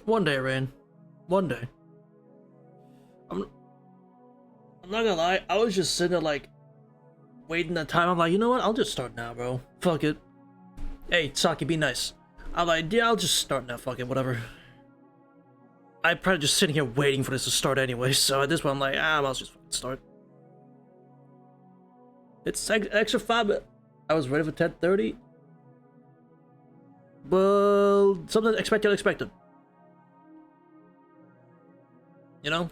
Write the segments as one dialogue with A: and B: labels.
A: One day, Rain. One day. I'm not gonna lie, I was just sitting there like waiting the time. I'm like, you know what? I'll just start now, bro. Fuck it. Hey, Saki, be nice. I'm like, yeah, I'll just start now. Fuck it, whatever. I'm probably just sitting here waiting for this to start anyway. So at this point, I'm like, I'll just fucking start. It's extra 5. I was ready for 10:30. Well, something unexpected. You know?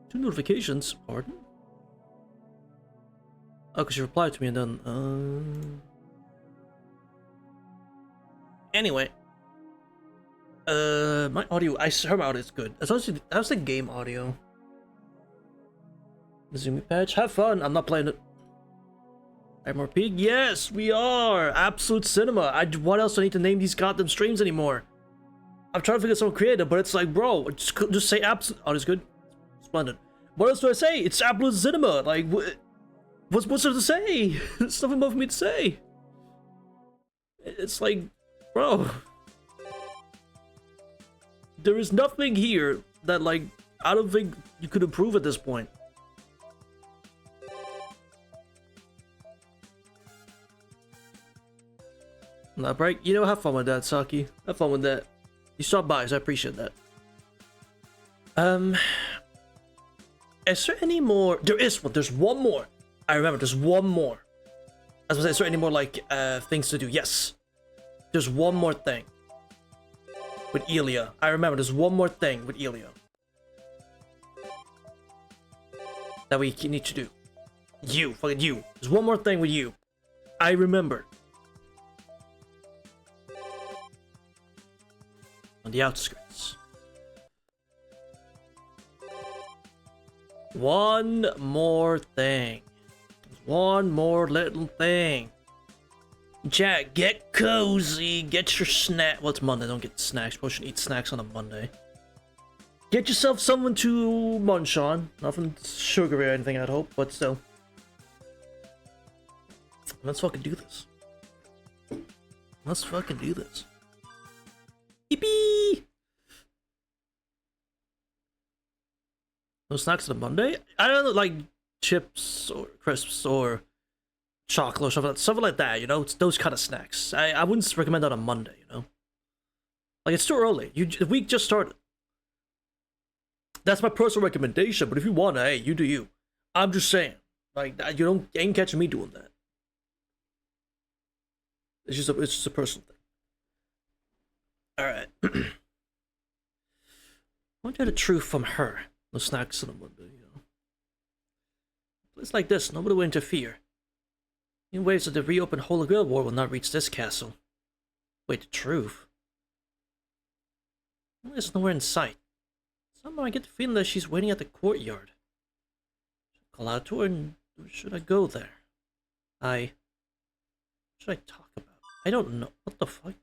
A: Two notifications, pardon? Oh, because you replied to me and then, Anyway. My audio, I swear my audio is good. How's the game audio? The Zoomy patch? Have fun, I'm not playing it. MRP? Yes, we are! Absolute Cinema. What else do I need to name these goddamn streams anymore? I'm trying to figure something creative, but it's like, bro, just say Absolute. Oh, it's good. Splendid. What else do I say? It's Absolute Cinema. Like, what's there to say? There's nothing more for me to say. It's like, bro. There is nothing here that, like, I don't think you could improve at this point. Not break. You know, have fun with that, Saki. Have fun with that. You stopped by, so I appreciate that. Is there any more? There is one. There's one more. I remember. There's one more. I was gonna say, is there any more like things to do? Yes. There's one more thing with Elia. I remember. There's one more thing with Elia that we need to do. You, fucking you. There's one more thing with you. I remember. On the outskirts. One more thing. One more little thing. Jack, get cozy. Get your snack. Well, it's Monday. Don't get snacks. Probably shouldn't eat snacks on a Monday. Get yourself something to munch on. Nothing sugary or anything, I'd hope, but still. Let's fucking do this. Let's fucking do this. Yippee! No snacks on a Monday? I don't know, like chips or crisps or chocolate or something like that, you know? It's those kind of snacks. I wouldn't recommend that on Monday, you know? Like, it's too early. The week just started. That's my personal recommendation, but if you want to, hey, you do you. I'm just saying. Like, you ain't catching me doing that. It's just a personal thing. Alright. I want to get the truth from her. No snacks on a Monday, you know. A place like this, nobody will interfere. In ways that the reopened Holy Grail War will not reach this castle. Wait, the truth? There's nowhere in sight. Somehow I get the feeling that she's waiting at the courtyard. Should I call out to her, and should I go there? What should I talk about? I don't know. What the fuck?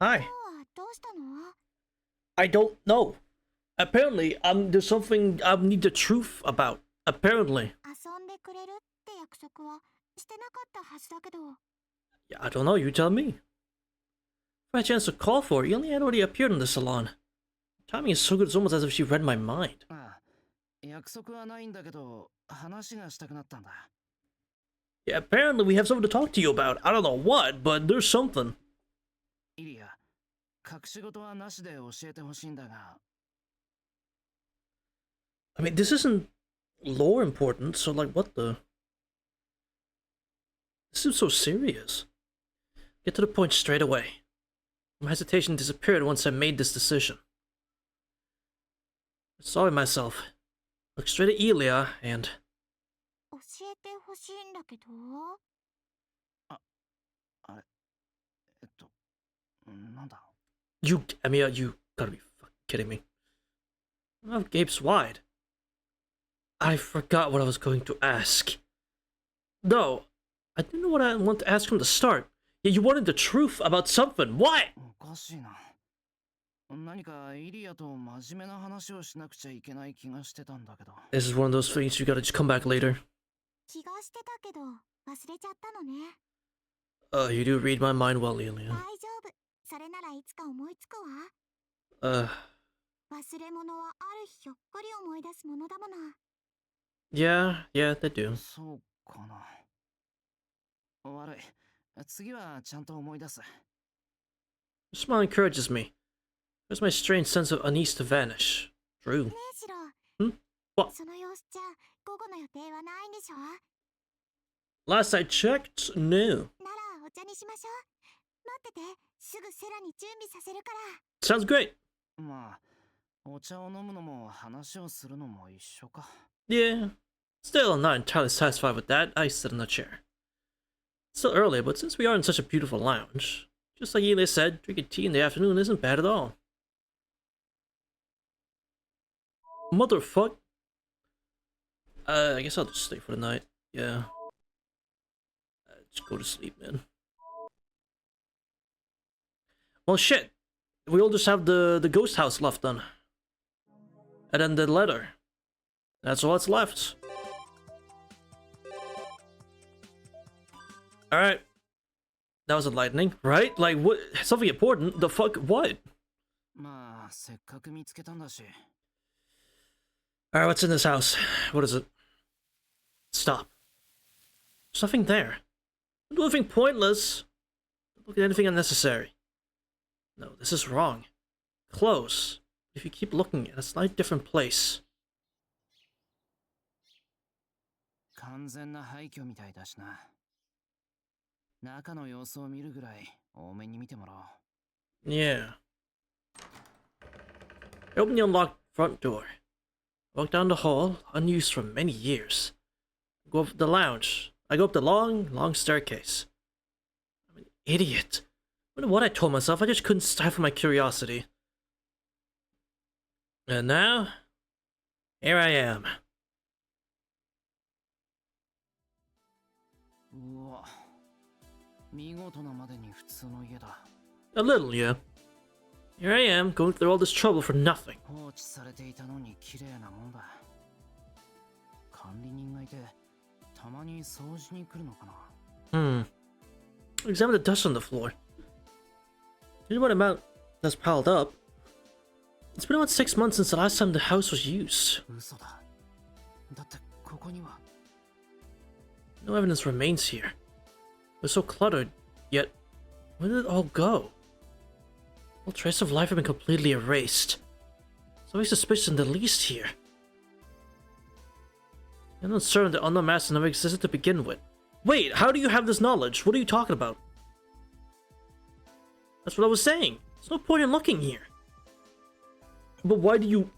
A: Hi. I don't know. Apparently, there's something I need the truth about. Apparently. Yeah, I don't know. You tell me. If I had a chance to call for her, Eli had already appeared in the salon. Timing is so good, it's almost as if she read my mind. Yeah, apparently we have something to talk to you about. I don't know what, but there's something. I mean, this isn't lore important, so like, what the? This is so serious. Get to the point straight away. My hesitation disappeared once I made this decision. I saw myself. Looked straight at Elia and... You gotta be fucking kidding me. My mouth gapes wide. I forgot what I was going to ask. No, I didn't know what I wanted to ask from the start. Yeah, you wanted the truth about something. What? This is one of those things you gotta just come back later.
B: 気がしてたけど忘れちゃったのね。
A: You do read my mind well, Alien.
B: 大丈夫。それならいつか思いつくわ。忘れ物はある日ひょっこり思い出すものだもの。
A: Yeah, they do.
C: そうかな。悪い。次はちゃんと思い出す。
A: Your smile encourages me. There's my strange sense of unease to vanish. True.
B: ねえシロ。
A: What?
B: その様子じゃ午後の予定はないんでしょ？
A: Last I checked, no.
B: ならお茶にしましょう。待ってて、すぐセラに準備させるから。
A: Sounds great.
C: まあ、お茶を飲むのも話をするのも一緒か。
A: Yeah. Still, I'm not entirely satisfied with that. I sit in a chair. It's still early, but since we are in such a beautiful lounge, just like Eli said, drinking tea in the afternoon isn't bad at all. Motherfuck. I guess I'll just stay for the night. Yeah. Just go to sleep, man. Well, shit. We all just have the ghost house left then. And then the letter. That's all that's left. Alright. That was enlightening, right? Like, what? Something important? The fuck? What?
C: まあ、せっかく見つけたんだし。
A: Alright, what's in this house? What is it? Stop. There's nothing there. Don't do anything pointless. Don't look at anything unnecessary. No, this is wrong. Close. If you keep looking at a slightly different place.
C: 完全な廃墟みたいだしな。中の様子を見るぐらい多めに見てもらおう。
A: Yeah. Open the unlocked front door. Walk down the hall, unused for many years. Go up the lounge. I go up the long staircase. I'm an idiot. I don't know what I told myself, I just couldn't stifle my curiosity. And now, here I am.
C: うわ、見事なまでに普通の家だ。
A: A little, yeah. Here I am, going through all this trouble for nothing.
C: 放置されていたのに綺麗なもんだ。管理人がいて、たまに掃除に来るのかな。
A: Examine the dust on the floor. Here's what amount that's piled up. It's been about 6 months since the last time the house was used.
C: 嘘だ。だってここには。
A: No evidence remains here. It was so cluttered, yet where did it all go? All trace of life have been completely erased. Something suspicious in the least here. I'm not certain the unknown master never existed to begin with. Wait, how do you have this knowledge? What are you talking about? That's what I was saying. There's no point in looking here. But why do you...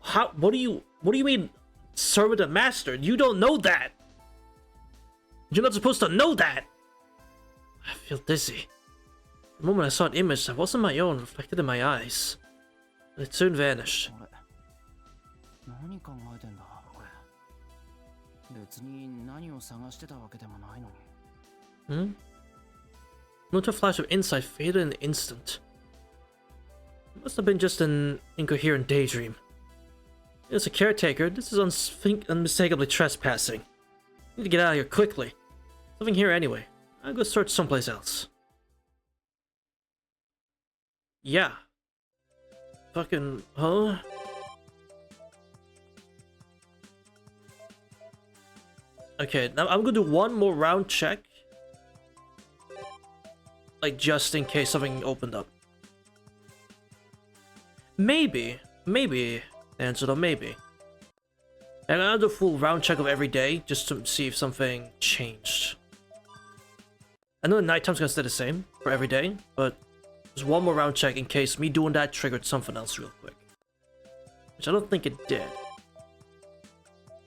A: How... What do you mean, servant of master? You don't know that! You're not supposed to know that! I feel dizzy. The moment I saw an image that wasn't my own reflected in my eyes. But it soon vanished.
C: 何考えてんだ俺。別に何を探してたわけでもないのに。
A: Not a flash of insight faded in an instant. It must have been just an incoherent daydream. As a caretaker, this is unmistakably trespassing. I need to get out of here quickly. Nothing here anyway. I'll go search someplace else. Yeah. Fucking... Huh? Okay, now I'm gonna do one more round check. Like, just in case something opened up. Maybe, Angelo, maybe. And I'll do a full round check of every day, just to see if something changed. I know the nighttime's gonna stay the same for every day, but just one more round check in case me doing that triggered something else real quick. Which I don't think it did.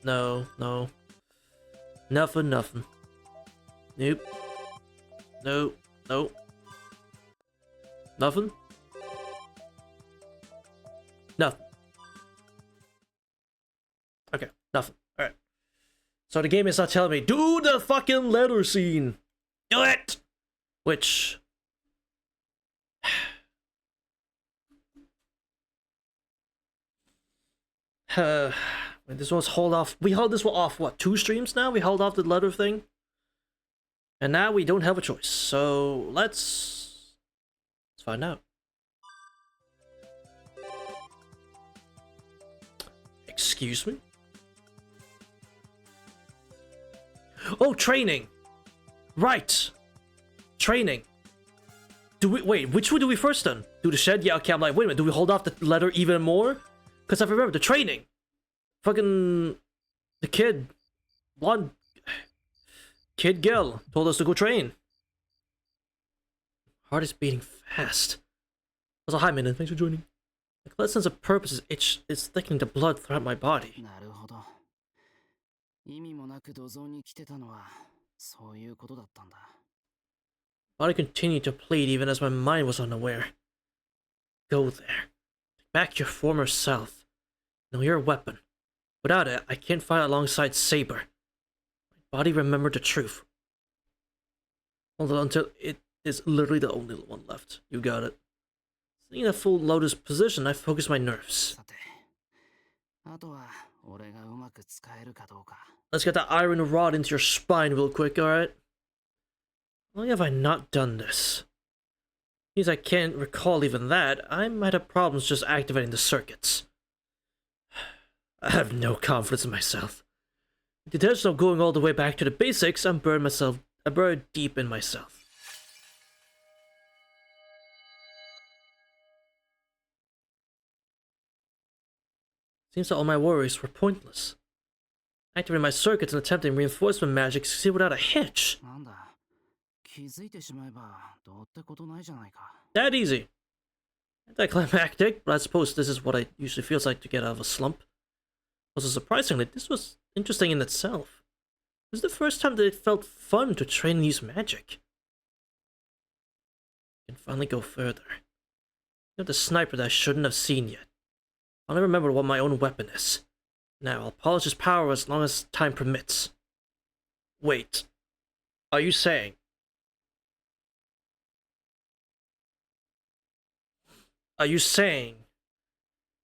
A: No. Nothing. Nope. Nope. Nothing? Nothing. Okay, nothing. Alright. So the game is not telling me, do the fucking letter scene! Do it! Which... This one's hold off. We held this one off, what, 2 streams now? We held off the letter thing? And now we don't have a choice. So let's find out. Excuse me? Oh, training! Right! Training. Do we wait, which one do we first done? Do the shed? Yeah, okay, I'm like, wait a minute, do we hold off the letter even more? Because I remember the training. Fucking the kid, blonde kid Gil told us to go train. Heart is beating fast. Also, hi Minden, thanks for joining. The clear sense of purpose is thickening the blood throughout my body. Body continued to plead even as my mind was unaware. Go there. Take back your former self. Know your weapon. Without it, I can't fight alongside Saber. My body remembered the truth. Although until it is literally the only one left. You got it. Seeing a full lotus position, I focus my nerves. Let's get that iron rod into your spine real quick, alright? Why have I not done this? Since I can't recall even that, I might have problems just activating the circuits. I have no confidence in myself. With the intention of going all the way back to the basics, I'm buried deep in myself. Seems that all my worries were pointless. Activating my circuits and attempting reinforcement magic succeeded without a hitch. That easy. Anticlimactic, but I suppose this is what it usually feels like to get out of a slump. Also, surprisingly, this was interesting in itself. This is the first time that it felt fun to train and use magic. I can finally go further. I have the sniper that I shouldn't have seen yet. I'll never remember what my own weapon is. Now, I'll polish his power as long as time permits. Wait. Are you saying? Are you saying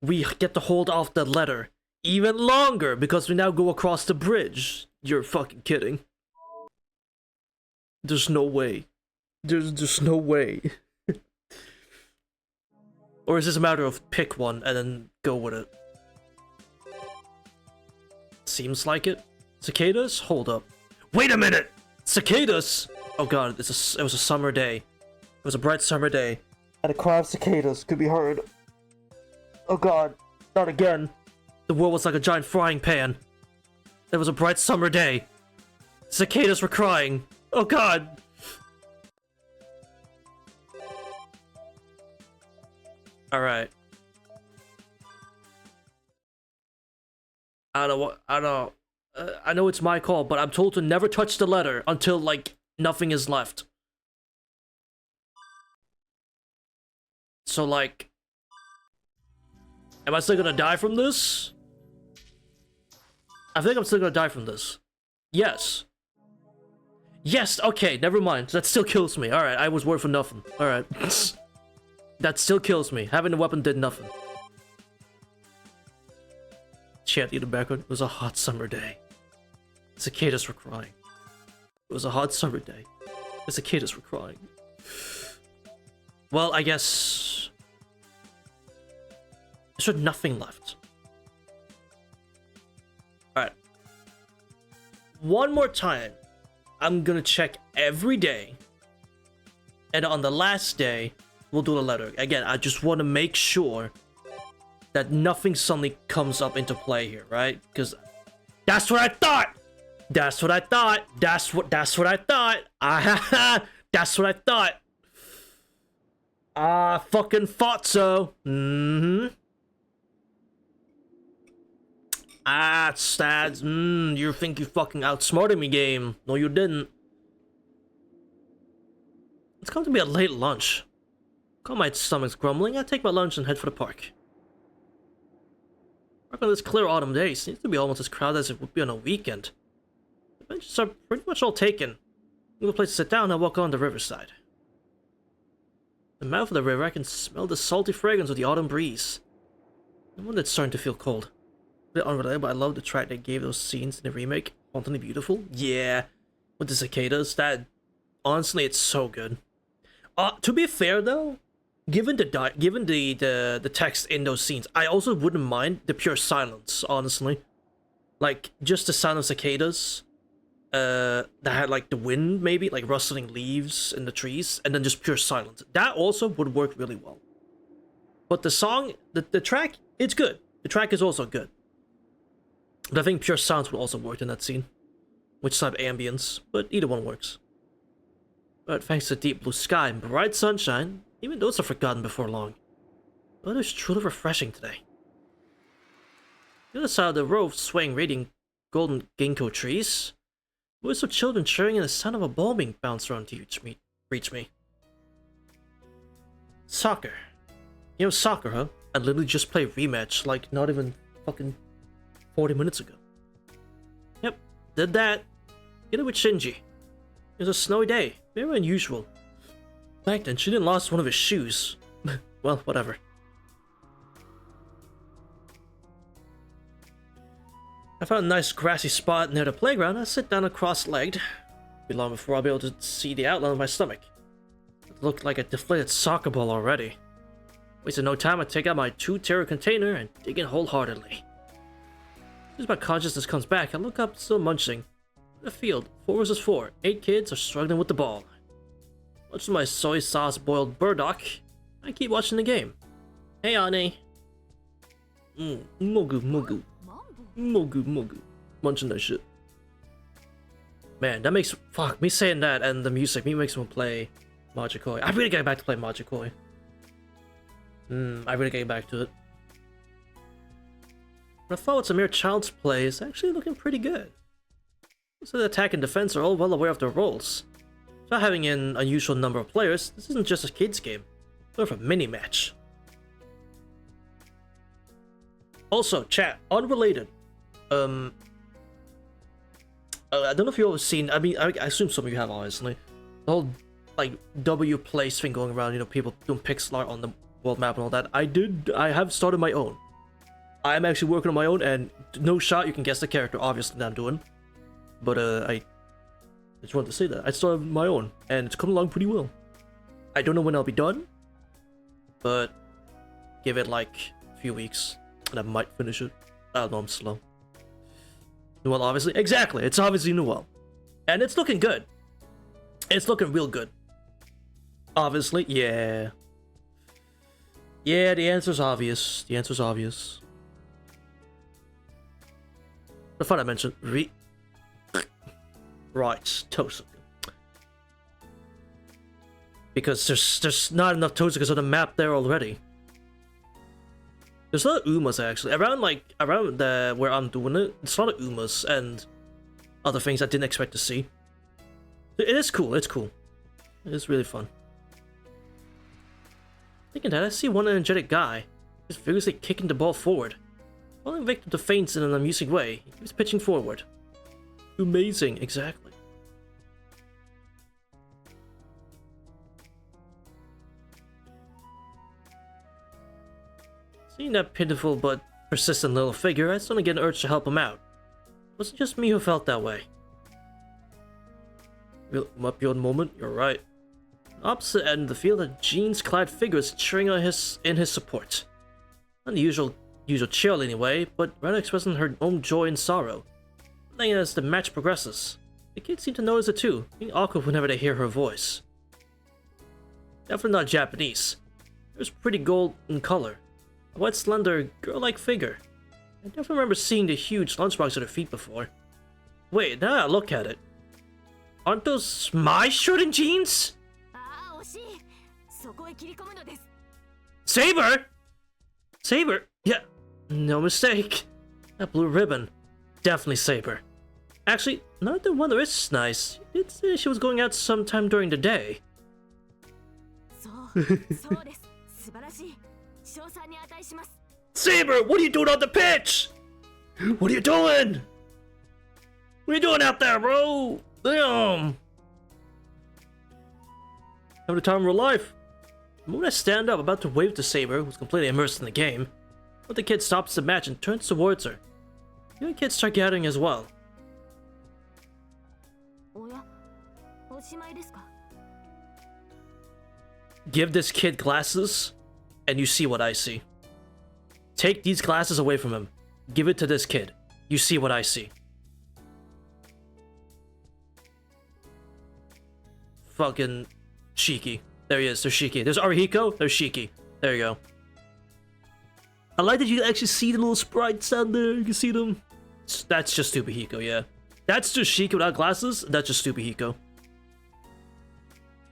A: we get to hold off the letter even longer because we now go across the bridge? You're fucking kidding. There's no way. There's no way. Or is this a matter of pick one and then go with it? Seems like it. Cicadas? Hold up. Wait a minute! Cicadas! Oh god, it was a summer day. It was a bright summer day. And a cry of cicadas could be heard. Oh god, not again. The world was like a giant frying pan. It was a bright summer day. Cicadas were crying. Oh god. Alright. I know it's my call, but I'm told to never touch the letter until, like, nothing is left. So, like, am I still gonna die from this? I think I'm still gonna die from this. Yes. Yes, okay, never mind. That still kills me. Alright, I was worried for nothing. Alright. That still kills me. Having the weapon did nothing. Chant in the background. It was a hot summer day. Cicadas were crying. It was a hot summer day. The cicadas were crying. Well, I guess... there's nothing left. Alright. One more time. I'm gonna check every day. And on the last day, we'll do the letter. Again, I just want to make sure that nothing suddenly comes up into play here, right? Because that's what I thought! That's what I thought! That's what I thought! That's what I thought! I fucking thought so! Mm-hmm. You think you fucking outsmarted me, game. No, you didn't. It's going to be a late lunch. Call my stomach's grumbling. I take my lunch and head for the park. Park on this clear autumn day seems to be almost as crowded as it would be on a weekend. The benches are pretty much all taken. Need a place to sit down and walk on the riverside. The mouth of the river, I can smell the salty fragrance of the autumn breeze. No wonder it's starting to feel cold. bit unrelated, but I love the track they gave those scenes in the remake. Hauntingly Beautiful. Yeah, with the cicadas. That honestly, it's so good. To be fair though, given the text in those scenes, I also wouldn't mind the pure silence. Honestly, like just the sound of cicadas. That had like the wind, maybe like rustling leaves in the trees, and then just pure silence. That also would work really well. But the song, the track, it's good. The track is also good. But I think pure sounds would also work in that scene, which type ambience, but either one works. But thanks to deep blue sky and bright sunshine, even those are forgotten before long. But it's truly refreshing today. The other side of the road, swaying radiant golden ginkgo trees. Voice of children cheering and the sound of a ball being bounced around to reach me. Soccer. You know soccer, huh? I literally just played rematch like not even fucking 40 minutes ago. Yep, did that. Get it with Shinji. It was a snowy day, very unusual. Back then, she didn't lost one of his shoes. Well, whatever. I found a nice grassy spot near the playground. I sit down cross-legged. Be long before I'll be able to see the outline of my stomach. It looked like a deflated soccer ball already. Wasted no time, I take out my 2-tera container and dig in wholeheartedly. As my consciousness comes back, I look up, still munching. In the field, 4 versus 4. 8 kids are struggling with the ball. Much to my soy sauce boiled burdock, I keep watching the game. Hey, Annie. Mogu, mogu. Mogu, mogu. Munching that shit. Man, that makes... Fuck, me saying that and the music, me makes me play Majikoi. I really get back to play Majikoi. I really get back to it. But I thought it's a mere child's play, it's actually looking pretty good. So the attack and defense are all well aware of their roles. So having an unusual number of players, this isn't just a kid's game. It's more of a mini-match. Also, chat, unrelated. I don't know if you've ever seen, I mean, I assume some of you have, honestly. The whole, like, W place thing going around, you know, people doing pixel art on the world map and all that. I have started my own. I'm actually working on my own, and no shot, you can guess the character, obviously, that I'm doing. But, I just wanted to say that. I started my own, and it's coming along pretty well. I don't know when I'll be done, but give it, like, a few weeks, and I might finish it. I don't know, I'm slow. Noel, obviously. Exactly, it's obviously Noel. And it's looking good. It's looking real good. Obviously, yeah. Yeah, the answer's obvious. The answer's obvious. The fun I mentioned. Right, Tosuka. Because there's not enough Tosukas on the map there already. There's a lot of Umas actually. Around where I'm doing it, there's a lot of Umas and other things I didn't expect to see. It is cool, it's cool. It is really fun. Thinking that, I see one energetic guy just vigorously kicking the ball forward. Falling victim to feints in an amusing way, he keeps pitching forward. Amazing, exactly. Seeing that pitiful but persistent little figure, I suddenly get an urge to help him out. It wasn't just me who felt that way. Real might be on moment, you're right. On the opposite end of the field, a jeans-clad figure is cheering on in his support. Not the usual cheerleading way, but rather expressing her own joy and sorrow. Then as the match progresses, the kids seem to notice it too, being awkward whenever they hear her voice. Definitely not Japanese. It was pretty gold in color. A white, slender, girl-like figure. I definitely remember seeing the huge lunchbox at her feet before. Wait, now I look at it. Aren't those my shirt and jeans? Saber! Saber? Yeah, no mistake. That blue ribbon. Definitely Saber. Actually, now that I wonder, it's nice. She did say she was going out sometime during the day. Saber, what are you doing on the pitch? What are you doing? What are you doing out there, bro? Damn. Having the time of her life. The moment I stand up, about to wave to Saber, who's completely immersed in the game, but the kid stops the match and turns towards her. You and kids start gathering as well.
B: おや、おしまいですか?
A: Give this kid glasses, and you see what I see. Take these glasses away from him. Give it to this kid. You see what I see. Fucking Shiki. There he is. There's Shiki. There's Arihiko. There's Shiki. There you go. I like that you can actually see the little sprites down there. You can see them. That's just stupid Hiko, yeah. That's just Shiki without glasses. That's just stupid Hiko.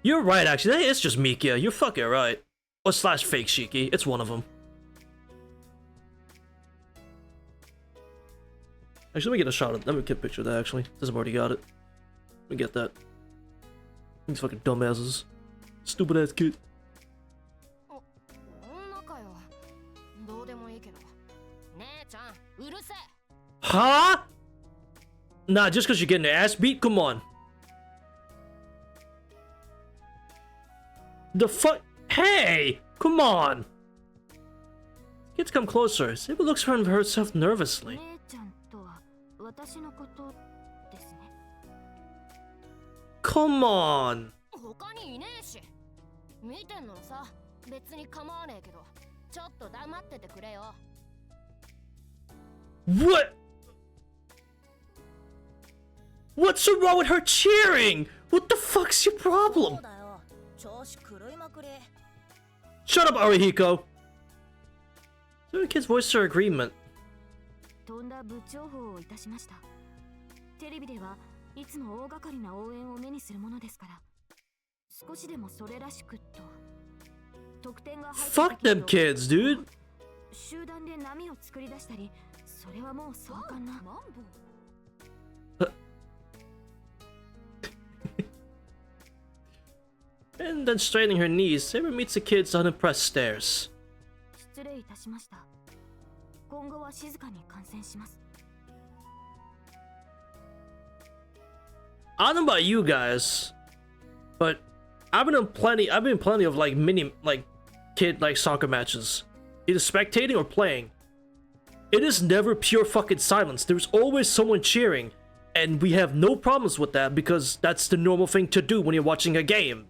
A: You're right, actually. It's just Mikia. You're fucking right. Or slash fake Shiki. It's one of them. Actually, let me get a shot of. Let me get a picture of that. Actually, since I've already got it. Let me get that. These fucking dumbasses. Stupid ass kid. Huh? Nah, just because you're getting your ass beat? Come on. The fuck? Hey! Come on! Kids come closer. Saber looks around herself nervously. Come on! What? What's so wrong with her cheering? What the fuck's your problem? Shut up, Arihiko! So the kids voiced their agreement.
B: とんだ部長報をいたしました。テレビではいつも大掛かりな応援を目にするものですから、少しでもそれらしくと。得点が入った。
A: Fuck them kids, dude.
B: 集団で波を作り出したり、それはもう壮観な。
A: And then straightening her knees, Saber meets the kid's unimpressed stares.
B: 失礼いたしました。今後は静かに観戦します。
A: I don't know about you guys, but I've been in plenty of like kid soccer matches, either spectating or playing. It is never pure fucking silence. There's always someone cheering, and we have no problems with that because that's the normal thing to do when you're watching a game.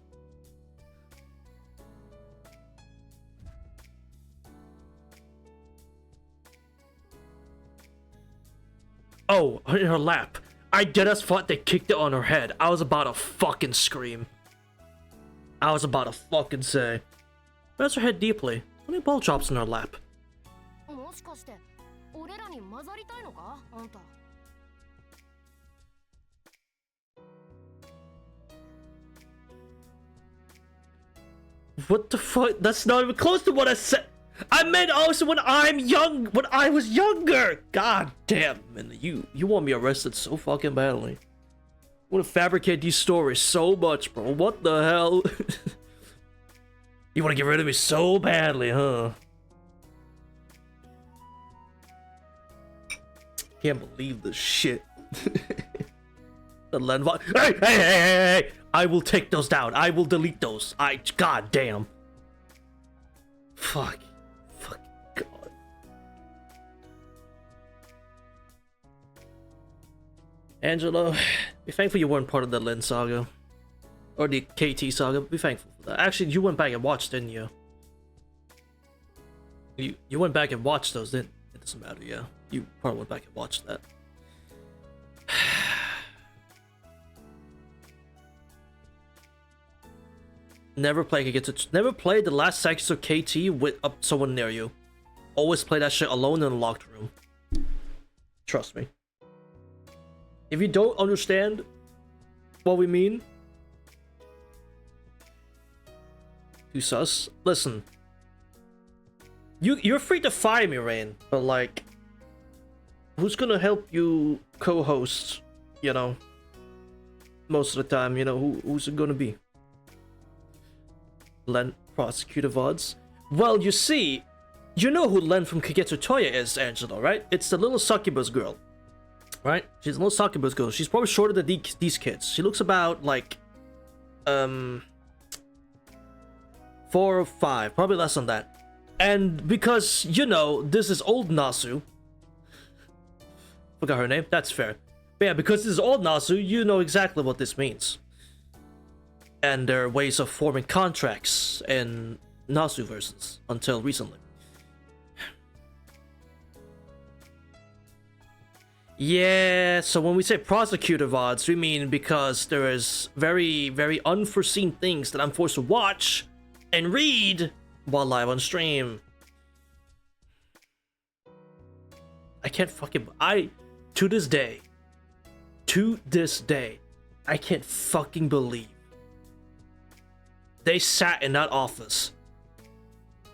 A: Oh, in her lap. I deadass thought they kicked it on her head. I was about to fucking scream. I was about to fucking say. Rest her head deeply. Only ball drops in her lap. What the fuck? That's not even close to what I said. I meant also when I was younger. God damn, man, you want me arrested so fucking badly. I want to fabricate these stories so much, bro. What the hell? You want to get rid of me so badly, huh? Can't believe this shit. The landmark. Hey! I will take those down. I will delete those. God damn. Fuck. God. Angelo, be thankful you weren't part of the Lin saga. Or the KT saga. Be thankful for that. Actually, you went back and watched, didn't you? You went back and watched those, didn't it? Doesn't matter, yeah. You probably went back and watched that. Never play the last sections of KT with someone near you. Always play that shit alone in a locked room. Trust me. If you don't understand what we mean, too sus. Listen. You're free to fire me, Rain, but like, who's gonna help you co-host, you know, most of the time, you know, who's it gonna be? Len, prosecutor VODs? Well, you see, you know who Len from Kagetsu Toya is, Angelo, right? It's the little succubus girl, right? She's a little succubus girl. She's probably shorter than these kids. She looks about like 4 or 5, probably less than that. And because, you know, this is old Nasu, Forgot her name. That's fair. But yeah, because this is old Nasu, you know exactly what this means. And there are ways of forming contracts in Nasu versions until recently. Yeah, so when we say prosecutor VODs, we mean because there is very, very unforeseen things that I'm forced to watch and read while live on stream. I can't fucking... To this day, I can't fucking believe they sat in that office,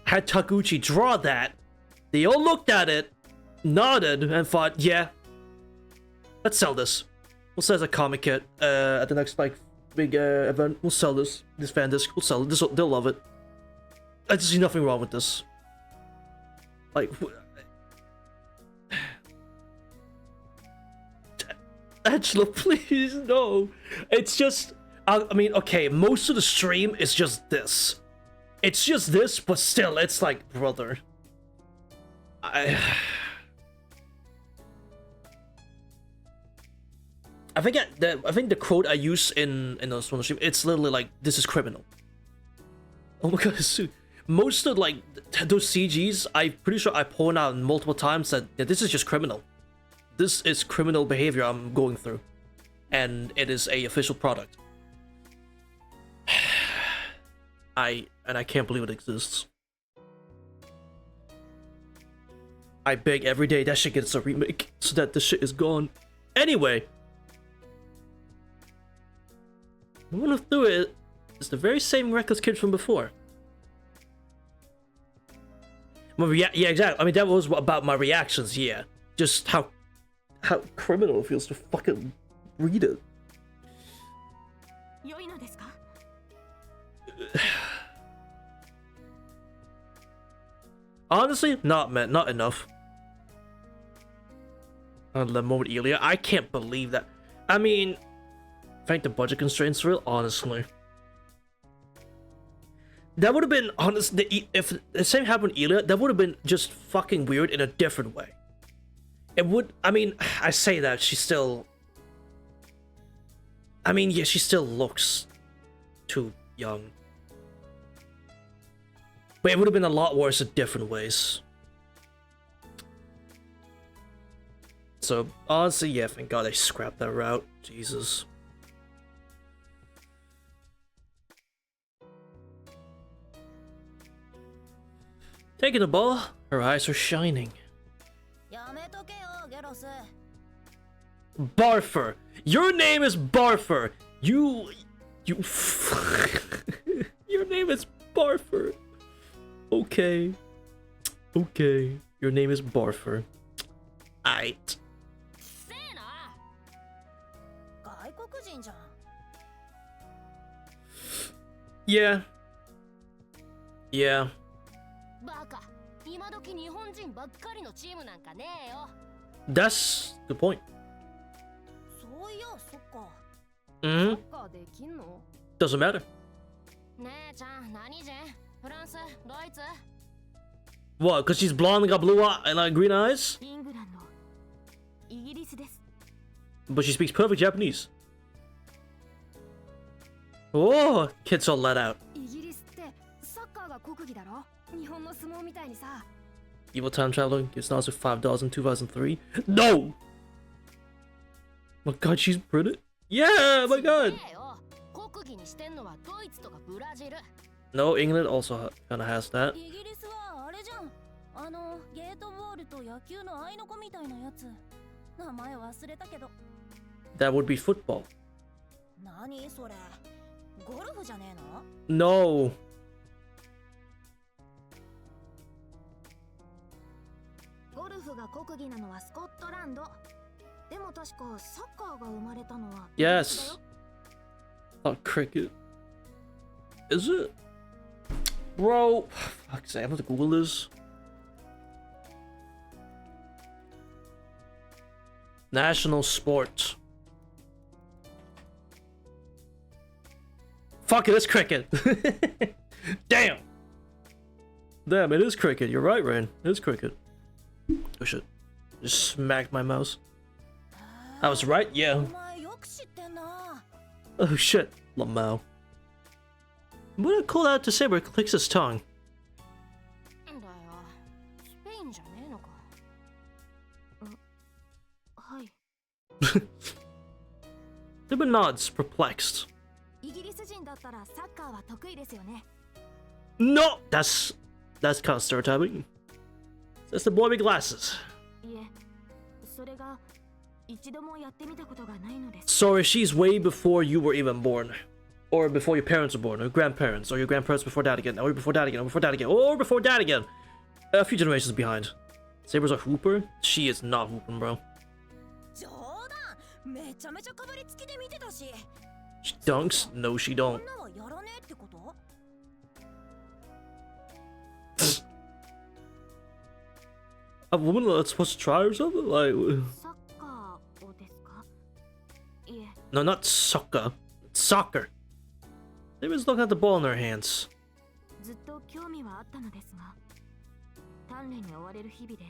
A: had Taguchi draw that, they all looked at it, nodded, and thought, yeah, let's sell this. We'll sell as a comic kit at the next like big event. We'll sell this fan disc. We'll sell it. They'll love it. I just see nothing wrong with this. Like, Angela, please no. It's just, I mean, okay, most of the stream is just this. It's just this, but still, it's like, brother. I think the quote I use in this one stream, it's literally like, this is criminal. Oh my god, most of like those CGs, I'm pretty sure I point out multiple times that this is just criminal. This is criminal behavior I'm going through, and it is a official product. I can't believe it exists. I beg every day that shit gets a remake so that this shit is gone. Anyway, one of through it is the very same reckless kid from before. Well, yeah, exactly. I mean, that was about my reactions. Yeah, just how criminal it feels to fucking read it. Honestly, not enough. On the moment Elia, I can't believe that. I mean, thank the budget constraints real. Honestly, that would have been honest. If the same happened to Elia, that would have been just fucking weird in a different way. It would. I mean, I say that she still. I mean, yeah, she still looks too young. But it would have been a lot worse in different ways. So, honestly, yeah, thank God they scrapped that route. Jesus. Taking the ball, her eyes are shining. Barfer! Your name is Barfer! You... Your name is Barfer! Okay. Okay. Your name is Barfer. Aight. Yeah. Yeah. That's the point. Doesn't matter. What? Because she's blonde and got blue eyes and like green eyes? But she speaks perfect Japanese. Oh, kids all let out. Evil time traveler gets also $5 in 2003. No! My god, she's pretty. Yeah, my god. No, England also kind of has that. That would be football. No. Yes. Not cricket. Is it? Bro, fuck's sake, I have to Google this. National sport. Fuck it, it's cricket. Damn. Damn, it is cricket. You're right, Rain. It is cricket. Oh shit. Just smacked my mouse. I was right, yeah.
B: 前よく知ってんな。
A: Oh shit, Lamau. I'm gonna call out to Saber clicks his tongue.
B: だよ。スペインじゃねえのか。はい。
A: Saber nods, perplexed.
B: イギリス人だったらサッカーは得意ですよね。
A: No! That's kind of stereotyping. That's the boy with glasses.
B: いえ、それが一度もやってみたことがないのです。
A: Sorry, she's way before you were even born. Or before your parents were born, or grandparents, or your grandparents before that again, or before that again, or before that again, or before that again. A few generations behind. Saber's a hooper? She is not hooping, bro.
B: 冗談。めちゃめちゃかぶりつきで見てたし。
A: She dunks? No, she don't.
B: 女はやらねえってこと？
A: A woman that's supposed to try or something? Like...
B: サッカーをですか？いえ。
A: No, not soccer. It's soccer. Saber's looking at the ball in her hands.
B: ずっと興味はあったのですが、鍛錬に追われる日々で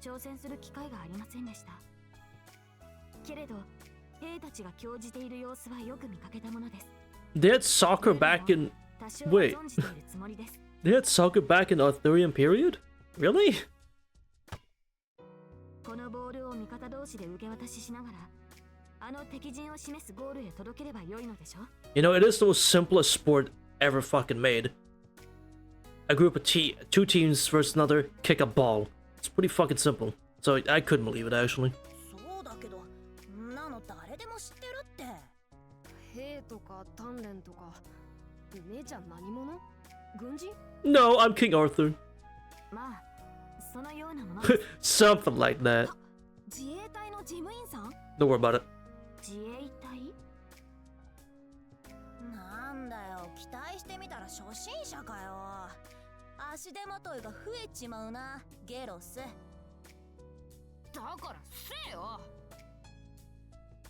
B: 挑戦する機会がありませんでした。けれど、兵たちが興じている様子はよく見かけたものです。
A: They had soccer back in...
B: 多少は
A: Wait.
B: 存じているつもりです。
A: They had soccer back in the Arthurian period? Really?
B: このボールを味方同士で受け渡ししながら、あの敵陣を示すゴールへ届ければ良いのでしょ?
A: You know, it is the most simplest sport ever fucking made. A group of two teams versus another, kick a ball. It's pretty fucking simple. So I couldn't believe it, actually.
B: そうだけど、なの誰でも知ってるって。兵とか鍛錬とか、姉ちゃん何者？軍人？
A: No, I'm King Arthur.
B: まあ、そのようなもの。
A: Something like that.
B: 自衛隊の事務員さん？
A: Don't worry about it.
B: 自衛隊？なんだよ、期待してみたら初心者かよ。足手まといが増えちまうな、ゲロス。だからせえよ。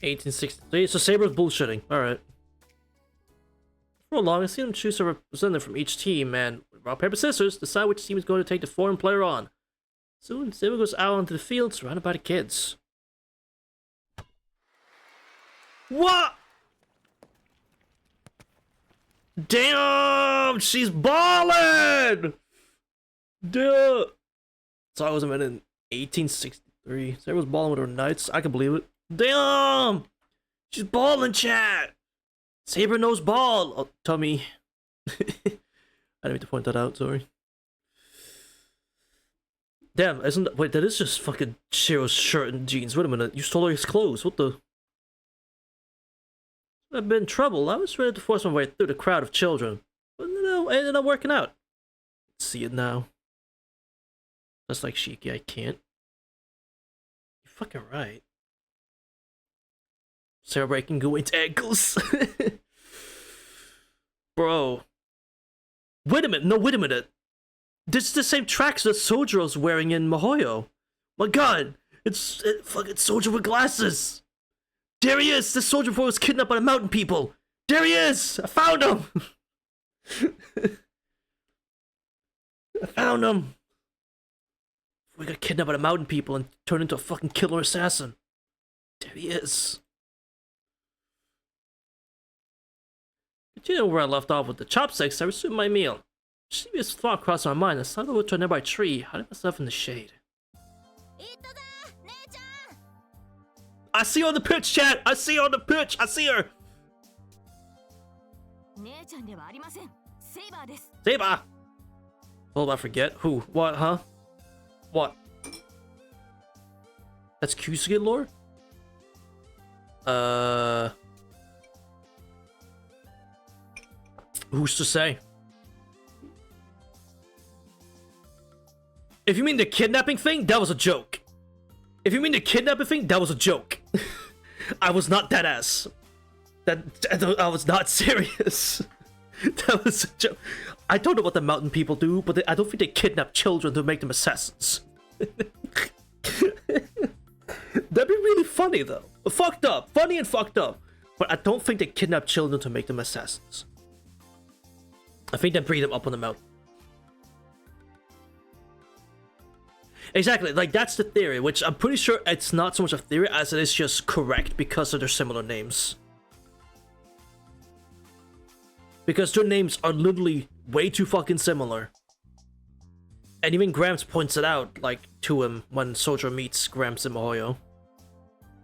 A: 1863. So Saber's bullshitting. Alright. For long, I see them choose a representative from each team and, rock, paper, scissors, decide which team is going to take the foreign player on. Soon, Saber goes out onto the field surrounded by the kids. What? Damn! She's balling! Duh! So I was in 1863. Sarah was balling with her knights. I can believe it. Damn! She's balling, chat! Saber knows ball! Oh, tummy. I didn't mean to point that out, sorry. Damn, isn't that... Wait, that is just fucking Shiro's shirt and jeans. Wait a minute, you stole his clothes. What the... I've been in trouble. I was ready to force my way through the crowd of children. But no, it ended up working out. See it now. That's like Shiki, I can't. You're fucking right. Sarah breaking Gawain's ankles. Bro. Wait a minute, no, wait a minute. This is the same tracks that Sojiro's wearing in Mihoyo. My god, it's fucking Soji with glasses. There he is! This soldier boy was kidnapped by the mountain people! There he is! I found him! I found him! We got kidnapped by the mountain people and turned into a fucking killer assassin. There he is. Continuing where I left off with the chopsticks, I resumed my meal. A serious thought crossed my mind. I slid over to a nearby tree, hiding myself in the shade. I see her on the pitch, chat! I see her on the pitch! I see her! Saber! Hold on, I forget. Who? What, huh? What? That's Kyusuke lore? Who's to say? If you mean the kidnapping thing, that was a joke. If you mean the kidnapping thing, that was a joke. I was not that ass. I was not serious. That was a joke. I don't know what the mountain people do, but I don't think they kidnap children to make them assassins. That'd be really funny though. Fucked up. Funny and fucked up. But I don't think they kidnap children to make them assassins. I think they breed them up on the mountain. Exactly, like that's the theory, which I'm pretty sure it's not so much a theory as it is just correct because of their similar names. Because their names are literally way too fucking similar. And even Gramps points it out, like, to him when Soldier meets Gramps in Mihoyo.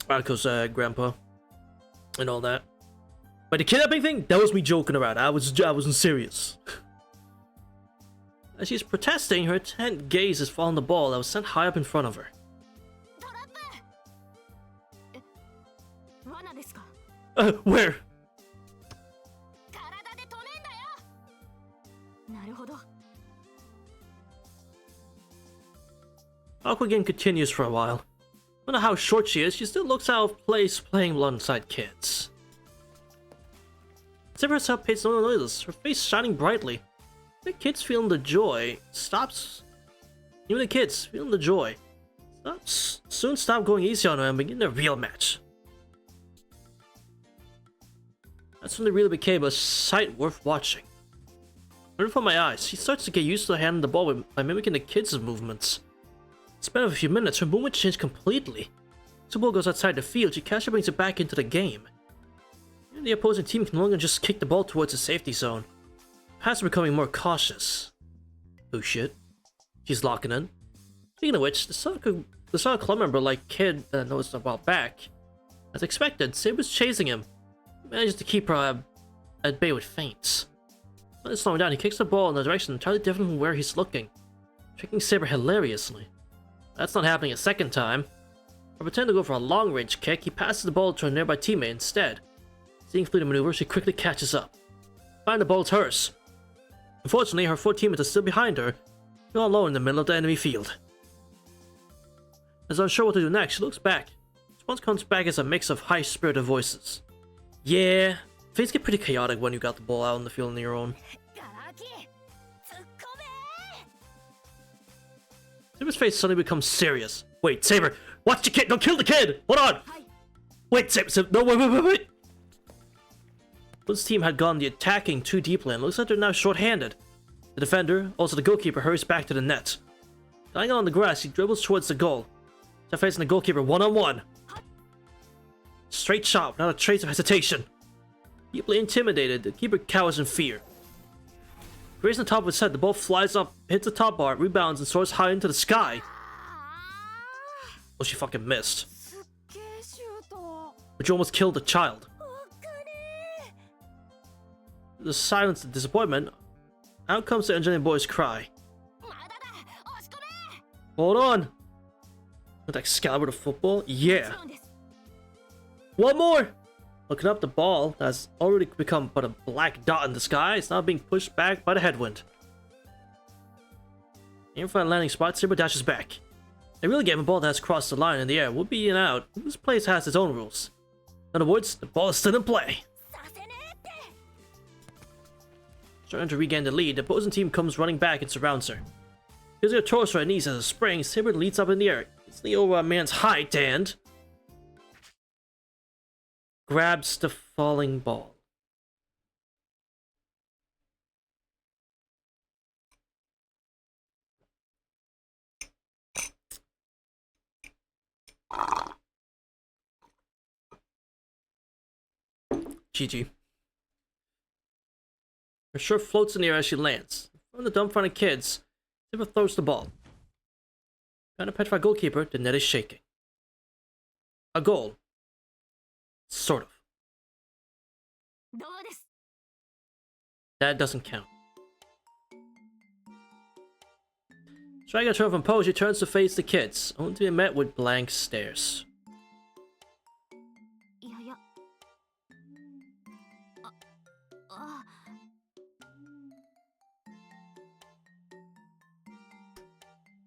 A: Marco's grandpa. And all that. But the kidnapping thing, that was me joking around. I wasn't serious. As she's protesting, her intent gaze is following the ball that was sent high up in front of her. Where? Awkward game continues for a while. No matter how short she is, she still looks out of place playing alongside kids. Saber herself pays no notice, her face shining brightly. The kids feeling the joy stops. Even the kids feeling the joy soon stop going easy on her and begin their real match. That's when they really became a sight worth watching. Right from my eyes, she starts to get used to handling the ball by mimicking the kids' movements. In the span of a few minutes, her movement changed completely. As the ball goes outside the field, she casually brings it back into the game. And the opposing team can no longer just kick the ball towards the safety zone. Pass are becoming more cautious. Oh shit. She's locking in. Speaking of which, the soccer club member like kid noticed a while back. As expected, Saber's chasing him. He manages to keep her at bay with feints. When it's slowing down, he kicks the ball in a direction entirely different from where he's looking, tricking Saber hilariously. That's not happening a second time. By pretending to go for a long-range kick, he passes the ball to a nearby teammate instead. Seeing through the maneuver, she quickly catches up. Finally, the ball's hers. Unfortunately, her 4 teammates are still behind her, all alone in the middle of the enemy field. As unsure what to do next, she looks back. Response comes back as a mix of high-spirited voices. Yeah, things get pretty chaotic when you got the ball out on the field on your own. Saber's face suddenly becomes serious. Wait, Saber, watch the kid! Don't kill the kid! Hold on! Wait, Saber, no, wait! This team had gone the attacking too deeply and looks like they're now short-handed. The defender, also the goalkeeper, hurries back to the net. Lying on the grass, he dribbles towards the goal. They're facing the goalkeeper one-on-one. Straight shot without a trace of hesitation. Deeply intimidated, the keeper cowers in fear. Raising the top of his head, the ball flies up, hits the top bar, rebounds, and soars high into the sky. Oh, she fucking missed. But you almost killed the child. The silence and disappointment. Out comes the engineering boy's cry. Hold on! With Excalibur the football? Yeah! One more! Looking up, the ball that has already become but a black dot in the sky is now being pushed back by the headwind. In front of the landing spot, Saber dashes back. A real game, a ball that has crossed the line in the air will be in and out. This place has its own rules. In other words, the ball is still in play. Starting to regain the lead, the opposing team comes running back and surrounds her. Using her torso and knees as a spring, Saber leads up in the air. It's over a man's height and grabs the falling ball. GG. Her shirt floats in the air as she lands. From the dumbfounded kids, Saber throws the ball. Behind a petrified goalkeeper, the net is shaking. A goal. Sort of. That doesn't count. Striking a turn from pose, she turns to face the kids, only to be met with blank stares.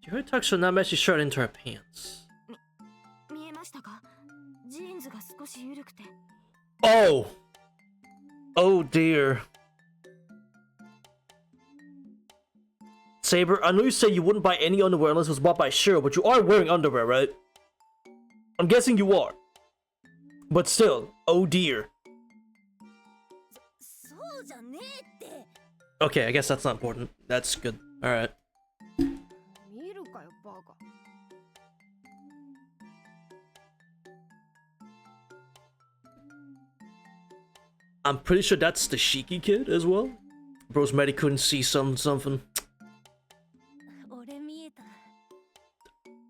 A: She heard Tuxo not match his shirt into her pants. Oh! Oh dear. Saber, I know you said you wouldn't buy any underwear unless it was bought by Shiro, but you are wearing underwear, right? I'm guessing you are. But still, oh dear. Okay, I guess that's not important. That's good. Alright. I'm pretty sure that's the Shiki kid as well. Bro's Medi couldn't see something.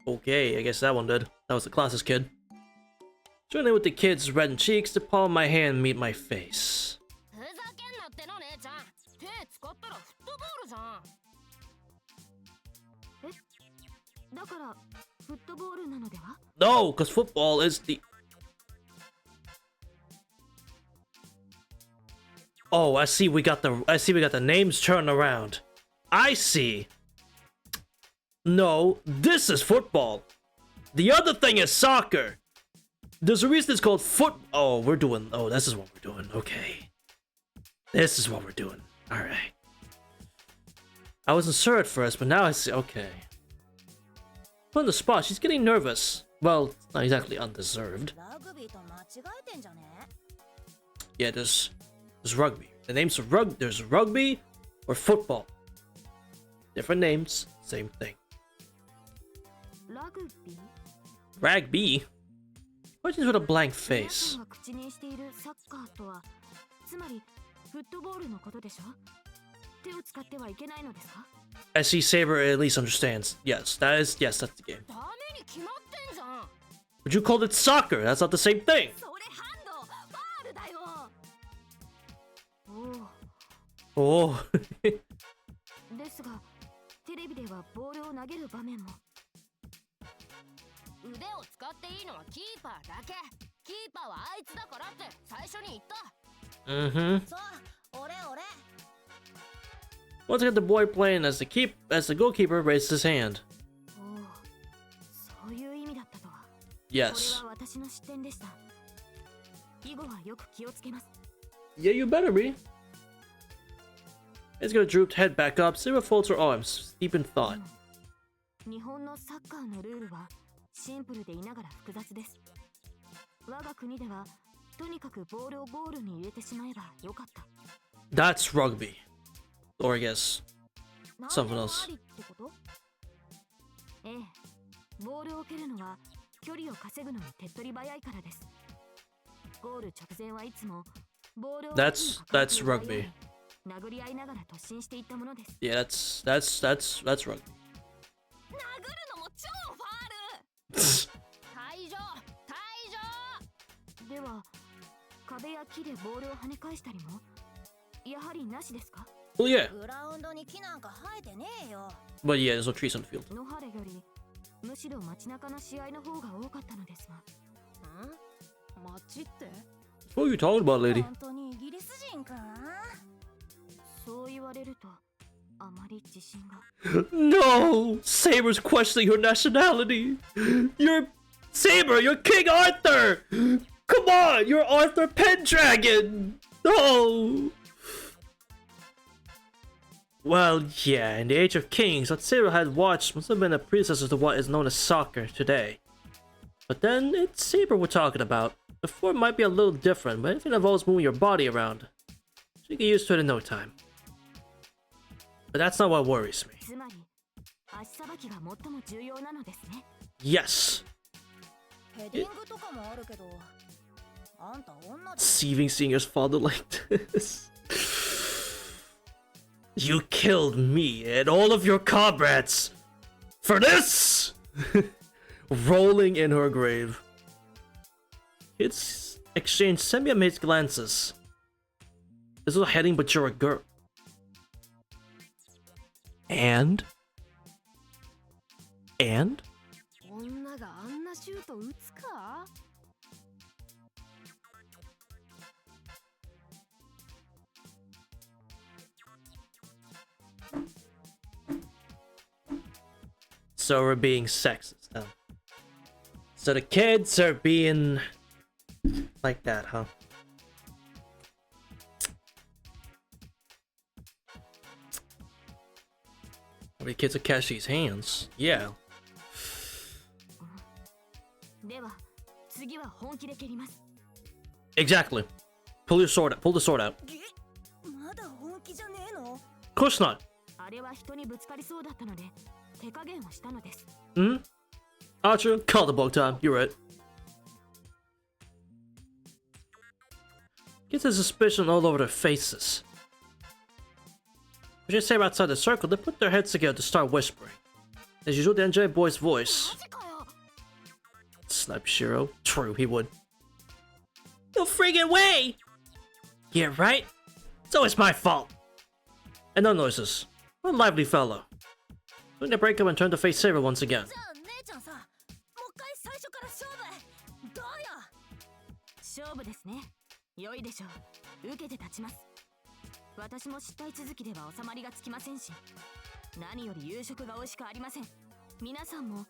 A: Okay, I guess that one did. That was the classist kid. Joining with the kids' reddened cheeks, the palm of my hand meet my face. No, because football is the... Oh, I see we got the names turned around. I see. No, this is football. The other thing is soccer. There's a reason it's called foot... Oh, this is what we're doing. Okay. This is what we're doing. Alright. I wasn't sure at first, but now I see... Okay. Put on the spot, she's getting nervous. Well, not exactly undeserved. Yeah, there's rugby. The names of there's rugby or football. Different names, same thing. Rugby? What is with a blank face? I see Saber at least understands. Yes, that's the game. But you called it soccer, that's not the same thing. Oh.
B: ですが、テレビではボールを投げる場面も。腕を使っていいのはキーパーだけ。キーパーはあいつだからって最初に言った。そう、俺。
A: Once again, the boy playing as the goalkeeper raised his hand.
B: そういう意味だったとは。
A: Yes.
B: これは私の失点でした。以後はよく気をつけます。
A: Yeah, you better be. It's got a drooped head back up. Saber folds her arms, deep in thought.
B: 日本のサッカーのルールはシンプルでいながら複雑です。我が国ではとにかくボールをゴールに入れてしまえばよかった。
A: That's rugby. Or I guess something else.
B: ええ、ボールを蹴るのは距離を稼ぐのに手っ取り早いからです。ゴール直前はいつもボールを
A: That's rugby.
B: 殴り合いながら突進していったものです。
A: Yeah, that's rugby.
B: 殴るのも超ファール。退場。では壁や木でボールを跳ね返したりもやはりなしですか？
A: Well, yeah.
B: グラウンドに木なんか生えてねえよ。
A: But yeah, there's no trees on the field.
B: 野原よりむしろ街中の試合の方が多かったのですが。街って？
A: What are you talking about, lady?
B: 本当にイギリス人かな？そう言われるとあまり自信が。
A: No! Saber's questioning her nationality. You're King Arthur. Come on, you're Arthur Pendragon. No. Well, yeah, in the Age of Kings, what Saber had watched must have been a predecessor to what is known as soccer today. But then, it's Saber we're talking about. The form might be a little different, but anything that involves moving your body around, you get used to it in no time. But that's not what worries me. Yes. Deceiving seeing your father like this. You killed me and all of your comrades for this. Rolling in her grave. Kids exchange semi-amazed glances. This is heading, but you're a girl. And? So we're being sexist, huh? So the kids are being like that, huh? How many kids will catch these hands? Yeah. Exactly. Pull your sword out. Pull the sword out. Of course not. Hmm? Archer, call the bog time. You're right. Gets a suspicion all over their faces. When you say outside the circle, they put their heads together to start whispering. As usual, the NJ boy's voice. Snipe Shiro. True, he would. No friggin' way! Yeah, right? It's always my fault. And no noises. What a lively fellow. Doing the breakup and turn to face Saber once again.
B: 勝負ですね。良いでしょう。受けて立ちます。私も失態続きでは収まりがつきませんし、何より夕食が美味しくありません。皆さんも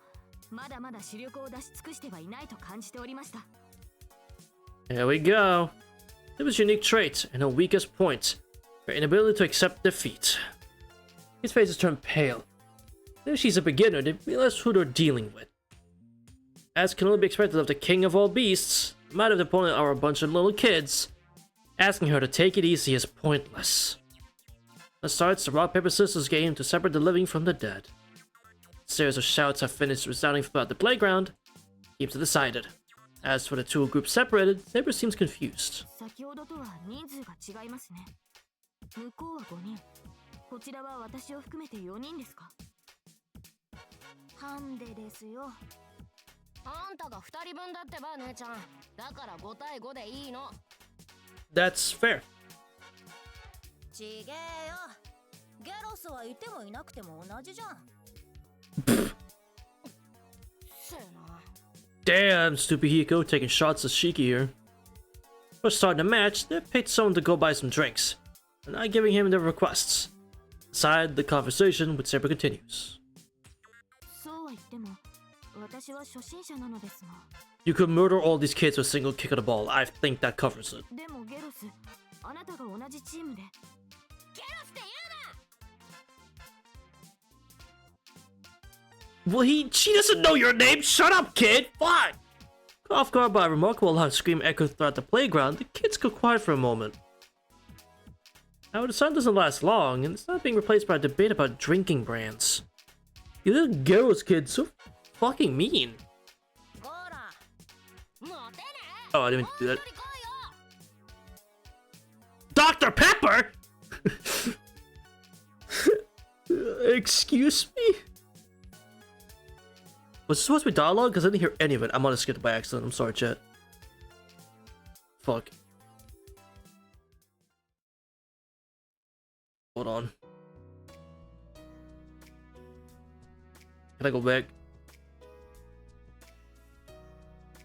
B: まだまだ視力を出し尽くしてはいないと感じておりました。
A: Here we go. It was unique trait and her weakest point, her inability to accept defeat. His face has turned pale. If she's a beginner, they realize who they're dealing with. As can only be expected of the king of all beasts, the matter of the opponent are a bunch of little kids. Asking her to take it easy is pointless. It starts the rock paper scissors game to separate the living from the dead. A series of shouts have finished resounding throughout the playground. Keeps it decided. As for the two groups separated, Saber seems confused.
B: 先ほどとは人数が違いますね。向こうは5人。こちらは私を含めて4人ですか。ハンデですよ。あんたが2人分だってば姉ちゃん。だから5対5でいいの。
A: That's fair.
B: ちげえよ。ゲロスはいてもいなくても同じじゃん。せやな。
A: Damn, stupid Hiko taking shots at Shiki here. For starting the match, they picked someone to go buy some drinks, and not giving him their requests. Aside, the conversation with Saber continues.
B: そうは言っても、私は初心者なのですが。
A: You could murder all these kids with a single kick of the ball. I think that covers it.
B: でもゲロス、あなたが同じチームで。ゲロスって言うな。
A: Well, she doesn't know your name. Shut up, kid. Fuck. Off guard by a remarkable loud scream echoed throughout the playground, the kids go quiet for a moment. However, the sun doesn't last long, and it's not being replaced by a debate about drinking brands. You little girls, kid, so fucking mean. Oh, I didn't do that. Dr. Pepper? Excuse me? Was this supposed to be dialogue? Because I didn't hear any of it. I might have skipped it by accident. I'm sorry, chat. Fuck. Hold on. Can I go back?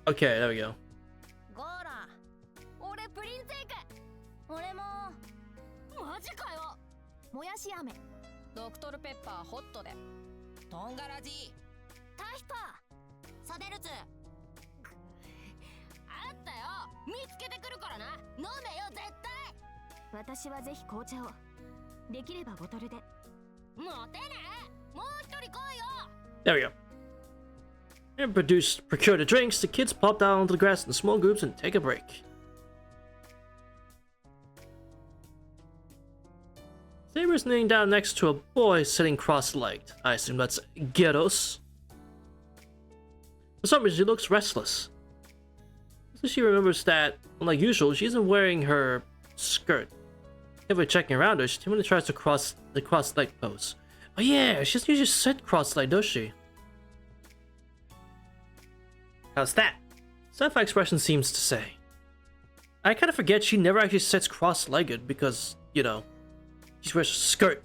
A: Okay, there we go. There we go. And procure the drinks, the kids pop down onto the grass in small groups and take a break. Saber's kneeling down next to a boy sitting cross-legged. I assume that's Gyros. For some reason, she looks restless. So she remembers that, unlike usual, she isn't wearing her skirt. If we're checking around her, she timidly tries to cross the cross-leg pose. Oh yeah, she doesn't usually sit cross-legged, does she? How's that? Sapphire expression seems to say. I kind of forget she never actually sits cross-legged because, you know, she wears a skirt.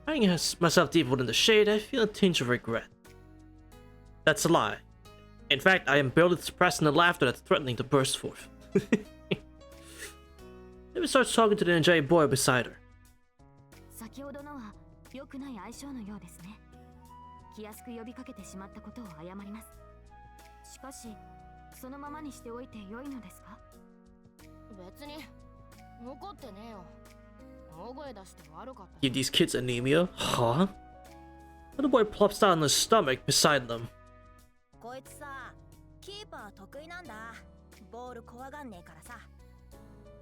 A: Finding myself deep within the shade, I feel a tinge of regret. That's a lie. In fact, I am barely suppressing the laughter that's threatening to burst forth. Maybe starts talking to the energetic boy beside her. Give these kids anemia? Huh? The boy plops down on his stomach beside them.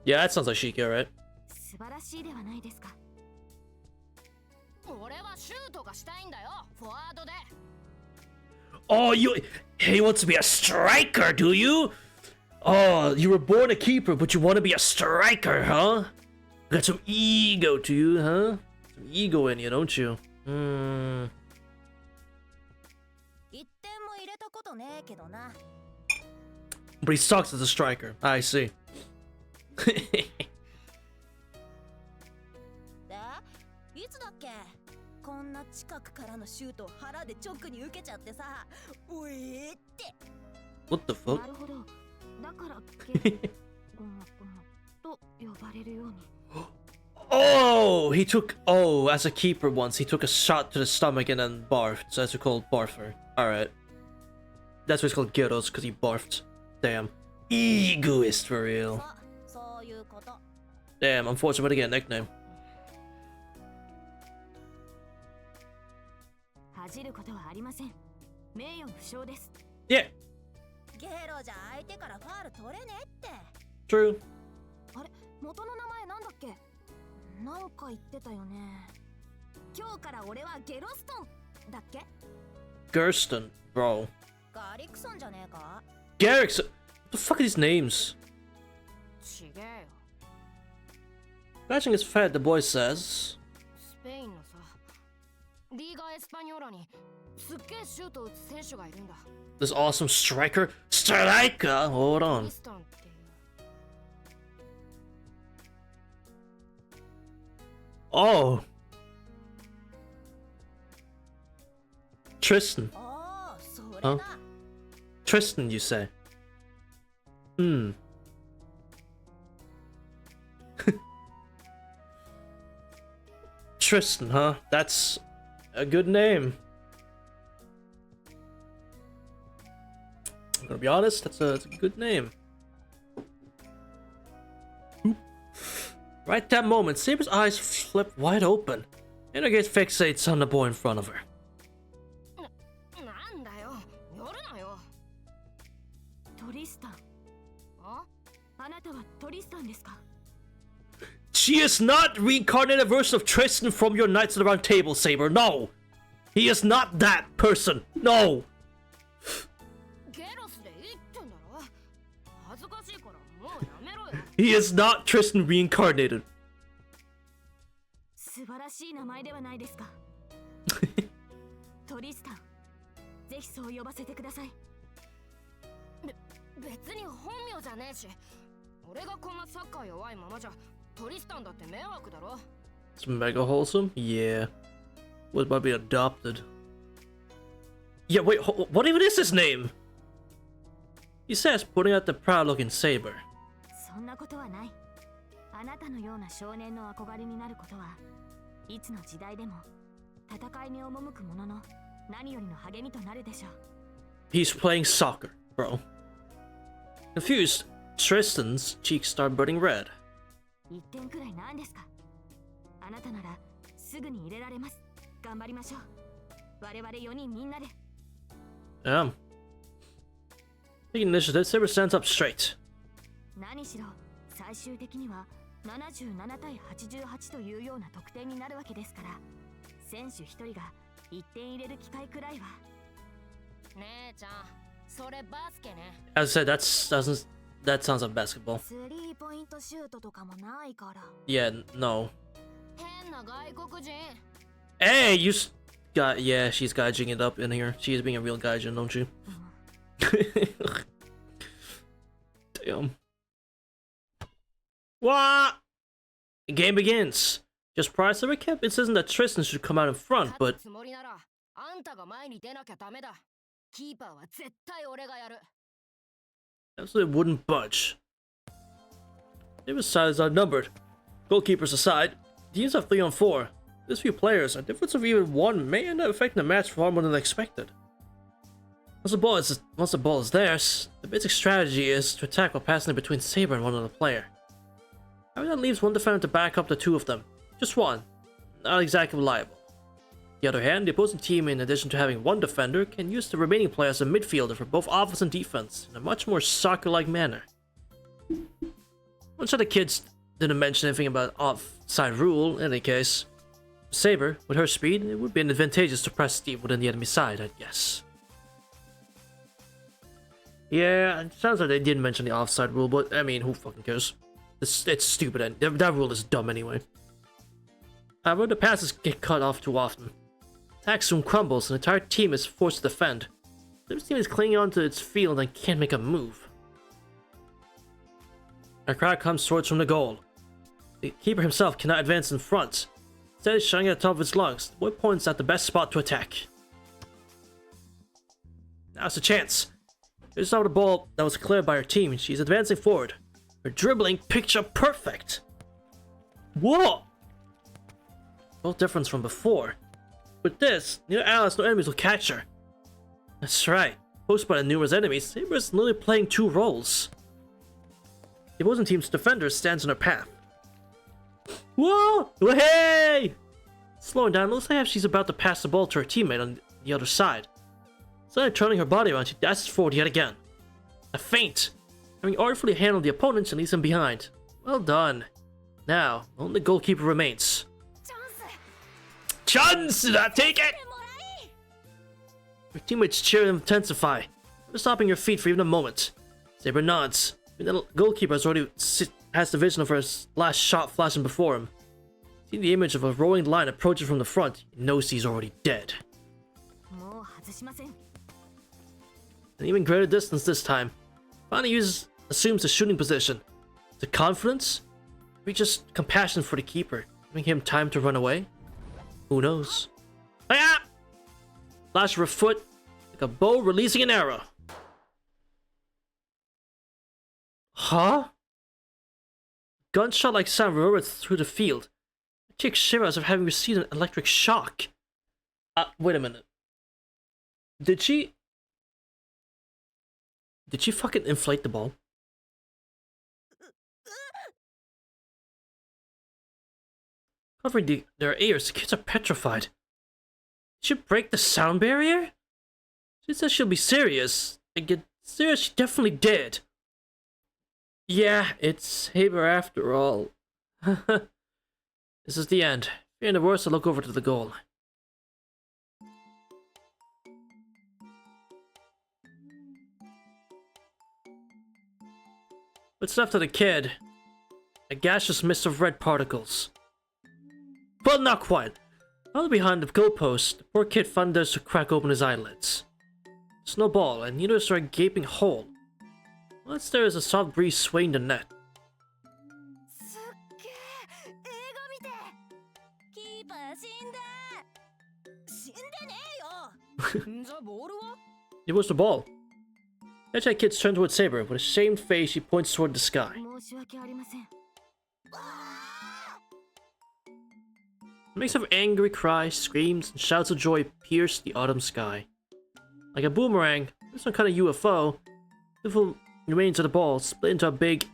A: Yeah, that sounds like Shiki, right? Oh, he wants to be a striker, do you? Oh, you were born a keeper, but you want to be a striker, huh? Got some ego to you, huh? Some ego in you, don't you? Hmm.
B: 一点も入れたことねえけどな。
A: But he sucks as a striker. I see.
B: で、いつだっけ？こんな近くからのシュートを腹で直に受けちゃってさ。おえって。
A: What the fuck?
B: なるほど。だからゲゴマゴマと呼ばれるように。
A: Oh, he took. Oh, as a keeper once, he took a shot to the stomach and then barfed. So that's called barfer. Alright. That's why it's called gyros, because he barfed. Damn. Egoist for real.
B: そういうこと。
A: Damn, unfortunate to get a nickname.
B: 恥じることはありません。名誉不詳です。
A: Yeah,
B: ゲロじゃ相手からファール取れねえって。
A: true.
B: あれ、元の名前なんだっけ？なんか言ってたよね。今日から俺はゲロストンだっけ？
A: Gersten, bro.
B: ガリクソンじゃねえか？
A: Garrickson. What the fuck are these names?
B: ちげえよ。
A: Matching is fed, the boy says.
B: スペインのさ、リーガエスパニョーラにすっげえシュート打つ選手がいるんだ。
A: This awesome striker? Striker? Hold on.
B: ミストンっていう。
A: Oh. Tristan.
B: ああ、それだ。
A: Tristan, you say? Hmm. Tristan, huh? That's a good name. I'm gonna be honest, that's a good name. Oop. Right that moment, Saber's eyes flip wide open. And her gaze fixates on the boy in front of her.
B: なんだよ、寄るなよ。トリスタン。あ？あなたはトリスタンですか？
A: She is not reincarnated version of Tristan from your Knights of the Round Table, Saber. No! He is not that person. No!
B: ゲロスでいいってんだろ。恥ずかしいからもうやめろよ。
A: He is not Tristan reincarnated.
B: 素晴らしい名前ではないですか。トリスタン、ぜひそう呼ばせてください。別に本名じゃねえし、俺がこんなサッカー弱いままじゃトリスタンだって迷惑だろ。
A: It's mega wholesome? Yeah. Was about to be adopted. Yeah, wait, what even is his name? He says, putting out the proud-looking Saber.
B: そんなことはない。あなたのような少年の憧れになることはいつの時代でも戦いに赴く者の何よりの励みとなるでしょう。
A: He's playing soccer, bro. Confused, Tristan's cheeks start burning red.
B: 一点くらいなんですか。あなたならすぐに入れられます。頑張りましょう。我々4人みんなで。
A: Damn. Taking initiative, Saber stands up straight.
B: 何しろ最終的には77対88というような得点になるわけですから、選手一人が1点入れる機会くらいは。姉ちゃん、それバスケね。
A: As I said, that sounds like basketball.
B: スリーポイントシュートとかもないから。
A: Yeah, no.
B: 変な外国人。
A: Hey, yeah, she's gaijing it up in here. She is being a real gaijin, don't you? Damn. What? The game begins. Just prior to the recap, it says that Tristan should come out in front, but
B: つもりならあんたが前に出なきゃダメだ。キーパーは絶対俺がやる。
A: absolutely wouldn't budge. David's side is outnumbered. Goalkeepers aside, teams have 3-on-4. These few players, a difference of even one may end up affecting the match far more than expected. Once the ball is theirs, the basic strategy is to attack while passing it between Saber and one other player. However, that leaves one defender to back up the two of them. Just one. Not exactly reliable. On the other hand, the opposing team, in addition to having one defender, can use the remaining player as a midfielder for both offense and defense in a much more soccer-like manner. I'm sure the kids didn't mention anything about offside rule in any case. Saber, with her speed, it would be advantageous to press deep within the enemy side, I'd guess. Yeah, it sounds like they didn't mention the offside rule, but I mean, who fucking cares? It's stupid, and that rule is dumb anyway. However, the passes get cut off too often. Attack soon crumbles, and the entire team is forced to defend. This team is clinging onto its field and can't make a move. A crowd comes towards from the goal. The keeper himself cannot advance in front. Instead, he's shouting at the top of his lungs. The boy points at the best spot to attack. Now's the chance. Here's out the ball that was cleared by her team. She's advancing forward. Her dribbling picture perfect. Whoa! No difference from before. With this, neither allies nor enemies will catch her. That's right. Posted by the numerous enemies, Saber is literally playing two roles. The opposing team's defender stands in her path. Whoa! Hey! Slowing down, looks like she's about to pass the ball to her teammate on the other side. Suddenly turning her body around, she dashes forward yet again. A feint! Having artfully handled the opponent, she leaves him behind. Well done. Now, only the goalkeeper remains. Chance! Did I take it? Her teammates cheer and intensify, never stopping her feet for even a moment. Saber nods. The goalkeeper has the vision of her last shot flashing before him. Seeing the image of a rolling line approaching from the front, he knows he's already dead. An even greater distance this time. Finally assumes the shooting position. The confidence? Or just compassion for the keeper, giving him time to run away? Who knows? Ah! Flash of her foot, like a bow releasing an arrow. Huh? Gunshot-like sound reverberates through the field. The chick shivers of having received an electric shock. Wait a minute. Did she fucking inflate the ball? Covering their ears, the kids are petrified. Did she break the sound barrier? She says she'll be serious. And get serious, she definitely did. Yeah, it's Saber after all. This is the end. Fearing the worst, I look over to the goal. What's left of the kid? A gaseous mist of red particles. Well, not quite. While behind the goalpost, the poor kid thunders to crack open his eyelids. There's no ball, and neither is there a gaping hole. Once there is a soft breeze swaying the net. It was the ball. The Edgehog kids turn towards Saber. With a shamed face, she points toward the sky. A mix of angry cries, screams, and shouts of joy pierce the autumn sky. Like a boomerang, or some kind of UFO, the beautiful remains of the ball split into a big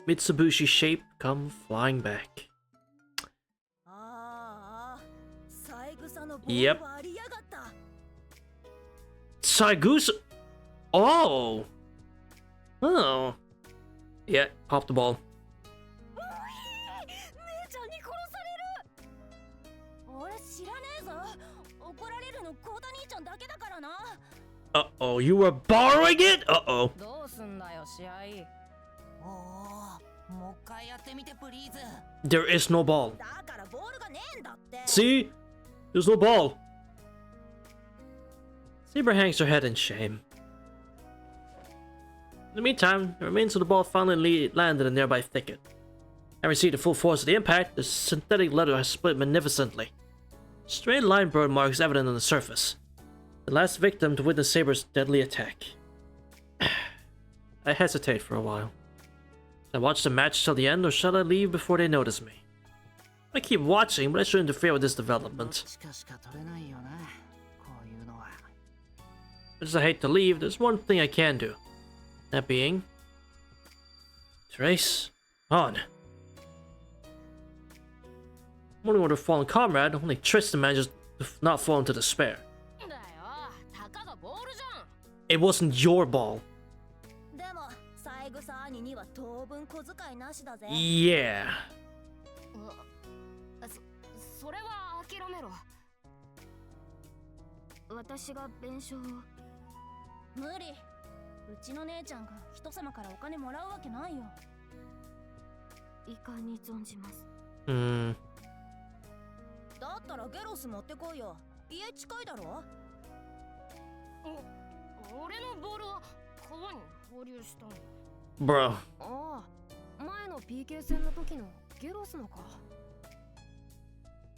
A: Mitsubishi shape, come flying back. Yep. Saigusa. Oh. Oh. Yeah, pop the ball. Uh-oh, you were borrowing it? Uh-oh. There is no ball. See? There's no ball. Saber hangs her head in shame. In the meantime, the remains of the ball finally landed in a nearby thicket. Having received the full force of the impact, the synthetic leather has split magnificently. Straight line burn marks evident on the surface. The last victim to witness Saber's deadly attack. I hesitate for a while. Should I watch the match till the end, or shall I leave before they notice me? I keep watching, but I shouldn't interfere with this development. As I hate to leave, there's one thing I can do. That being... Trace on. Wondering what her fallen comrade, only Tristan manages to not fall into despair. It wasn't your ball. Yeah.
D: うちの姉ちゃんが人様からお金もらうわけないよ。
B: 遺憾に存じます。
D: だったらゲロス持ってこいよ。家近いだろ。
E: 俺のボールは川に放流したの。
A: Bro.
E: ああ、前の PK 戦の時のゲロスのか。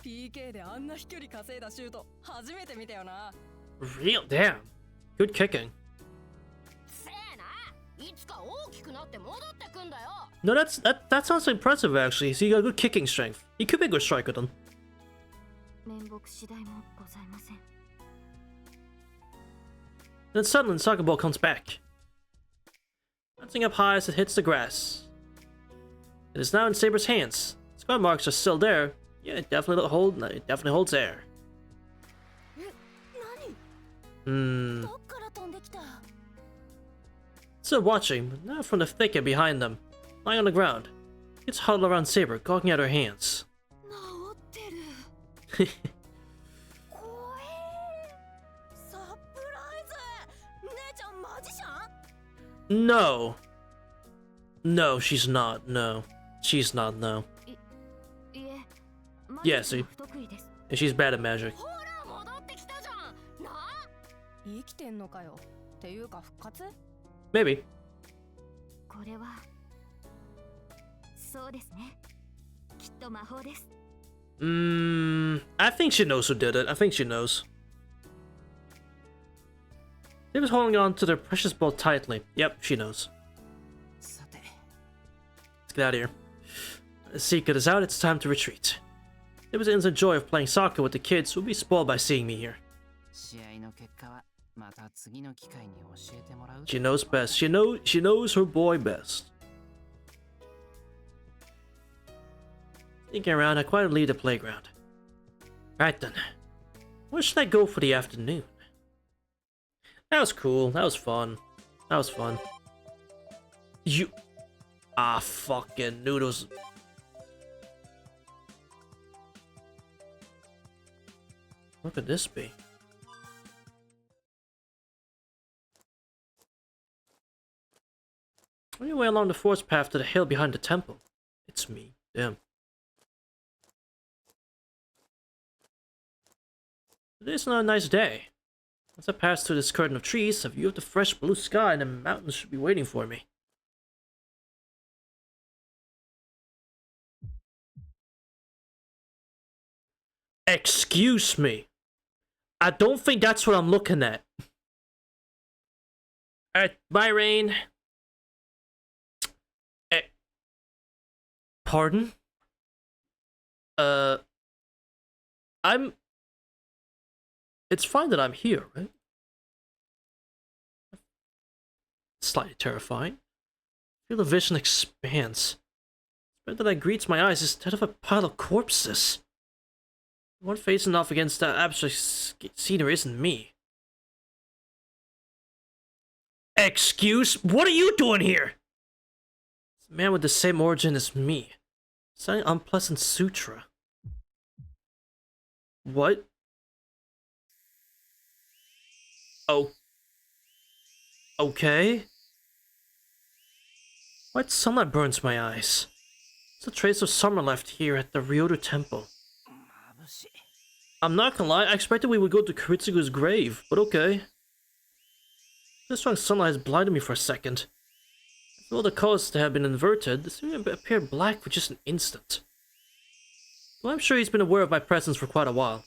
F: PK であんな飛距離稼いだシュート初めて見たよな。
A: Real damn. Good kicking.
E: せえな、いつか大きくなって戻ってくんだよ。
A: No, that sounds impressive actually. So you got good kicking strength. You could be a good striker then.
B: 面目次第もございません。
A: Then suddenly the soccer ball comes back. Bouncing up high as it hits the grass. It is now in Saber's hands. Scar marks are still there. Yeah, it definitely holds air.
D: 何？どっから飛んできた？
A: Still watching, but now from the thicket behind them. Lying on the ground. It's huddled around Saber, gawking at her hands.
D: 治ってる。怖え。サプライズ。姉ちゃんマジシャン？
A: No. No, she's not. No. She's not, no.
B: いえ、マ
A: Yeah,
B: ジッ
A: see?
B: ク不得意です。
A: And she's bad at magic.
E: ほら戻ってきたじゃん。なあ。
F: 生きてんのかよ。っていうか復活？
A: Maybe.
B: これはそうですね。きっと魔法です。
A: I think she knows who did it. I think she knows. They was holding on to their precious ball tightly. Yep, she knows.
C: さて、
A: Let's get out of here. The secret is out, it's time to retreat. There was an instant joy of playing soccer with the kids who would be spoiled by seeing me here.
C: 試合の結果はまた次の機会に教えてもらう。
A: She knows best. She knows her boy best. Thinking around, I quietly leave the playground. Right then. Where should I go for the afternoon? That was cool. That was fun. That was fun. You... Ah, fucking noodles. What could this be? Anyway, along the forest path to the hill behind the temple. It's me. Damn. Today's not a nice day. Once I pass through this curtain of trees, a view of the fresh blue sky and the mountains should be waiting for me. Excuse me. I don't think that's what I'm looking at. Alright, bye, Rain. Pardon? It's fine that I'm here, right? Slightly terrifying. Feel the vision expands. Spread that I greets my eyes instead of a pile of corpses. The one facing off against that abstract scenery isn't me. Excuse? What are you doing here? It's a man with the same origin as me. Signing unpleasant sutra. What? Oh. Okay. White sunlight burns my eyes. There's a trace of summer left here at the Ryoto Temple.
C: 眩しい。
A: I'm not gonna lie, I expected we would go to Kuritsugu's grave, but okay. This strong sunlight has blinded me for a second. Though the colors have been inverted, they seem to appear black for just an instant. Well, I'm sure he's been aware of my presence for quite a while.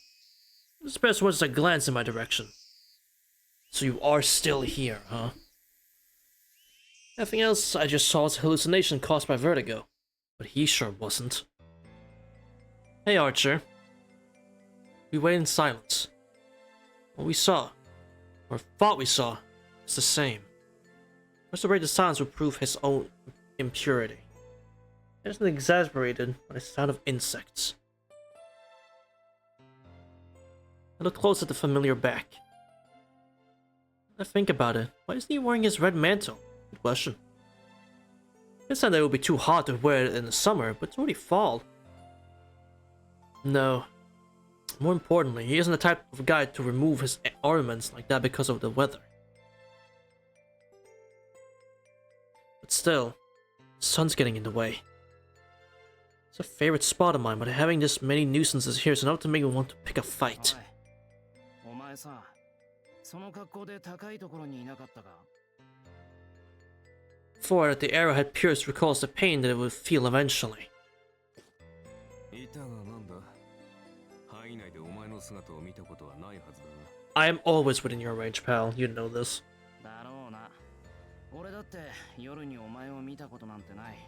A: This best was a glance in my direction. So you are still here, huh? Nothing else I just saw was a hallucination caused by vertigo. But he sure wasn't. Hey, Archer. We waited in silence. What we saw, or thought we saw, is the same. First, to break the silence would prove his own impurity. It isn't exasperated by the sound of insects. I look close at the familiar back. I think about it. Why isn't he wearing his red mantle? Good question. It's not that it would be too hot to wear it in the summer, but it's already fall. No. More importantly, he isn't the type of guy to remove his ornaments like that because of the weather. still, the sun's getting in the way. It's a favorite spot of mine, but having this many nuisances here is enough to make me want to pick a fight.
C: お前さ、その格好で高いところにいなかったか?
A: For that the arrow had pierced recalls the pain that it would feel eventually.
G: いたがなんだ。範囲内でお前の姿を見たことはないはずだな。
A: I am always within your range, pal. You know this.
C: だろうな。俺だって夜にお前を見たことなんてない。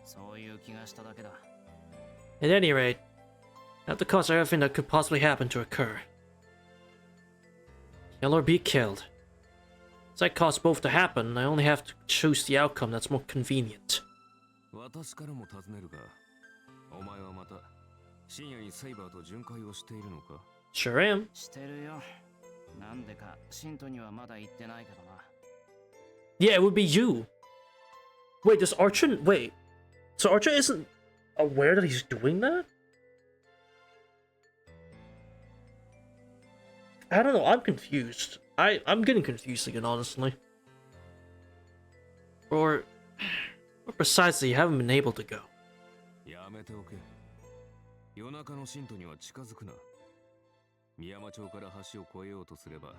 C: そういう気がしただけだ。
A: At any rate, I have to cause everything that could possibly happen to occur. Kill or be killed. As I cause both to happen, I only have to choose the outcome that's more convenient.
G: 私からも尋ねるが、お前はまた深夜にセイバーと巡回をしているのか?
A: Sure am.
C: してるよ。なんでか信徒にはまだ言ってないけどな。
A: Yeah, it would be you. Wait, does Archer... Wait. So Archer isn't aware that he's doing that? I don't know, I'm confused. I'm getting confused again, honestly. Or precisely, you haven't been able to go.
G: やめておけ。夜中の信徒には近づくな。宮山町から橋を越えようとすれば、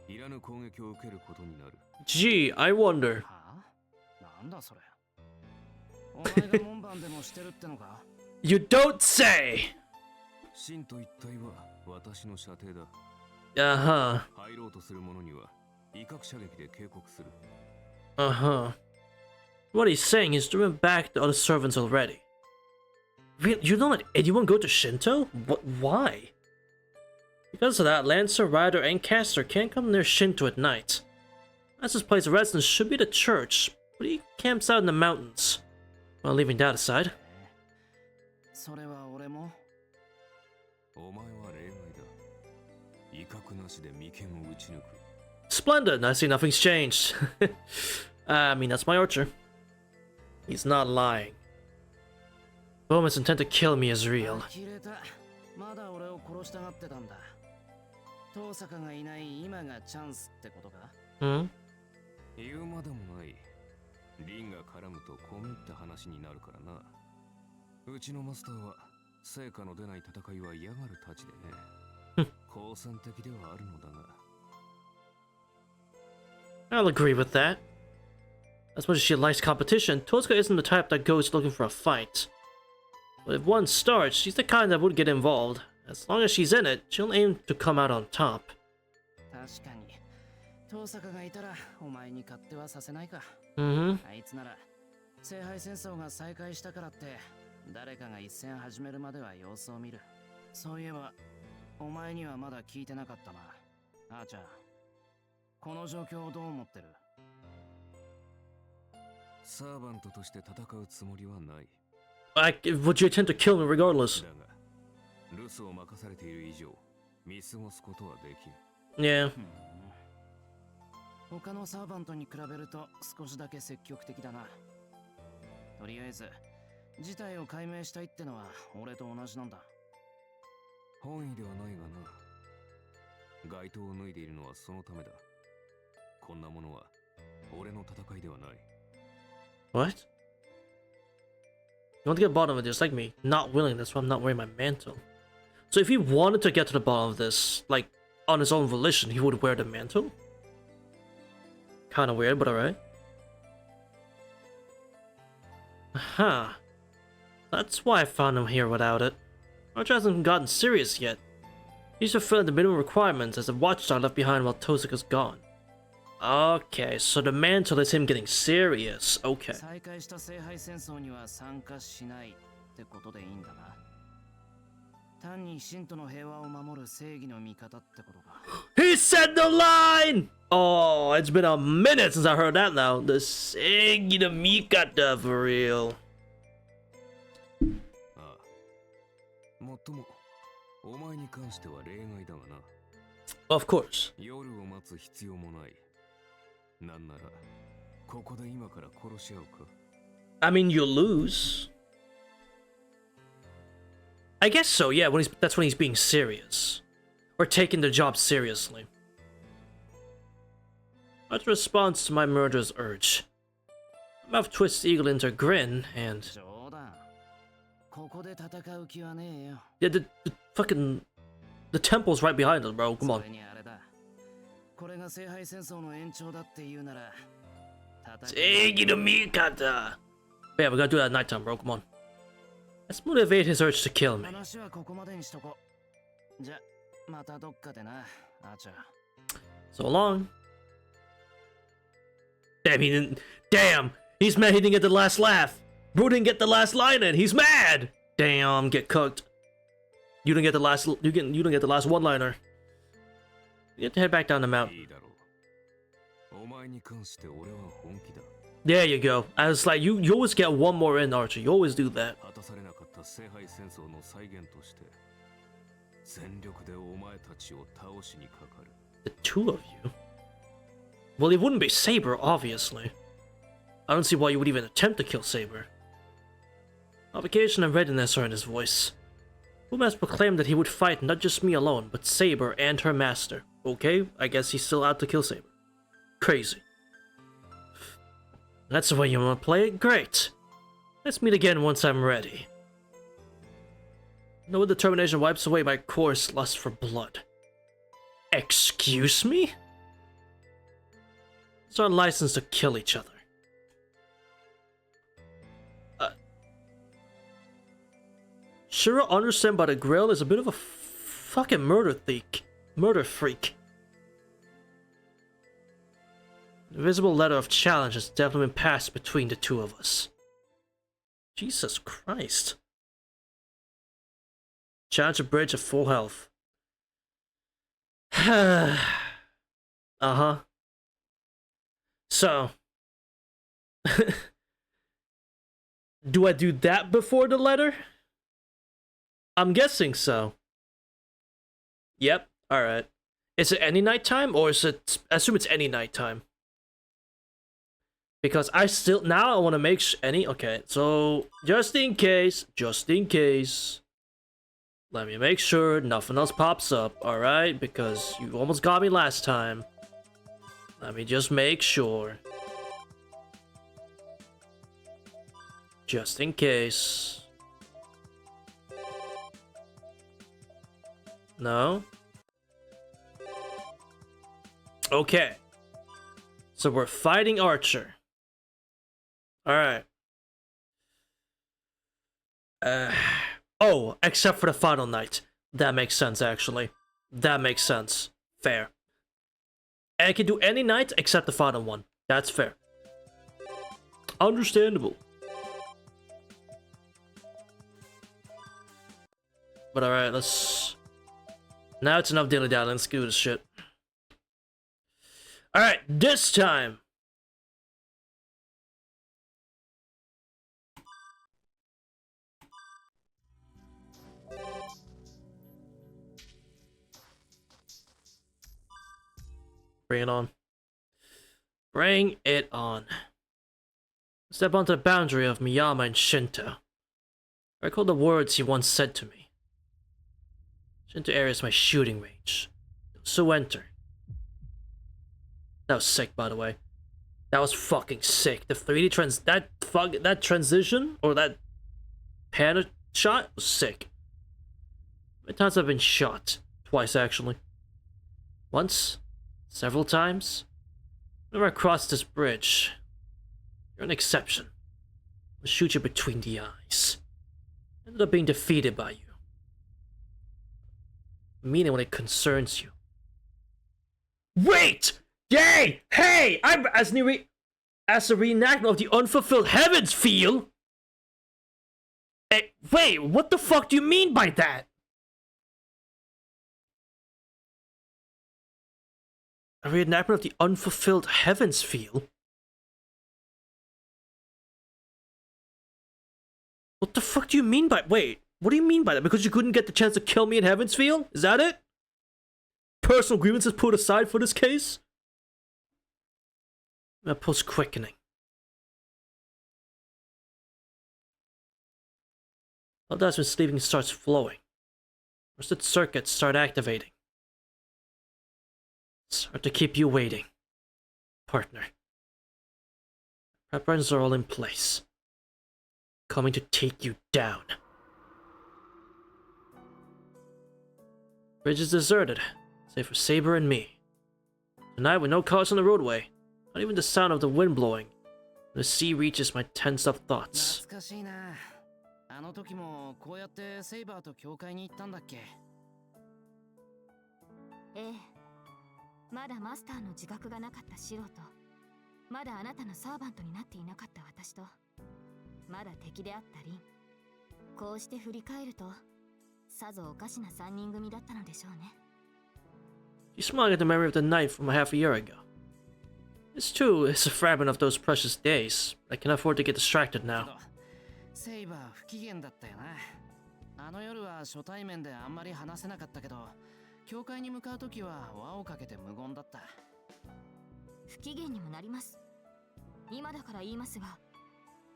G: いらぬ攻撃を受けることになる。
A: Gee, I wonder.
C: はあ？なんだそれ。お前が門番でもしてるってのか？
A: You don't say!
G: 信徒一体は私の射程だ。
A: Uh-huh.
G: 入ろうとする者には威嚇射撃で警告する。
A: Uh-huh. What he's saying is driven back the other servants already. Really? You don't let anyone go to Shinto? What? Why? Because of that, Lancer, Rider, and Caster can't come near Shinto at night. Lancer's place of residence should be the church, but he camps out in the mountains. Well, leaving that aside.
C: それは俺も。
G: お前は例外だ。威嚇なしで眉間を打ち抜く。
A: Splendid! I see nothing's changed. I mean, that's my archer. He's not lying. Bowman's intent to kill me is real.
C: 呆れた。まだ俺を殺したがってたんだ。遠坂がいない今がチャンスってことか？
A: Hmm?
G: 言うまでもない。リンが絡むと込み入った話になるからな。うちのマスターは成果の出ない戦いは嫌がるたちでね。好戦的ではあるのだが。
A: I'll agree with that. As much as she likes competition, Tosca isn't the type that goes looking for a fight. But if one starts, she's the kind that would get involved. As long as she's in it, she'll aim to come out on top.
C: 確かに。遠坂がいたらお前に勝手はさせないか。
A: Mm-hmm.
C: あいつなら聖杯戦争が再開したからって誰かが一戦始めるまでは様子を見る。そういえばお前にはまだ聞いてなかったな。あーちゃん、この状況をどう思ってる？
G: サーバントとして戦うつもりはない。
A: Would you attempt to kill me regardless?
G: だが、留守を任されている以上、見過ごすことはできん。
A: Yeah.
C: 他のサーバントに比べると少しだけ積極的だな。とりあえず事態を解明したいってのは俺と同じなんだ。
G: 本意ではないがな。街灯を脱いでいるのはそのためだ。こんなものは俺の戦いではない。
A: What? You want to get bottom of this like me? Not willing, that's why I'm not wearing my mantle. So if he wanted to get to the bottom of this, like, on his own volition, he would wear the mantle? Kinda weird, but alright. Huh. That's why I found him here without it. Archer hasn't gotten serious yet. He's fulfilling the minimum requirements as a watchdog left behind while Tosaka's gone. Okay, so the mantle is him getting serious. Okay.
C: 再開した聖杯戦争には参加しないってことでいいんだな。単に信徒の平和を守る正義の味方ってことか。
A: He said the line! Oh, it's been a minute since I heard that now. The Segi the Mikata for real.
G: ああ。もっとも、お前に関しては例外だがな。
A: Of course.
G: 夜を待つ必要もない。なんなら、ここで今から殺し合うか。
A: I mean, you lose. I guess so, yeah, that's when he's being serious. Or taking the job seriously. What's the response to my murder's urge? Mouth twists eagle into a grin, and
C: 冗談。ここで戦う気はねえよ。
A: yeah, the fucking the temple's right behind us, bro. Come
C: そ
A: on.
C: れにあれだ。これが聖杯戦争の延長だって言うなら。
A: Seigi no Mikata. Yeah, we gotta do that at nighttime, bro. Come on. Let's motivate his urge to kill me.
C: 話はここまでにしとこう。じゃ、またどっかでな、アーチャー。
A: So long. Damn, he didn't. Damn, he's mad. He didn't get the last laugh. Bro didn't get the last line in. He's mad. Damn, get cooked. You didn't get the last. You didn't get the last one-liner. You have to head back down the mountain.
G: いいだろう。お前に関して俺は本気だ。
A: There you go. I was like, you always get one more in, Archer. You always do that.
G: 果たされなかった聖杯戦争の再現として全力でお前たちを倒しにかかる。
A: The two of you? Well, it wouldn't be Saber, obviously. I don't see why you would even attempt to kill Saber. Obligation and readiness are in his voice. Whom has proclaimed that he would fight not just me alone, but Saber and her master. Okay, I guess he's still out to kill Saber. Crazy. That's the way you want to play it? Great. Let's meet again once I'm ready. No determination wipes away my coarse lust for blood. Excuse me? It's our license to kill each other. Shira understand by the grill is a bit of a fucking murder freak. The visible letter of challenge has definitely been passed between the two of us. Jesus Christ. Challenge a bridge at full health. Uh-huh. So. Do I do that before the letter? I'm guessing so. Yep, alright. Is it any nighttime, or is it... I assume it's any nighttime. Because I still... Now I want to make any... Okay, so... Just in case... Let me make sure nothing else pops up, alright? Because you almost got me last time. Let me just make sure. Just in case. No? Okay. So we're fighting Archer. Alright. Oh, except for the final night. That makes sense, actually. That makes sense. Fair. And I can do any night except the final one. That's fair. Understandable. But alright, let's... Now it's enough dilly-dally, let's do this shit. Alright, this time! Bring it on. Bring it on. Step onto the boundary of Miyama and Shinto. I recall the words he once said to me. Shinto area is my shooting range. So enter. That was sick, by the way. That was fucking sick. The 3D that transition or that pan shot was sick. How many times I've been shot? Twice, actually. Once, several times. Whenever I cross this bridge, you're an exception. I'll shoot you between the eyes. Ended up being defeated by you. Meaning when it concerns you. Wait! Yay! Hey! I'm as a reenactment of the unfulfilled heavens feel. Hey, wait, what the fuck do you mean by that? A reenactment of the unfulfilled heavens feel? What the fuck do you mean by... Wait, what do you mean by that? Because you couldn't get the chance to kill me in Heavensfield? Is that it? Personal grievances put aside for this case? My pulse quickening. Well, that's when sleeping starts flowing. Rusted circuits start activating. It's hard to keep you waiting, partner. Preparations are all in place. Coming to take you down. Bridge is deserted, save for Saber and me. Tonight with no cars on the roadway, not even the sound of the wind blowing. The sea reaches my tensed up thoughts.
C: 懐かしいな。あの時もこうやってセイバーと教会に行ったんだっけ？
B: ええ。まだマスターの自覚がなかったシロと、まだあなたのサーバントになっていなかった私と、まだ敵であったリン。こうして振り返ると、さぞおかしな3人組だったのでしょうね。
A: You smile at the memory of the night from a half a year ago. This too is a fragment of those precious days. I can afford to get distracted now.
C: セイバー不機嫌だったよな。あの夜は初対面であんまり話せなかったけど、教会に向かう時は輪をかけて無言だった。
B: 不機嫌にもなります。今だから言いますが、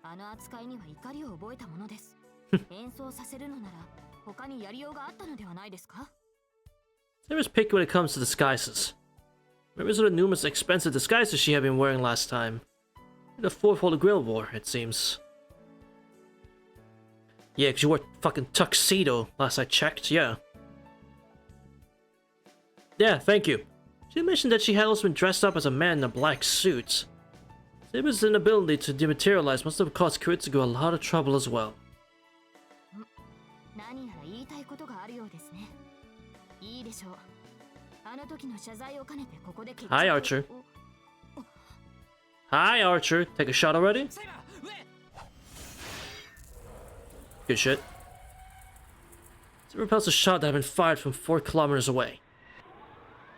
B: あの扱いには怒りを覚えたものです。演奏させるのなら他にやりようがあったのではないですか?
A: Sarah's picky when it comes to disguises. Remembers the numerous expensive disguises she had been wearing last time. The fourth Holy Grail wore, it seems. Yeah, because you wore a fucking tuxedo last I checked, yeah. Yeah, thank you. She mentioned that she had also been dressed up as a man in a black suit. Saber's inability to dematerialize must have caused Kuritsugu a lot of trouble as well.
B: 何やら言いたいことがあるようですね。いいでしょう。あの時の謝罪を兼ねてここで決着を。
A: Hi, Archer. Hi, Archer. Take a shot already? Good shit. It repels a shot that had been fired from 4 kilometers away.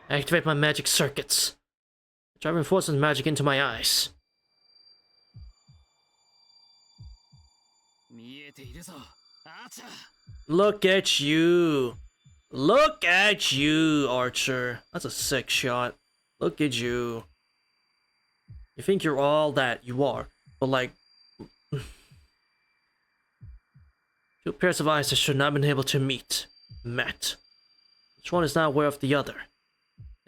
A: I activate my magic circuits. Driving forces magic into my eyes. Look at you. Look at you, Archer. That's a sick shot. Look at you. You think you're all that, you are. But like... 2 pairs of eyes that should not have been able to met. Each one is not aware of the other.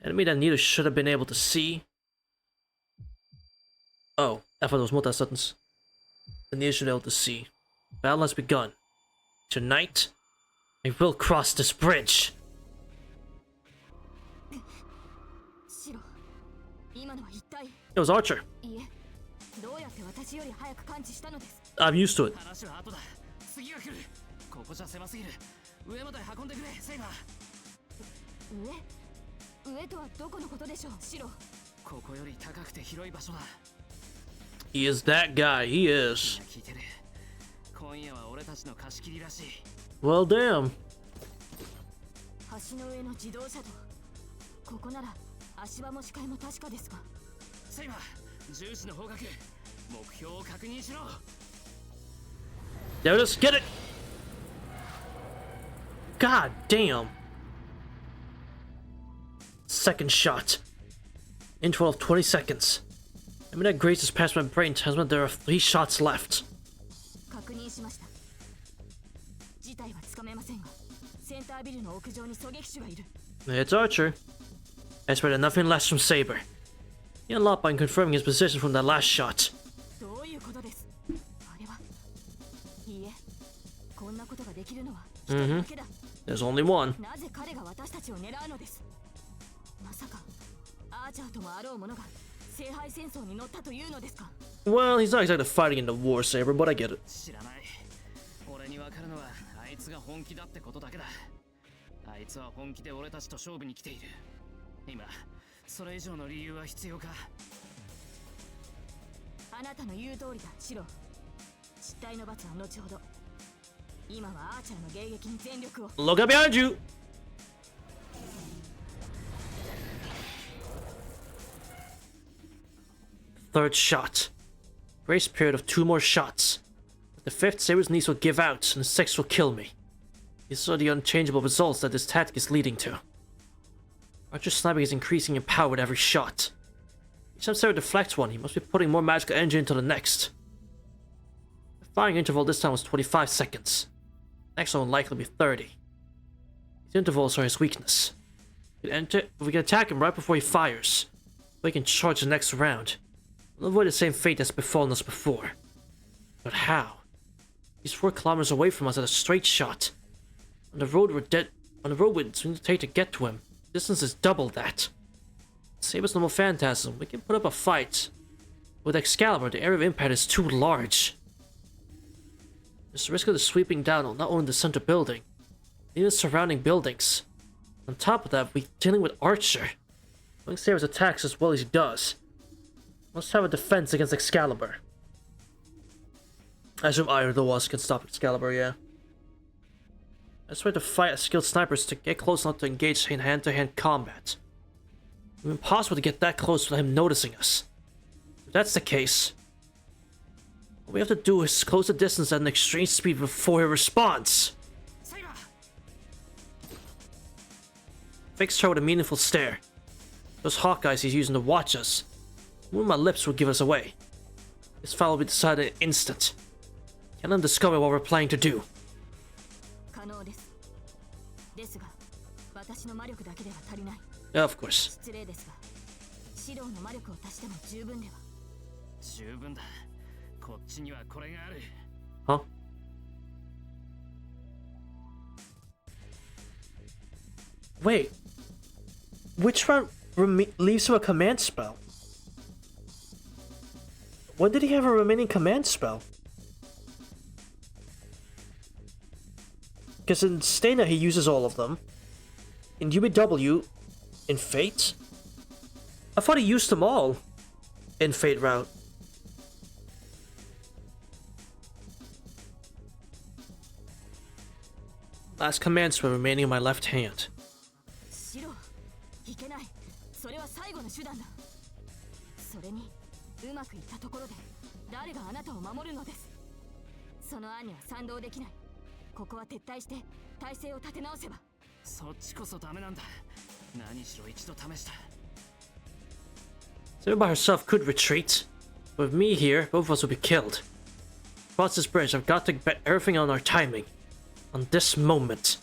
A: Enemy that neither should have been able to see. Oh, I thought it was multi-sentence. That neither should be able to see. Battle has begun. Tonight, I will cross this bridge.
B: シロ、今のは一体。
A: It was Archer.
B: いえ、どうやって私より早く感知したのです。
A: I'm used to it.
C: 話は後だ。次が来る。ここじゃ狭すぎる。上まで運んでくれ、セイバー。
B: 上とはどこのことでしょう、シロ。
C: ここより高くて広い場所だ。
A: He is that guy. He is.
C: 聞いてる。今夜は俺たちの貸し切りらしい。
A: Well, damn.
B: 橋の上の自動車道。ここなら足場も視界も確かですが。
C: セイバー、重視の方角。目標を確認しろ。
A: There it is. Get it. God damn. Second shot. Interval of 20 seconds. I mean, that graze has passed my brain tells me there are 3 shots left.
B: 確認しました。事態はつかめませんが、センタービルの屋上に狙撃手がいる。
A: It's Archer. I expected nothing less from Saber. He unlocked by confirming his position from that last shot.
B: どういうことです？あれは。いいえ、こんなことができるのは一人だけだ。
A: There's only one.
B: なぜ彼が私たちを狙うのです？まさかアーチャーともあろう者が聖杯戦争に乗ったというのですか？
A: Well, he's not exactly fighting in the war, Saber, but I get it.
C: 知らない。俺にわかるのはあいつが本気だってことだけだ。あいつは本気で俺たちと勝負に来ている。今、それ以上の理由は必要か？
B: あなたの言う通りだ、シロ。失態の罰は後ほど。今はアーチャーの迎撃に全力を。
A: Look up behind you! Third shot. Grace period of 2 more shots. At the 5th, Saber's knees will give out, and the 6th will kill me. These are the unchangeable results that this tactic is leading to. Archer's sniping is increasing in power with every shot. Each time Saber deflects one, he must be putting more magical energy into the next. The firing interval this time was 25 seconds. Next one will likely be 30. These intervals are his weakness. We can attack him right before he fires. We can charge the next round. We'll avoid the same fate that's befallen us before. But how? He's 4 kilometers away from us at a straight shot. On the road we're dead. On the road we need to take to get to him. Distance is double that. Saber's normal phantasm. We can put up a fight. With Excalibur, the area of impact is too large. There's the risk of the sweeping down on not only the center building, but even surrounding buildings. On top of that, we're dealing with Archer. Knowing Saber's attacks as well as he does. Must have a defense against Excalibur. I assume either of the walls can stop Excalibur, yeah. Let's try to fight as skilled snipers to get close enough to engage in hand-to-hand combat. It's impossible to get that close without him noticing us. If that's the case, what we have to do is close the distance at an extreme speed before he responds. Fixed her with a meaningful stare. Those Hawkeyes he's using to watch us. Moving my lips will give us away. This foul will be decided in an instant. Can't let him discover what we're planning to do. Yeah, of course.
C: 十分だ。こっちにはこれがある。
A: Huh? Wait. Which one leaves him a command spell? When did he have a remaining command spell? Because in Stana he uses all of them. In UBW, in Fate, I thought he used them all in Fate route. Last command spell remaining in my left hand. Saber by herself could retreat. But with me here, both of us will be killed. Across this bridge, I've got to bet everything on our timing. On this moment.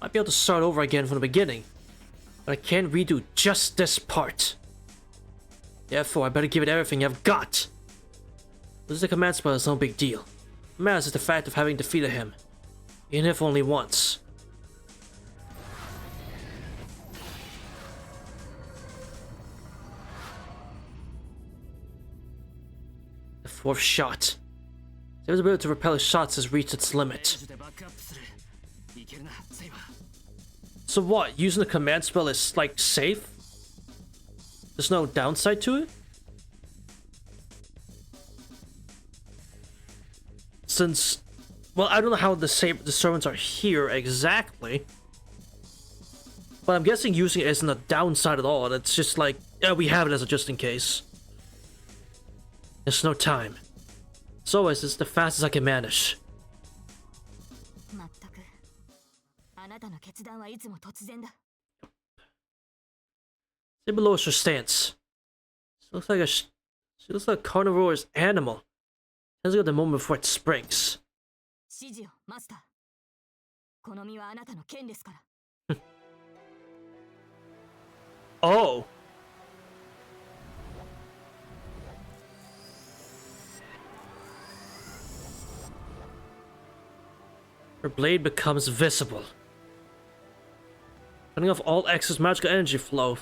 A: Might be able to start over again from the beginning. But I can't redo just this part. Therefore, I better give it everything I've got. Losing the command spell is no big deal. What matters is the fact of having defeated him. Even if only once. The 4th shot. Saber's ability to repel his shots has reached its limit. So what? Using the command spell is, like, safe? There's no downside to it? Since... Well, I don't know how the servants are here exactly. But I'm guessing using it isn't a downside at all. It's just like, yeah, we have it as a just in case. There's no time. As always, it's the fastest I can manage. Saber lowers her stance. She looks like a carnivorous animal. Let's go the moment before it springs. Oh! Her blade becomes visible. Cutting off all excess magical energy flow to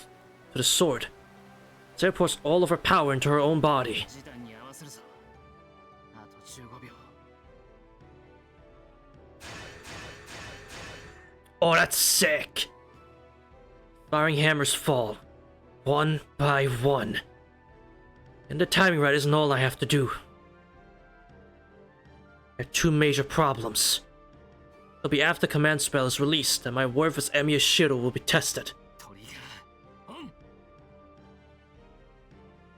A: the sword. Sarah pours all of her power into her own body. Oh, that's sick! Firing hammers fall, one by one. And the timing right isn't all I have to do. There are 2 major problems. It'll be after the command spell is released and my worth as Emiya's Shiro will be tested.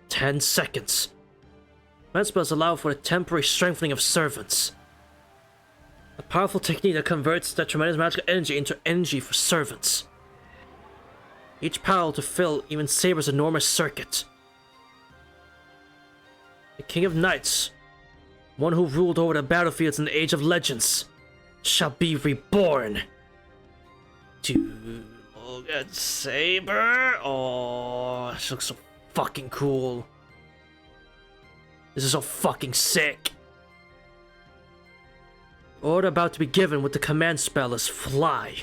A: 10 seconds. Command spells allow for the temporary strengthening of servants. A powerful technique that converts that tremendous magical energy into energy for servants. Each power to fill even Saber's enormous circuit. The King of Knights, one who ruled over the battlefields in the Age of Legends, shall be reborn. To look at Saber. Oh, she looks so fucking cool. This is so fucking sick. Order about to be given with the command spell is fly.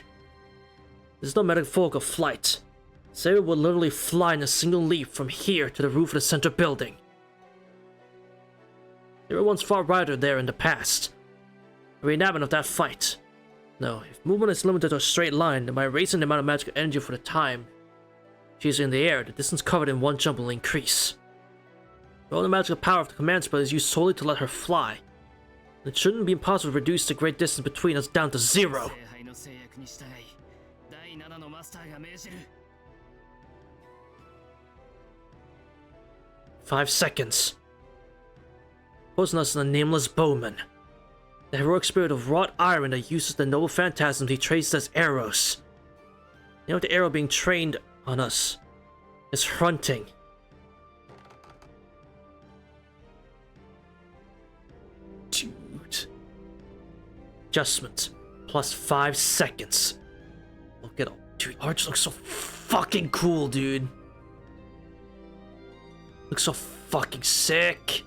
A: There's no metaphorical flight. Saber will literally fly in a single leap from here to the roof of the center building. Saber once fought Rider there in the past. A reenactment of that fight. No, if movement is limited to a straight line, then by raising the amount of magical energy for the time she's in the air, the distance covered in one jump will increase. All the magical power of the command spell is used solely to let her fly. It shouldn't be impossible to reduce the great distance between us down to 0. 5 seconds. Posing us in a nameless bowman. The heroic spirit of wrought iron that uses the noble phantasms he traces as arrows. You know, the arrow being trained on us is hunting. Dude. Adjustment. Plus 5 seconds. Look at all. Dude, Arch looks so fucking cool, dude. Looks so fucking sick.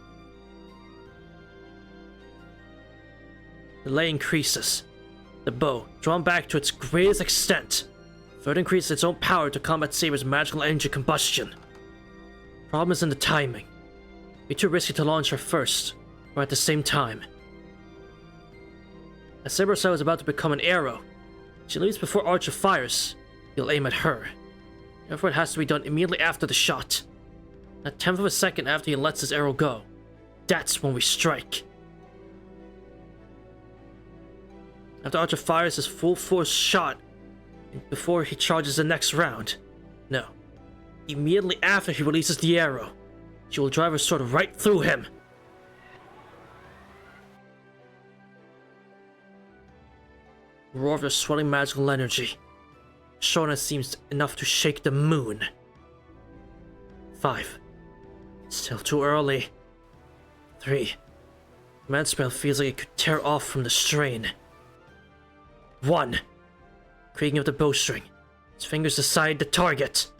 A: Delay increases. The bow, drawn back to its greatest extent, further increases its own power to combat Saber's magical energy combustion. Problem is in the timing. Be too risky to launch her first, or at the same time. As Saber's cell is about to become an arrow, she leaves before Archer fires. He'll aim at her. Therefore, it has to be done immediately after the shot. A tenth of a second after he lets his arrow go. That's when we strike. After Archer fires his full force shot before he charges the next round. No. Immediately after he releases the arrow, she will drive her sword right through him. Roar of her swelling magical energy. Shona seems enough to shake the moon. 5. Still too early. 3. Command spell feels like it could tear off from the strain. 1. Creaking of the bowstring. His fingers decide the target.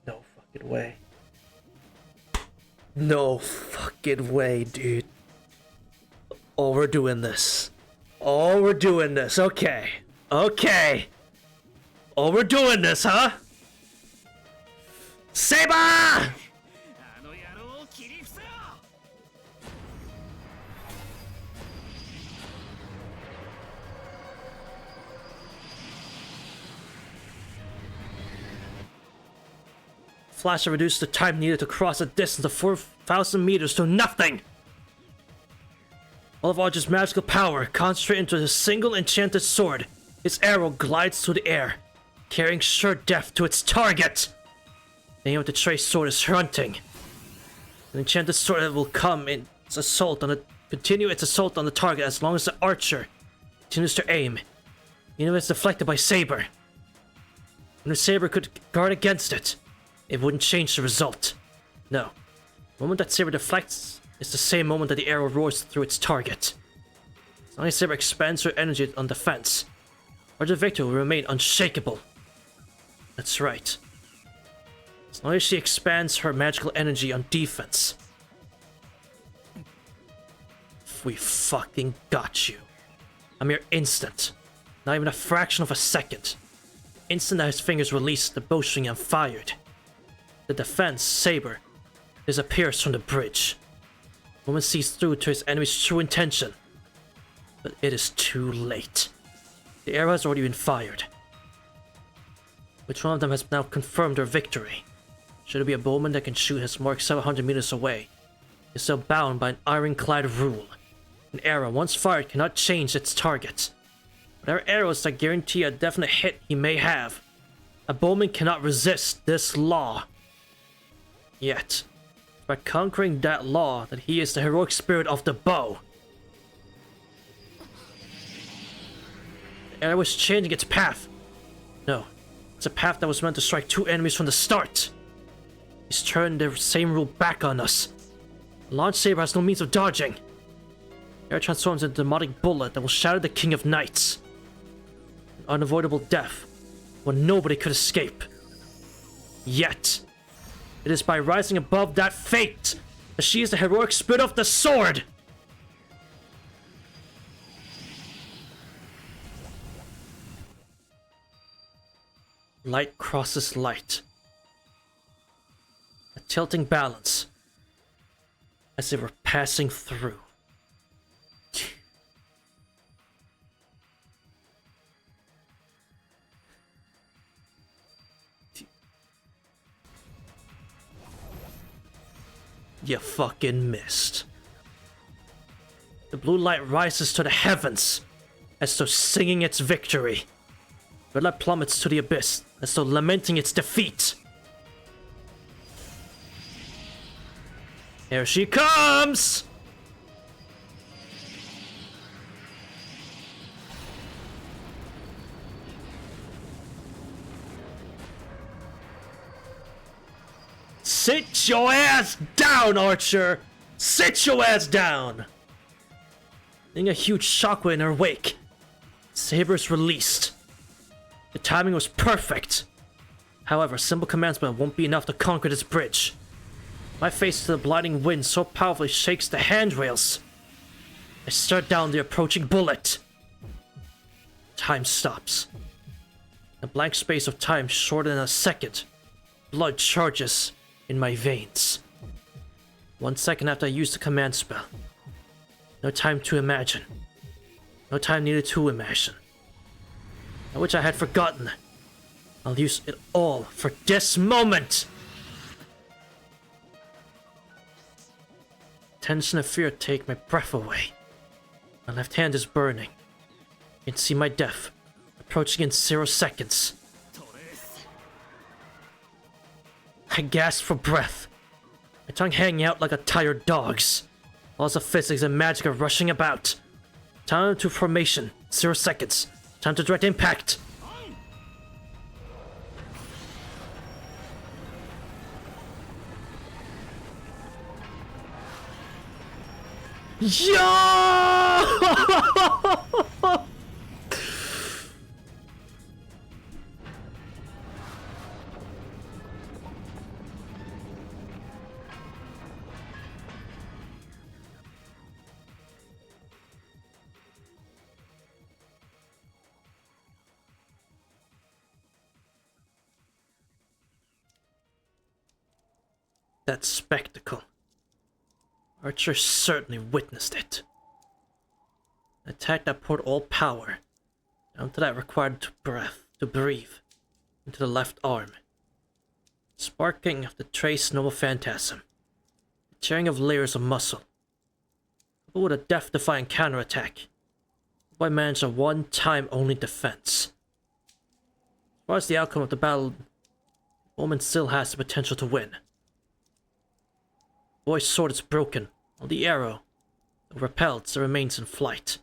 A: No fucking way. No fucking way, dude. Oh, we're doing this. Oh, we're doing this. Okay. Okay. Oh, we're doing this, huh? Saber! Flash will reduce the time needed to cross a distance of 4,000 meters to nothing! All of Archer's magical power concentrated into a single enchanted sword. Its arrow glides through the air, carrying sure death to its target. The aim of the trace sword is hunting. An enchanted sword that will continue its assault on the target as long as the archer continues to aim, even if it's deflected by Saber. And if Saber could guard against it, it wouldn't change the result. No. The moment that Saber deflects is the same moment that the arrow roars through its target. As long as Saber expends her energy on defense, Archer's victory will remain unshakable. That's right. As long as she expands her magical energy on defense. We fucking got you. A mere instant. Not even a fraction of a second. Instant that his fingers released the bowstring and fired. The defense, Saber, disappears from the bridge. The woman sees through to his enemy's true intention. But it is too late. The arrow has already been fired. Which one of them has now confirmed their victory? Should it be a bowman that can shoot his mark 700 meters away, is still bound by an ironclad rule. An arrow, once fired, cannot change its target. Whatever arrows that guarantee a definite hit he may have, a bowman cannot resist this law. Yet, by conquering that law, that he is the heroic spirit of the bow. The arrow is changing its path. No, it's a path that was meant to strike two enemies from the start. He's turned the same rule back on us. The launch saber has no means of dodging. Air transforms into a demonic bullet that will shatter the King of Knights. An unavoidable death, when nobody could escape. Yet, it is by rising above that fate that she is the heroic spirit of the sword! Light crosses light. A tilting balance as they were passing through. You fucking missed. The blue light rises to the heavens as though singing its victory. Red light plummets to the abyss as though lamenting its defeat. Here she comes! Sit your ass down, Archer! Sit your ass down! Leaving a huge shockwave in her wake, Saber's released. The timing was perfect. However, simple command spell won't be enough to conquer this bridge. My face to the blinding wind so powerfully shakes the handrails. I stare down the approaching bullet. Time stops. A blank space of time shorter than a second. Blood charges in my veins. 1 second after I use the command spell. No time to imagine. No time needed to imagine. Which I had forgotten. I'll use it all for this moment! Tension and fear take my breath away. My left hand is burning. I can see my death approaching in 0 seconds. I gasp for breath, my tongue hanging out like a tired dog's. Laws of physics and magic are rushing about. Time to formation, 0 seconds. Time to direct impact. Yo! That spectacle. Archer certainly witnessed it. An attack that poured all power, down to that required breath to breathe, into the left arm. Sparking of the trace noble phantasm. The tearing of layers of muscle. But with a death-defying counterattack, the boy managed a one-time only defense. As far as the outcome of the battle, the woman still has the potential to win. The boy's sword is broken, while the arrow, though repelled, still remains in flight.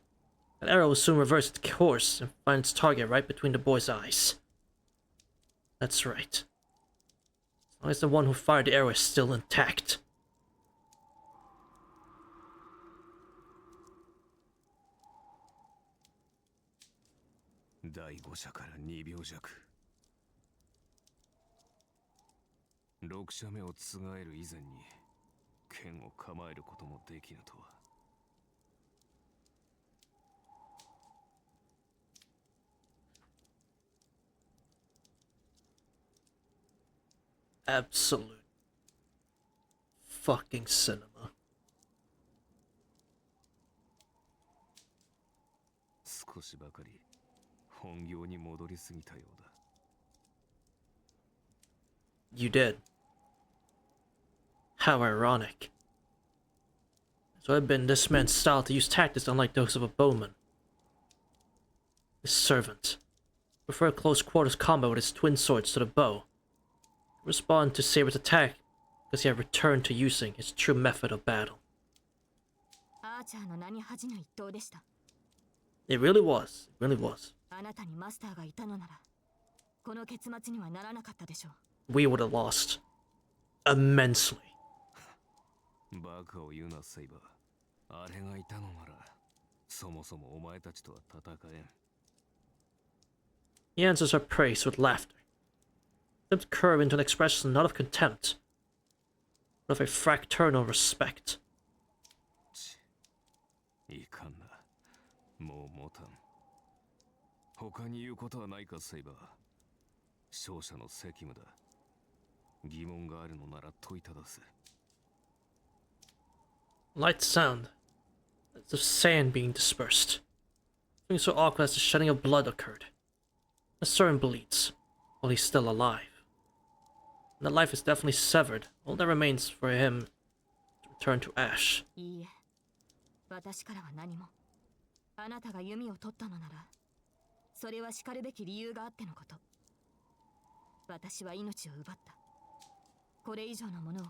A: That arrow will soon reverse its course and find its target right between the boy's eyes. That's right. As long as the one who fired the arrow is still intact.
G: 第5射から2秒弱。6射目をつがえる以前に剣を構えることもできぬとは。
A: Absolute fucking cinema.
G: 少しばかり本業に戻りすぎたようだ。
A: You did. How ironic. So it had been this man's style to use tactics unlike those of a bowman. His servant preferred close quarters combat with his twin swords to the bow. Respond to Saber's attack because he had returned to using his true method of battle. It really was. It really was. We would have lost immensely.
G: バカを言うなセイバー。あれがいたのならそもそもお前たちとは戦えん。
A: He answers her praise with laughter. Flipped curve into an expression not of contempt, but of a fracturnal respect.
G: いかんな。もう持たん。他に言うことはないか、セイバー。勝者の責務だ。疑問があるのなら問いただせ。
A: Light sound, as of sand being dispersed. Something so awkward as the shedding of blood occurred. A servant bleeds, while he's still alive. And that life is definitely severed. All that remains for him to return to ash.
B: いいえ、私からは何も。あなたが弓を取ったのなら、それはしかるべき理由があってのこと。私は命を奪った。これ以上のものを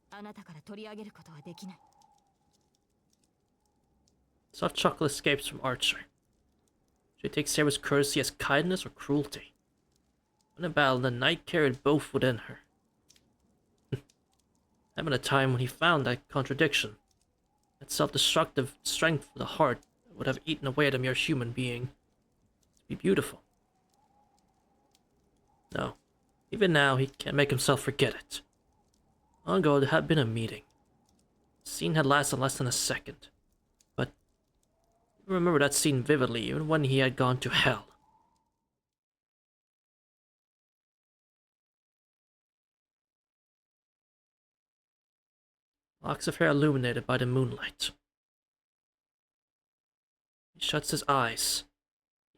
B: あなたから取り上げることはできない。
A: Soft chuckle escapes from Archer. She takes Saber's courtesy as kindness or cruelty. In a battle, the knight carried both within her. Having a time when he found that contradiction, that self-destructive strength of the heart that would have eaten away at a mere human being, to be beautiful. No, even now he can't make himself forget it. Long ago there had been a meeting. The scene had lasted less than a second, but he remembered that scene vividly even when he had gone to hell. Locks of hair illuminated by the moonlight. He shuts his eyes.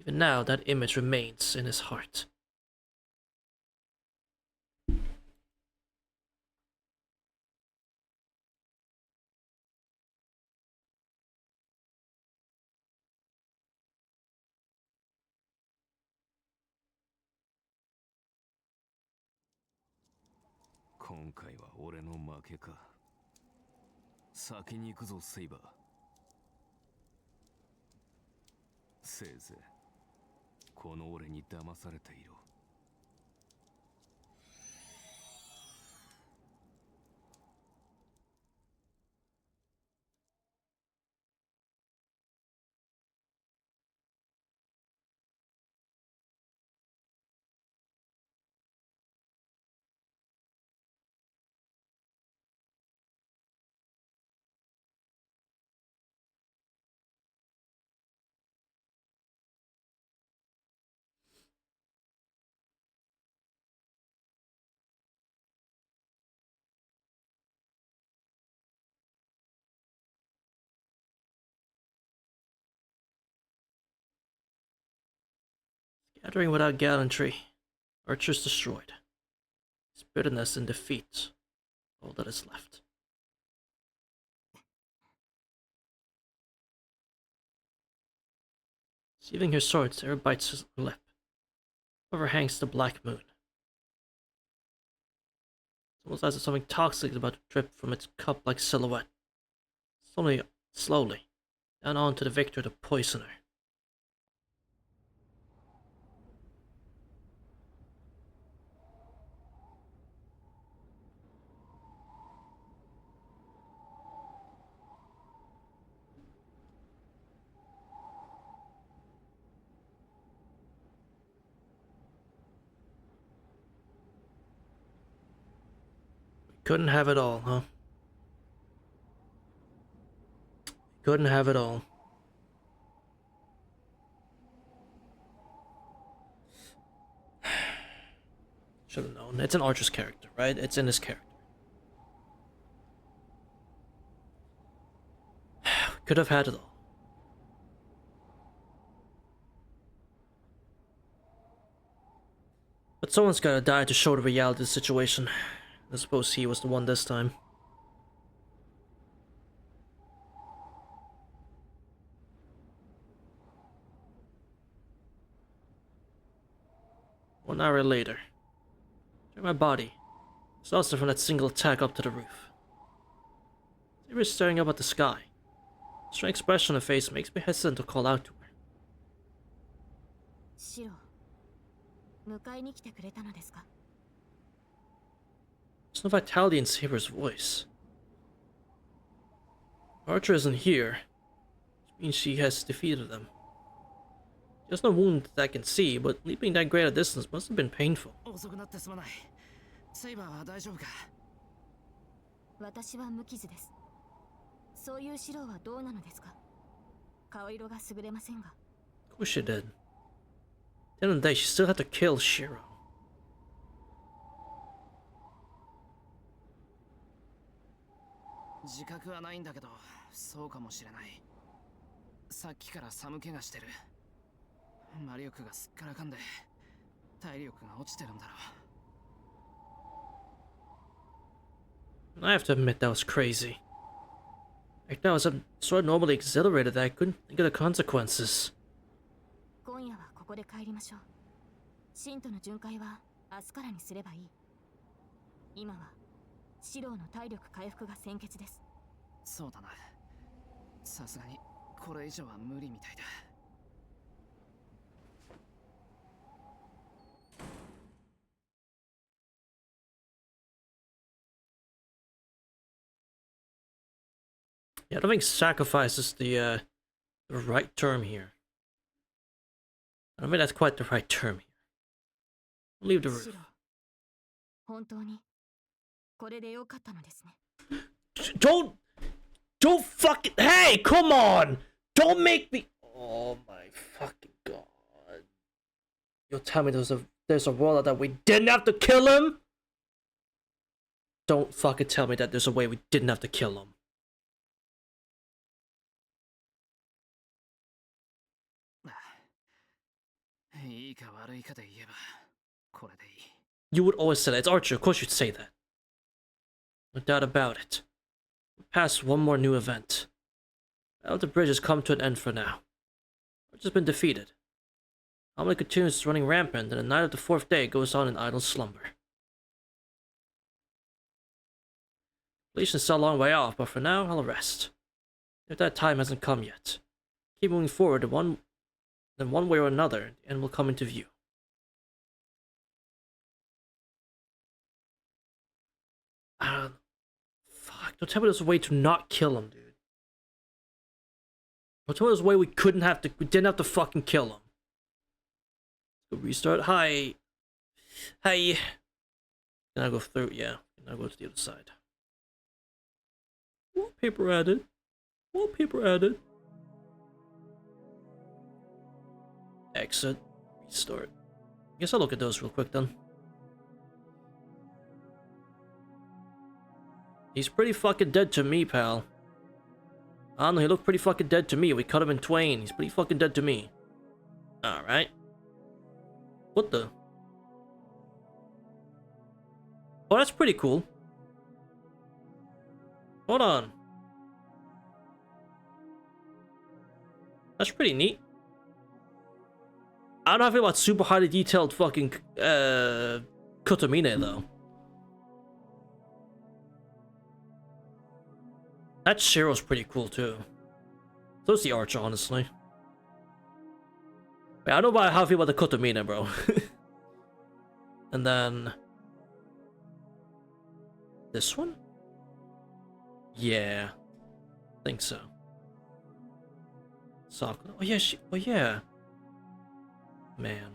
A: Even now, that image remains in his heart.
G: Today, 先に行くぞ、セイバー。せいぜいこの俺に騙されていろ。
A: Gathering without gallantry, Archer's destroyed. His bitterness and defeat, all that is left. Receiving her sword, Sarah bites his lip. Overhangs the black moon. It's almost as if something toxic is about to drip from its cup-like silhouette. Slowly, down onto the victor, the poisoner. Couldn't have it all, huh? Couldn't have it all. Should have known. It's an Archer's character, right? It's in his character. Could have had it all. But someone's gotta die to show the reality of the situation. I suppose he was the one this time. One hour later, check my body. Exhausted from that single attack up to the roof. Saber's staring up at the sky. A strange expression on her face makes me hesitant to call out to her.
B: シロ、迎えに来てくれたのですか?
A: There's no vitality in Saber's voice. Archer isn't here. means she has defeated them. There's no wound that I can see, but leaping that great a distance must have been painful.
C: 遅くなってすまない。セイバーは大丈夫か？
B: 私は無傷です。そういうシロはどうなのですか？顔色が優れませんが。
A: Of course she did. At the end of the day, she still had to kill Shiro.
C: 自覚はないんだけど、そうかもしれない。さっきから寒気がしてる。魔力がすっからかんで、体力が落ちてるんだろう。
A: I have to admit that was crazy. Like that was so normally exhilarated that I couldn't think of the consequences.
B: 今夜はここで帰りましょう。信徒の巡回は明日からにすればいい。今はシロの体力回復が先決です。
C: そうだな。さすがにこれ以上は無理みたいだ。
A: Yeah, I don't think sacrifice is the right term here. I don't think that's quite the right term here. Leave the roof.
B: 本当にこれで良かったのですね。
A: Don't fucking, hey, come on! Don't make me, oh my fucking god. You'll tell me there's a world that we didn't have to kill him? Don't fucking tell me that there's a way we didn't have to kill him.
C: いいか悪いかで言えばこれでいい。
A: You would always say that. It's Archer, of course you'd say that. No doubt about it. Past one more new event. Well, the bridge has come to an end for now. Archer's been defeated. Harmony continues running rampant, and the night of the fourth day goes on in idle slumber. Completion is still a long way off, but for now, I'll rest. If that time hasn't come yet, keep moving forward, then one way or another, the end will come into view. Fuck, don't tell me there's a way to not kill him, dude. Don't tell me there's a way we didn't have to fucking kill him. Let's go restart. Hi. Can I go through? Yeah. Can I go to the other side? Wallpaper added. Wallpaper added. Exit. Restart. I guess I'll look at those real quick then. He's pretty fucking dead to me, pal. I don't know, he looked pretty fucking dead to me. We cut him in twain. He's pretty fucking dead to me. Alright. What the? Oh, that's pretty cool. Hold on. That's pretty neat. I don't know how I feel about super highly detailed fucking Kotomine though. That Shiro's pretty cool too. So's the Archer, honestly. Wait, I don't know how I feel about the Kotomine, bro. And then this one? Yeah. I think so. Sakura. Oh yeah, oh yeah. Man.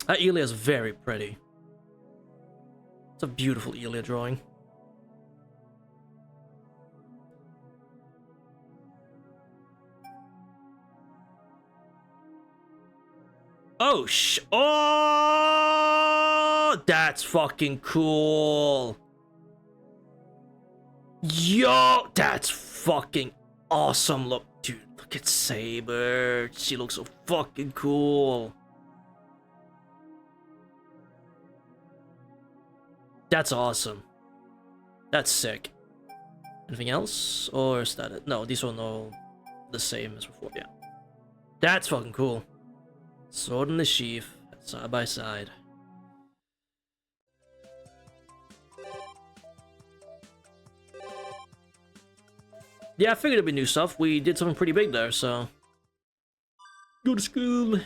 A: That Elia is very pretty. It's a beautiful Elia drawing. Oh oh, that's fucking cool. Yo, that's fucking awesome. Look, dude, look at Saber. She looks so fucking cool. That's awesome. That's sick. Anything else? Or is that it? No, these are all the same as before, yeah. That's fucking cool. Sword in the sheath, side by side. Yeah, I figured it'd be new stuff. We did something pretty big there, so... Go to school!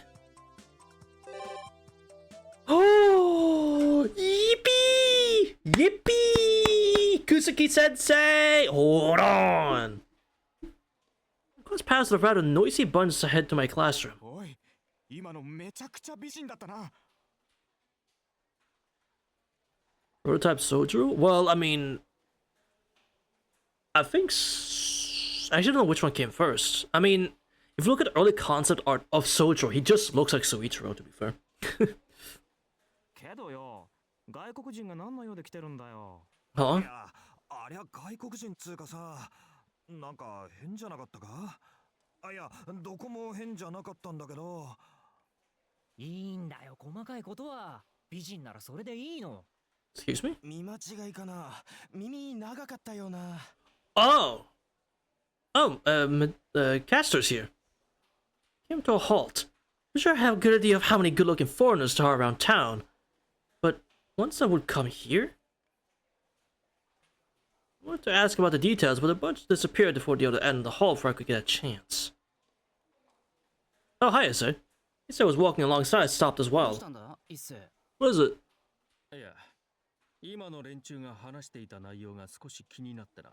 A: Oh! Yippee! Yippee! Kusuki Sensei! Hold on! Let's pass the rather noisy bunch ahead to my classroom.
H: おい、今のめちゃくちゃ美人だったな。
A: Prototype Soju? Well, I mean... I think... I actually don't know which one came first. I mean, if you look at early concept art of Sojo, he just looks like Soichiro, to be fair.
H: けどよ、外国人が何の用で来てるんだよ。
A: Huh?
H: いや、ありゃ外国人つうかさ、なんか変じゃなかったか？あ、いや、どこも変じゃなかったんだけど。
I: いいんだよ、細かいことは。美人ならそれでいいの。
A: Excuse me?
H: 見間違いかな。耳長かったよな。
A: Oh! Oh, Castor's here. Came to a halt. I'm sure I have a good idea of how many good-looking foreigners there are around town. But once I would come here? I wanted to ask about the details, but the bunch disappeared before the other end of the hall before I could get a chance. Oh, hi, Issei. Issei was walking alongside, stopped as
C: どう
A: well.
C: したんだ一世。
A: What is it?
G: いや、今の連中が話していた内容が少し気になってな。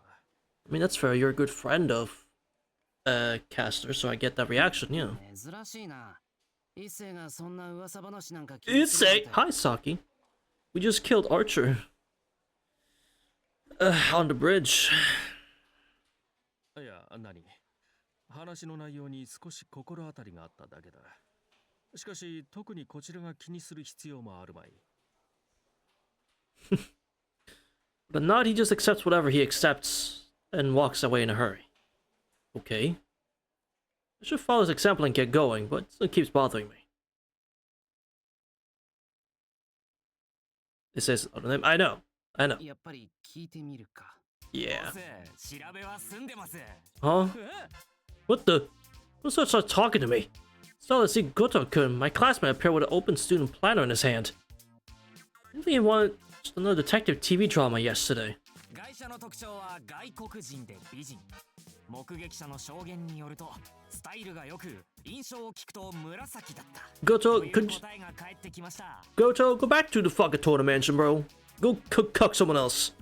A: I mean, that's fair. You're a good friend of, Castor, so I get that reaction, yeah.
C: 珍しいな。一世がそんな噂話なんか聞いて
A: Issei! Hi, Saki. We just killed Archer. On the bridge.
G: いや、何？話の内容に少し心当たりがあっただけだ。しかし、特にこちらが気にする必要もあるまい。
A: But not, he just accepts whatever he accepts and walks away in a hurry. Okay. I should follow his example and get going, but it still keeps bothering me. It says, I know.
C: やっぱり聞いてみるか。
A: Yeah.
H: 調べは済んでます。
A: Huh? What the? Who starts talking to me? Saw to see Goto-kun, my classmate, appear with an open student planner in his hand. I think he wanted just another detective TV drama yesterday.
I: 外車の特徴は外国人で美人。目撃者の証言によると、スタイルが良く、印象を聞くと紫だった。
A: Goto,
I: という
A: could
I: 答えが返ってきました。
A: Goto, go back to the fucking tournament mansion, bro. Go cuck someone else.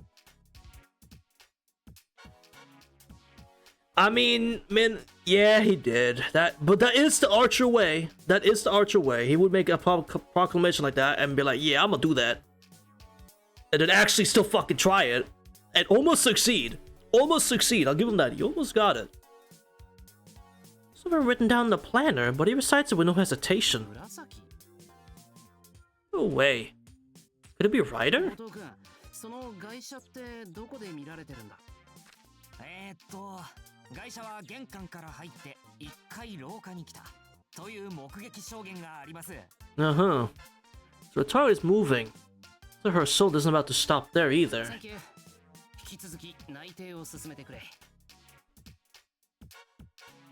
A: I mean, man, yeah, he did that, but that is the Archer way. That is the Archer way. He would make a proclamation like that and be like, "Yeah, I'm gonna do that," and then actually still fucking try it and almost succeed. Almost succeed. I'll give him that. He almost got it. It's never written down in the planner, but he recites it with no hesitation.
C: 紫
A: No way. Could it be a writer?
C: 後藤君、その外車ってどこで見られてるんだ？
I: 外車は玄関から入って1階廊下に来たという目撃証言があります。
A: Uh-huh. So the target is moving. So her soul isn't about to stop there either.
C: サンキュー。引き続き内定を進めてくれ。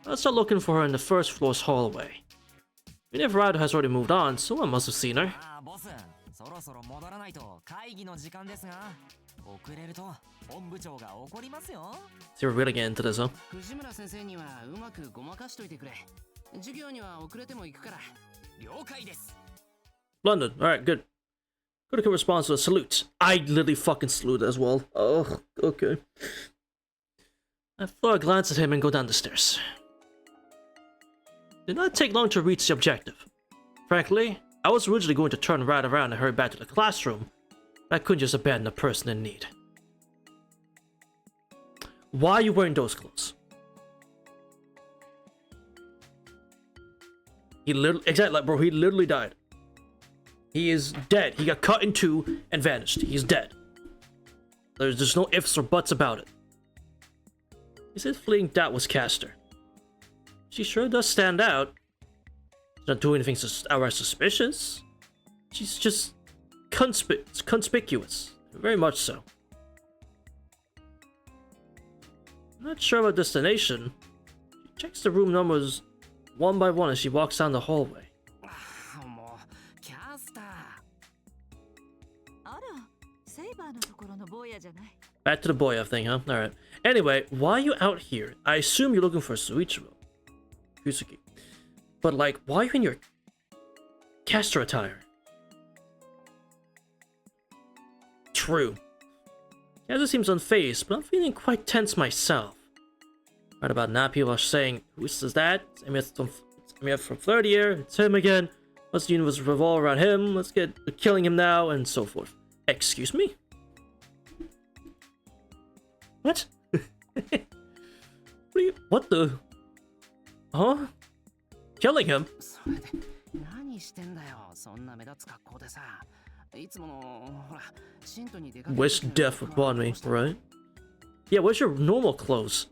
A: Let's start looking for her in the first floor's hallway. I mean, if Rado has already moved on, someone must have seen her.
I: ああ、ボス、そろそろ戻らないと会議の時間ですが、遅れると本部長が怒りますよ。
A: See, we're really getting into this, huh?
C: 藤村先生にはうまくごまかしといてくれ。授業には遅れても行くから。
I: 了解です。
A: London. Alright, good. Good response to a salute. I literally fucking salute as well. Oh, okay. I throw a glance at him and go down the stairs. Did not take long to reach the objective. Frankly, I was originally going to turn right around and hurry back to the classroom, but I couldn't just abandon a person in need. Why are you wearing those clothes? He literally, exactly, like, bro, he literally died. He is dead. He got cut in two and vanished. He's dead. There's no ifs or buts about it. His fleeting doubt was Castor. She sure does stand out. She's not doing anything outright suspicious. She's just conspicuous. Very much so. I'm not sure about destination. She checks the room numbers one by one as she walks down the hallway.
C: もうキャスター。
B: あら、セイバーのところの坊やじゃない。
A: Back to the boy thing, huh? Alright. Anyway, why are you out here? I assume you're looking for Suichiro. Yusuke. But like, why are you in your caster attire? True. Kazu seems unfazed, but I'm feeling quite tense myself. Right about now, people are saying, who is that? It's Emir from third year, it's him again. Let's the universe revolve around him, let's get killing him now, and so forth. Excuse me? What? What the? Huh? Killing him?
C: それで何してんだよ、そんな目立つ格好でさ。いつものほら、信徒に出かける
A: Wish death upon me, right? Yeah, where's your normal clothes?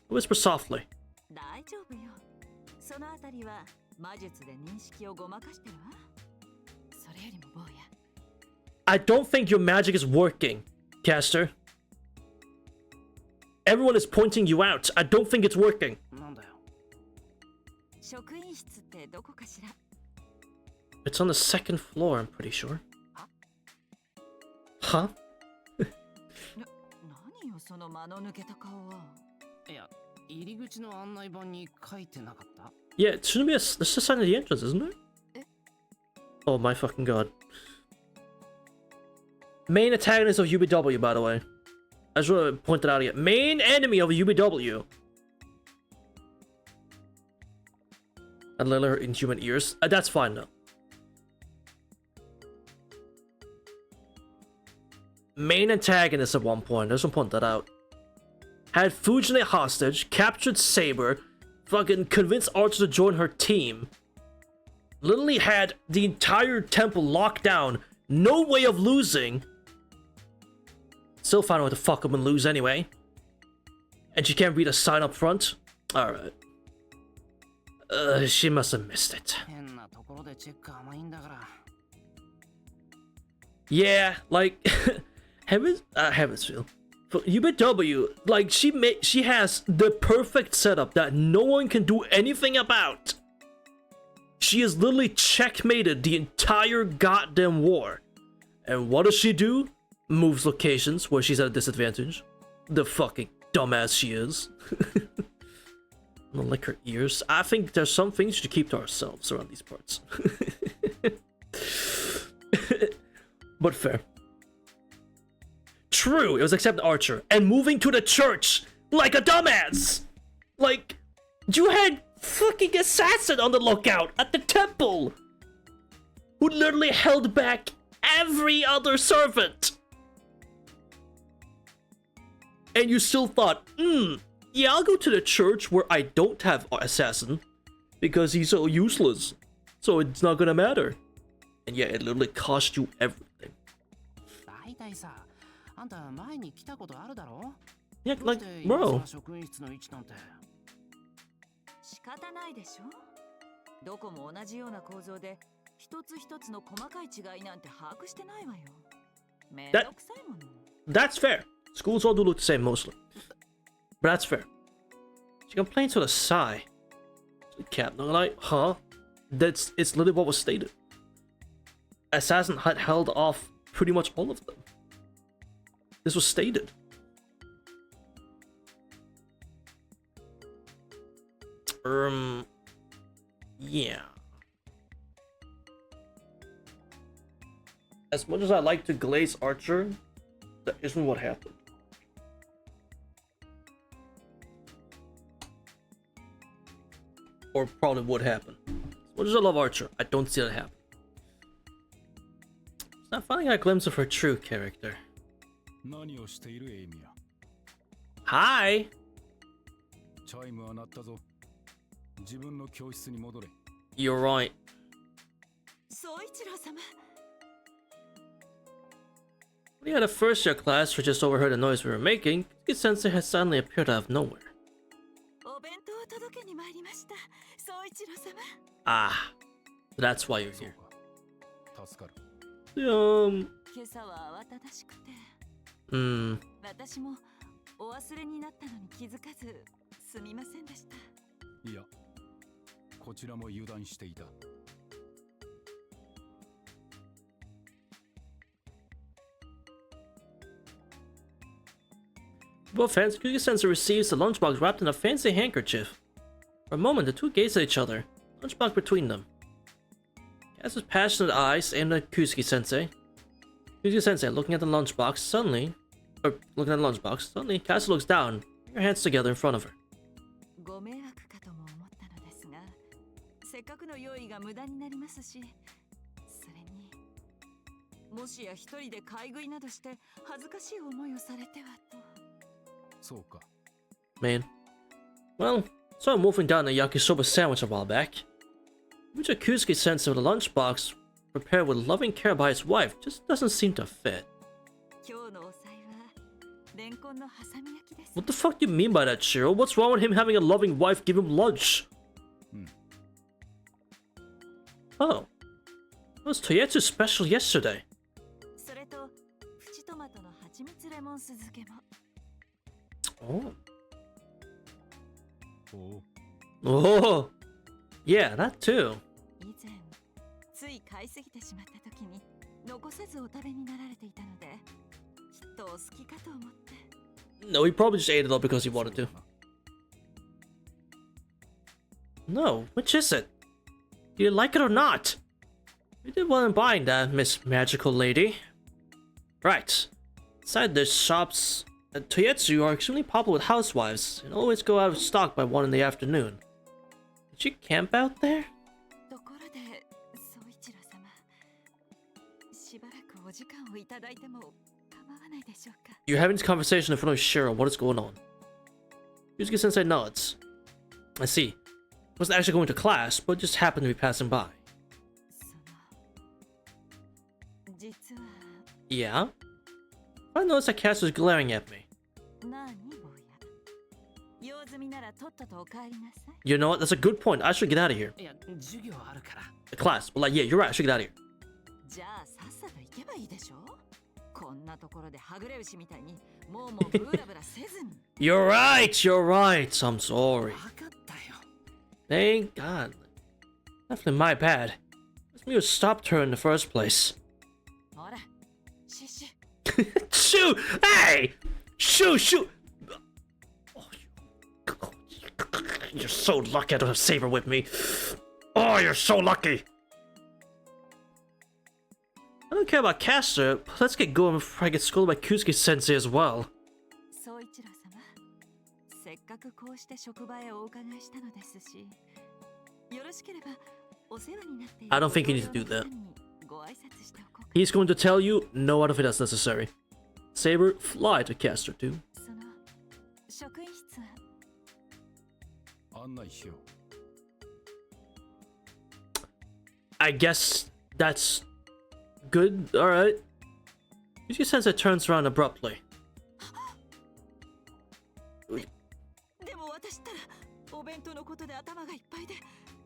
A: Whisper softly.
D: 大丈夫よ。そのあたりは魔術で認識をごまかしてるわ。それよりも坊や。
A: I don't think your magic is working, Caster. Everyone is pointing you out. I don't think it's working.
C: なんだよ。
D: 職員室ってどこかしら。
A: It's on the second floor, I'm pretty sure. Huh?
D: 何よその間の抜けた顔は。
C: いや、入り口の案内板に書いてなかった？
A: Yeah, it shouldn't be a. This is a sign of the entrance, isn't it? Oh my fucking god. Main antagonist of UBW, by the way. I just want to point that out again. Main enemy of UBW. And literally her inhuman ears. That's fine though. Main antagonist at one point. I just want to point that out. Had Fujine hostage, captured Saber, fucking convinced Archer to join her team. Literally had the entire temple locked down. No way of losing. Still found a way to fuck up and lose anyway. And she can't read a sign up front? Alright. She must have missed it.
C: 変なところでチェック甘いんだから。
A: Yeah, like Heavensfield. For UBW, like she has the perfect setup that no one can do anything about. She has literally checkmated the entire goddamn war. And what does she do? Moves locations where she's at a disadvantage. The fucking dumbass she is. I'm gonna lick her ears. I think there's some things we should keep to ourselves around these parts. But fair. True, it was accepting Archer and moving to the church like a dumbass. Like, you had fucking assassin on the lookout at the temple who literally held back every other servant. And you still thought, yeah, I'll go to the church where I don't have assassin because he's so useless. So it's not gonna matter. And yeah, it literally cost you everything.
C: 大体さ、あんた前に来たことあるだろ?
A: Yeah, like, bro.
C: 職員室の位置なんて。
D: 仕方ないでしょ。どこも同じような構造で、一つ一つの細かい違いなんて把握してないわよ。めんどくさいもの。
A: That's fair. Schools all do look the same mostly. But that's fair. She complains with a sigh. Captain, like, huh? It's literally what was stated. Assassin had held off pretty much all of them. This was stated. Yeah. As much as I like to glaze Archer, that isn't what happened. Or probably would happen. As much as I love Archer, I don't see that happen. It's not finding a glimpse of her true character. Hi! You're right. We had a first year class who just overheard the noise we were making. Kuki Sensei has suddenly appeared out of nowhere. Ah, that's why you're here.
D: 私もお忘れになったのに気づかずすみませんでした。
J: いや、こちらも油断していた。
A: Both hands, Kuki Sensei receives the lunchbox wrapped in a fancy handkerchief. For a moment, the two gaze at each other, lunchbox between them. Casts passionate eyes aimed at Kusuke Sensei. Kusuke Sensei, looking at the lunchbox, suddenly Or looking at the lunchbox. Suddenly, Cassie looks down, her hands together in front of her.
D: ご迷惑かとも思ったのですが、せっかくの用意が無駄になりますし、それにもしや一人で買い食いなどして恥ずかしい思いをされてはと。
J: そうか。
A: Man. Well, saw him wolfing down a yakisoba sandwich a while back. Which Akusuke sends him a lunchbox prepared with loving care by his wife just doesn't seem to fit.
D: 今日のお菜はレンコンのハサミ焼きです。
A: What the fuck do you mean by that, Shiro? What's wrong with him having a loving wife give him lunch? Oh. It was Toyetsu's special yesterday.
D: それとプチトマトの蜂蜜レモン酢漬けも。
A: Oh.
J: おお。
A: Oh. Yeah, that too.
D: 以前つい買いすぎてしまった時に残さずお食べになられていたので、きっとお好きかと思って。
A: No, he probably just ate it all because he wanted to. No, which is it? Do you like it or not? You did well in buying that, Miss Magical Lady. Right. Inside the shops at Toyetsu are extremely popular with housewives and always go out of stock by 1 in the afternoon. Did you camp out there?
D: ところで、総一郎様、しばらくお時間をいただいても構わないでしょうか。
A: You're having this conversation in front of Shiro. What is going on? Yusuke-sensei nods. I see. Wasn't actually going to class, but just happened to be passing by.
D: 実は。
A: Yeah? I noticed that Cass was glaring at me.
D: なにぼや。用済みならとっととお帰りなさい。
A: You know what? That's a good point. I should get out of here.
C: いや、授業あるから。
A: The class. But like, yeah, you're right. I should get out of here.
D: じゃあさっさと行けばいいでしょ。こんなところではぐれ牛みたいにもうブラブラせずに。
A: You're right. You're right. I'm sorry.
C: わかったよ。
A: Thank God. Definitely my bad. It's me who stopped her in the first place.
D: ほら、シュシュ。
A: Shoot! Hey! Shoot! Shoot! Oh, you're so lucky I don't have Saber with me. Oh, you're so lucky. I don't care about Caster, but let's get going before I get scolded by Kusuke-sensei as well.
D: 総一郎様、せっかくこうして職場へお伺いしたのですし、よろしければお世話になっている
A: I don't think you need to do that.
D: ご挨拶しておこうか。
A: He's going to tell you, no, I don't think that's necessary. Saber, fly to Caster too.
D: その職員室は。
J: 案内しよう。
A: I guess that's good. Alright. Yusuke-sensei turns around abruptly.
D: でも私ったらお弁当のことで頭がいっぱいで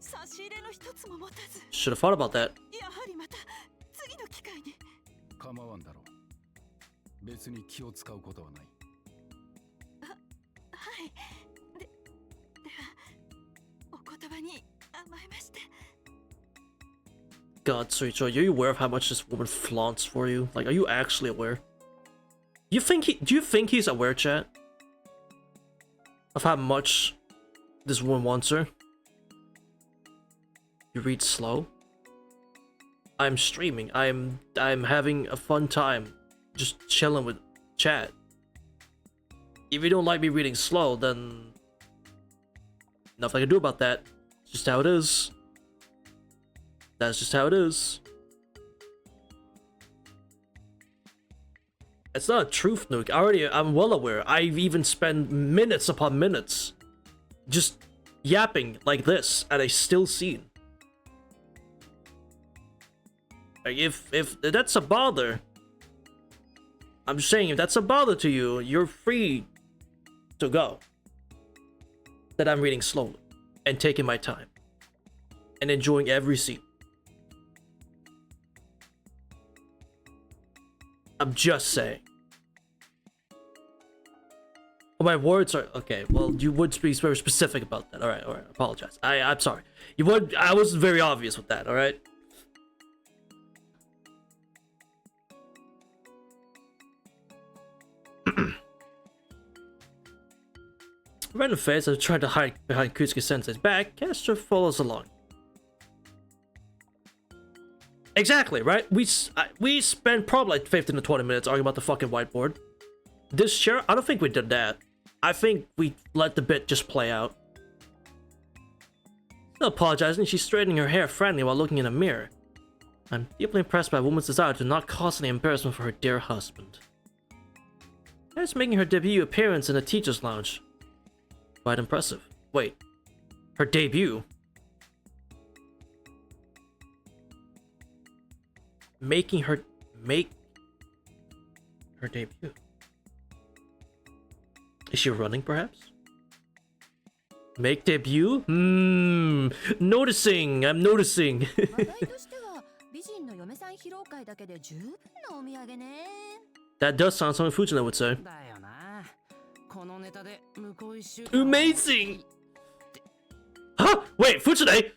D: 差し入れの一つも持たず。
A: Should have thought about that.
D: やはりまた次の機会に。
J: 構わんだろう。別に気を使うことはない。
D: はい。ではお言葉に甘えまして。
A: God, Suicho, are you aware of how much this woman flaunts for you? Like, are you actually aware? Do you think he's aware, chat? Of how much this woman wants her? You read slow? I'm streaming. I'm having a fun time. Just chilling with chat. If you don't like me reading slow, then nothing I can do about that. It's just how it is. That's just how it is. It's not a truth nuke. I'm well aware. I've even spent minutes upon minutes just yapping like this at a still scene. Like if that's a bother, I'm just saying if that's a bother to you, you're free to go. That I'm reading slowly and taking my time and enjoying every scene. I'm just saying. Well, my words are okay. Well, you would be very specific about that. All right. Apologize. I'm sorry. You would. I was very obvious with that. All right. Random face as I tried to hide behind Kusuke-sensei's back, Castor follows along. Exactly, right? We spent probably like 15 to 20 minutes arguing about the fucking whiteboard. This year, I don't think we did that. I think we let the bit just play out. Still apologizing, she's straightening her hair frantically while looking in a mirror. I'm deeply impressed by a woman's desire to not cause any embarrassment for her dear husband. That's making her debut appearance in the teacher's lounge. Quite impressive. Wait, her debut? Make her debut. Is she running, perhaps? Make debut? Noticing. I'm noticing. That does sound something Fujina would say. Amazing! Huh? Wait, Fujina!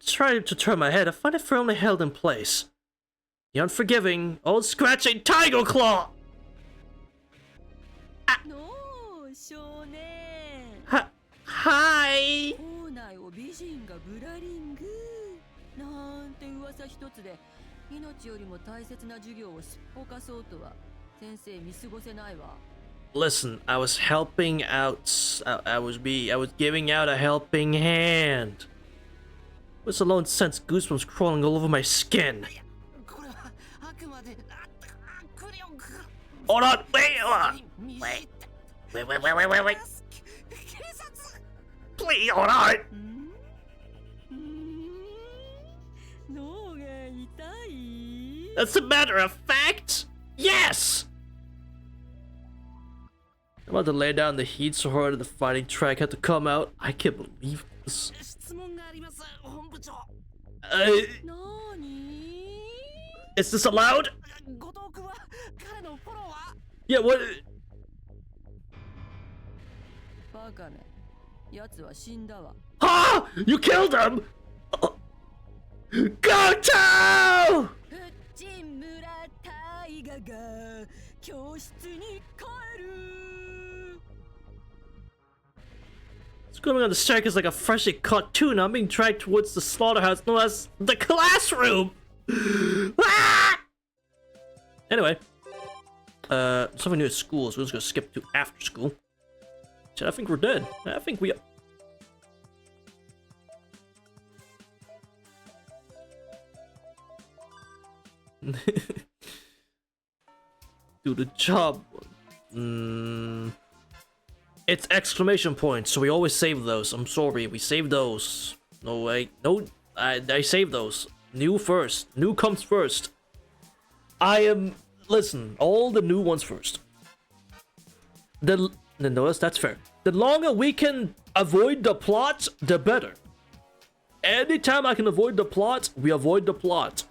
A: Trying to turn my head, I find it firmly held in place. The unforgiving, old scratching tiger claw! Hi!
D: 命よりも大切な授業をすっぽかそうとは先生見過ごせないわ。
A: Listen, I was helping out. I was giving out a helping hand. This alone sends goosebumps crawling all over my skin. Hold on, wait. Please, hold on. That's a matter of fact. Yes. I'm about to lay down the heat so hard that the fighting track had to come out. I can't believe this. Is this allowed? Yeah, what? Ah! You killed him! Goto! Screaming on the staircase like a freshly caught tuna, I'm being dragged towards the slaughterhouse known as the classroom! Ah! Anyway, something new at school, so we're just gonna skip to after school. I think we're dead. I think we... Do the job. It's exclamation points, so we always save those. I'm sorry, we save those. No way. No, I save those. New first. New comes first. Listen, all the new ones first. Notice, that's fair. The longer we can avoid the plot, the better. Anytime I can avoid the plot, we avoid the plot.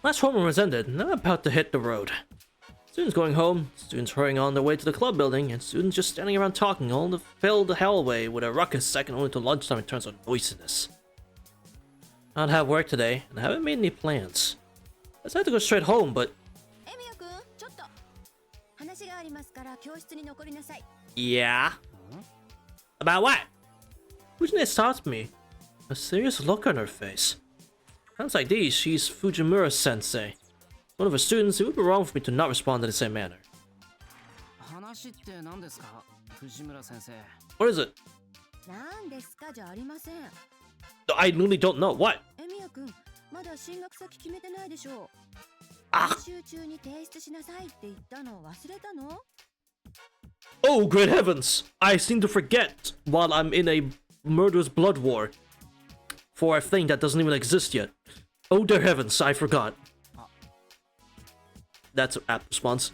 A: Last homeroom was ended, and I'm about to hit the road. Students going home, students hurrying on their way to the club building, and students just standing around talking, all to fill the hallway with a ruckus second only to lunchtime it turns to noisiness. I don't have work today, and I haven't made any plans. I decided to go straight home, but... Yeah? About what? Fujine stopped me. A serious look on her face. Sounds like these, she's Fujimura-sensei. One of her students, it would be wrong for me to not respond in the same manner. What is it? I really don't know. What? Ah. Oh, great heavens! I seem to forget while I'm in a murderous blood war for a thing that doesn't even exist yet. Oh, dear heavens, I forgot. That's an apt response.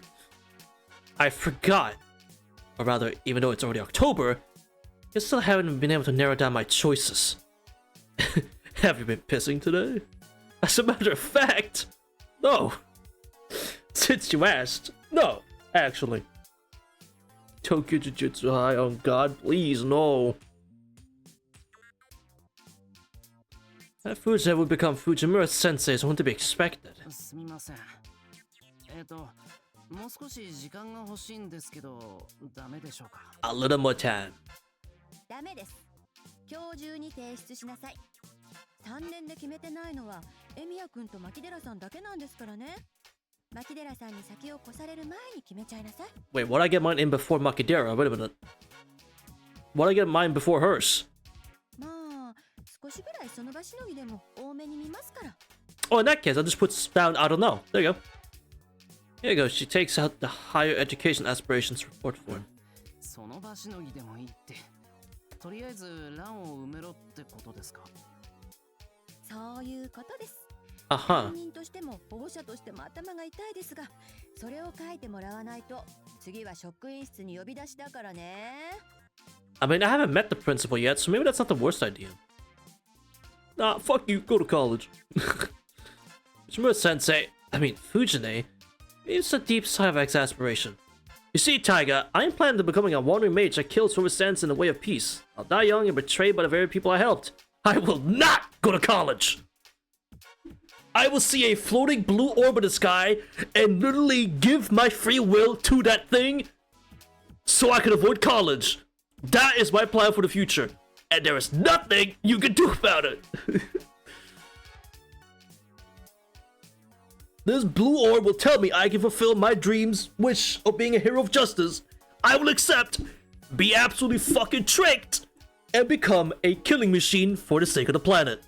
A: I forgot. Or rather, even though it's already October, I still haven't been able to narrow down my choices. Have you been pissing today? As a matter of fact, no. Since you asked, no, actually. Tokyo Jujutsu High, oh god, please, no. That Fujita would become Fujimura-sensei is only to be expected. A little more time.
B: 牧寺さんに先を越される前に決めちゃいなさい。
A: Wait, what I get mine in before Makidera? Wait a minute. What I get mine before hers?
B: まあ少しぐらいその場しのぎでも多めに見ますから。
A: Oh, in that case, I'll just put down I don't know. There you go. Here you go. She takes out the higher education aspirations report form.
C: その場しのぎでもいいって。とりあえず欄を埋めろってことですか？
B: そういうことです。
A: Uh-huh.
B: 本人としても保護者としても頭が痛いですが、それを書いてもらわないと次は職員室に呼び出しだからね。
A: I mean, I haven't met the principal yet, so maybe that's not the worst idea. Nah, fuck you, go to college. Shimura-sensei, I mean, Fujine, it's a deep sigh of exasperation. You see, Taiga, I am planning on becoming a wandering mage that kills whoever stands in the way of peace. I'll die young and betrayed by the very people I helped. I will not go to college! I will see a floating blue orb in the sky and literally give my free will to that thing so I can avoid college. That is my plan for the future. And there is nothing you can do about it. This blue orb will tell me I can fulfill my dreams, wish of being a hero of justice. I will accept, be absolutely fucking tricked, and become a killing machine for the sake of the planet.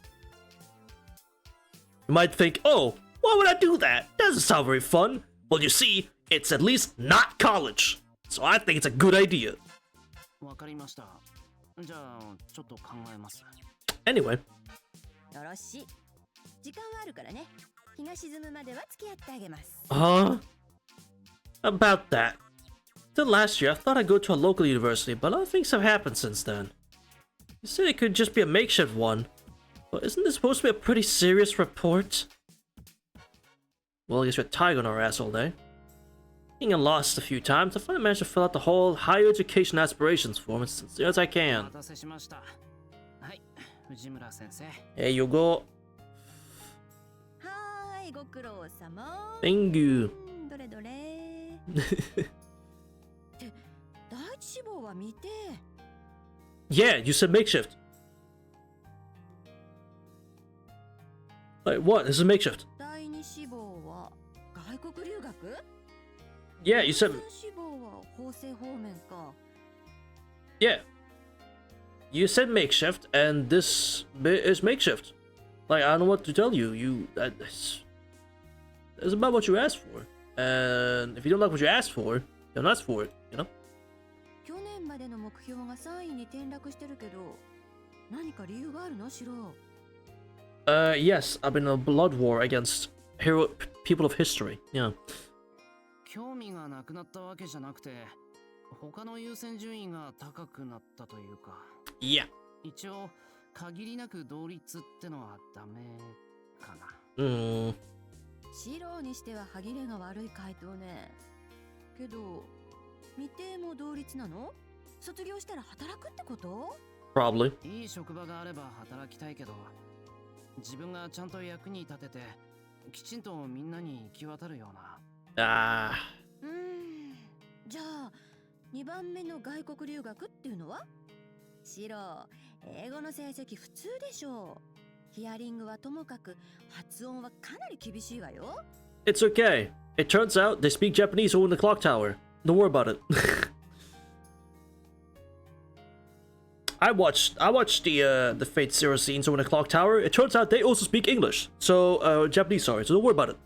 A: You might think, oh, why would I do that? Doesn't sound very fun. Well, you see, it's at least not college. So I think it's a good idea.
C: わかりました。じゃあちょっと考えます。
A: Anyway.
B: よろしい。時間はあるからね。日が沈むまでは付き合ってあげます。
A: About that. Till last year, I thought I'd go to a local university, but a lot of things have happened since then. You said it could just be a makeshift one. But isn't this supposed to be a pretty serious report? Well, I guess we're tired on our ass all day. Getting lost a few times, I finally managed to fill out the whole higher education aspirations form as sincere as I can.
C: お待たせしました。はい、藤村先生。
A: Here you go.
B: はーい、ご苦労様。
A: Thank you.
B: どれどれ。って第一志望は見て。
A: Yeah, you said makeshift. Like what? This is makeshift.
B: 第二志望は外国留学？
A: Yeah, you said.
B: 第三志望は法政方面か。
A: Yeah. You said makeshift, and this bit is makeshift. Like, I don't know what to tell you. It's about what you asked for. And if you don't like what you asked for, don't ask for it, you know?
B: 去年までの目標が3位に転落してるけど、何か理由があるの？シロ。
A: Yes, I've been in a blood war against people of history, yeah.
C: 興味がなくなったわけじゃなくて、他の優先順位が高くなったというか。
A: Yeah.
C: 一応、限りなく同率ってのはダメかな。
B: シロにしては歯切れが悪い回答ね。けど、未定も同率なの？卒業したら働くってこと？
A: Probably.
C: いい職場があれば働きたいけど、自分がちゃんと役に立てて、きちんとみんなに行き渡るような。
B: じゃあ、2番目の外国留学っていうのは？シロ、英語の成績普通でしょう。ヒアリングはともかく発音はかなり厳しいわよ。
A: It's okay. It turns out they speak Japanese over in the clock tower. Don't worry about it. I watched the Fate Zero scenes over in the clock tower. It turns out they also speak English. So Japanese, sorry. So don't worry about it.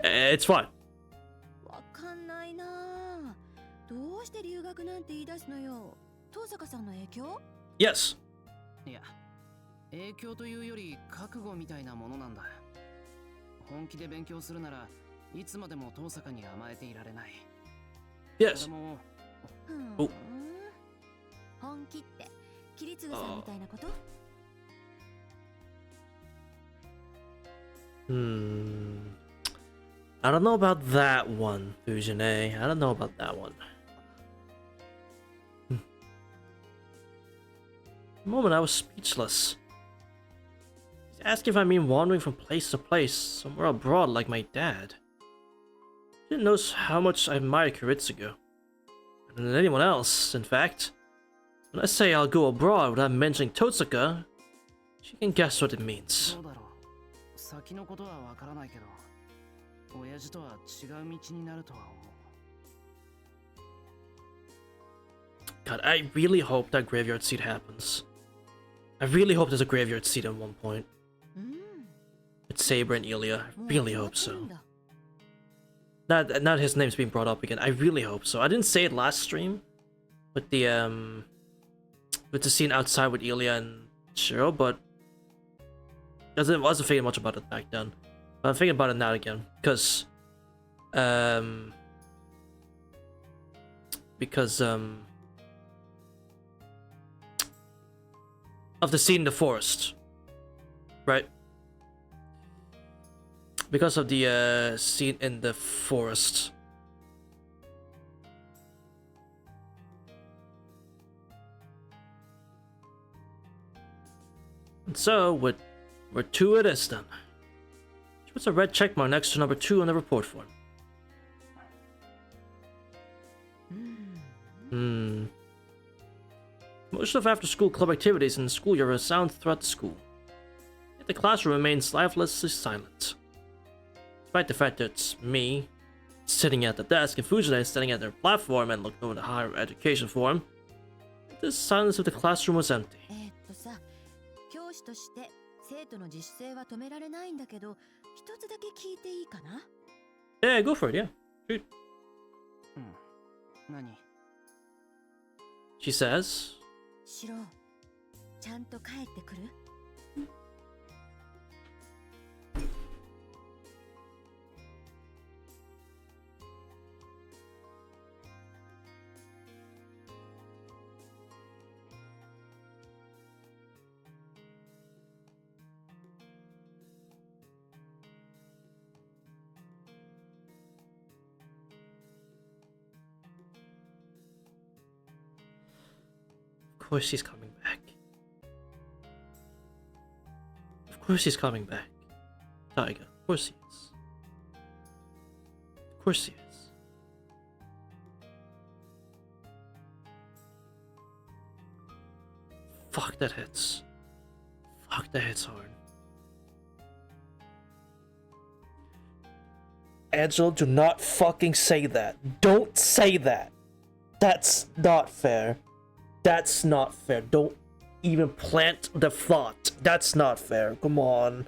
A: It's fine.
B: わかんないな。どうして留学なんて言い出すのよ。遠坂さんの影響？
A: Yes.
C: いや、影響というより覚悟みたいなものなんだ。本気で勉強するならいつまでも遠坂に甘えていられない。
A: Yes.
B: お。本気って桐次さんみたいなこと？
A: I don't know about that one, Fujine. I don't know about that one. The moment I was speechless. He's asking if I mean wandering from place to place, somewhere abroad like my dad. He didn't know how much I admired Kiritsugu. And than anyone else, in fact. When I say I'll go abroad without mentioning Totsuka, she can guess what it means.
C: 親父とは違う道になるとは思う。
A: God, I really hope that graveyard seed happens. I really hope there's a graveyard seed at one point. With Saber and Ilya. I really hope so. Not his name's being brought up again. I really hope so. I didn't say it last stream with the scene outside with Ilya and Shiro, but I wasn't thinking much about it back then. But I'm thinking about it now again because of the scene in the forest, right? Because of the scene in the forest. And so, we're 2 it is then. What's a red checkmark next to number 2 on the report form? Most of after-school club activities in the school year resound throughout the school. Yet the classroom remains lifelessly silent. Despite the fact that it's me sitting at the desk and Fujita standing at their platform and looking over the higher education forum, the silence of the classroom was empty.
B: 教師として生徒の自主性は止められないんだけど、一つだけ聞いていいかな?
A: Yeah, go for it, yeah. Shoot.
C: 何?
A: She says,
B: シロ、ちゃんと帰ってくる?
A: Of course he's coming back. Of course he's coming back. Taiga, of course he is. Of course he is. Fuck, that hits. Fuck, that hits hard. Angela, do not fucking say that. Don't say that. That's not fair. That's not fair. Don't even plant the thought. That's not fair. Come on.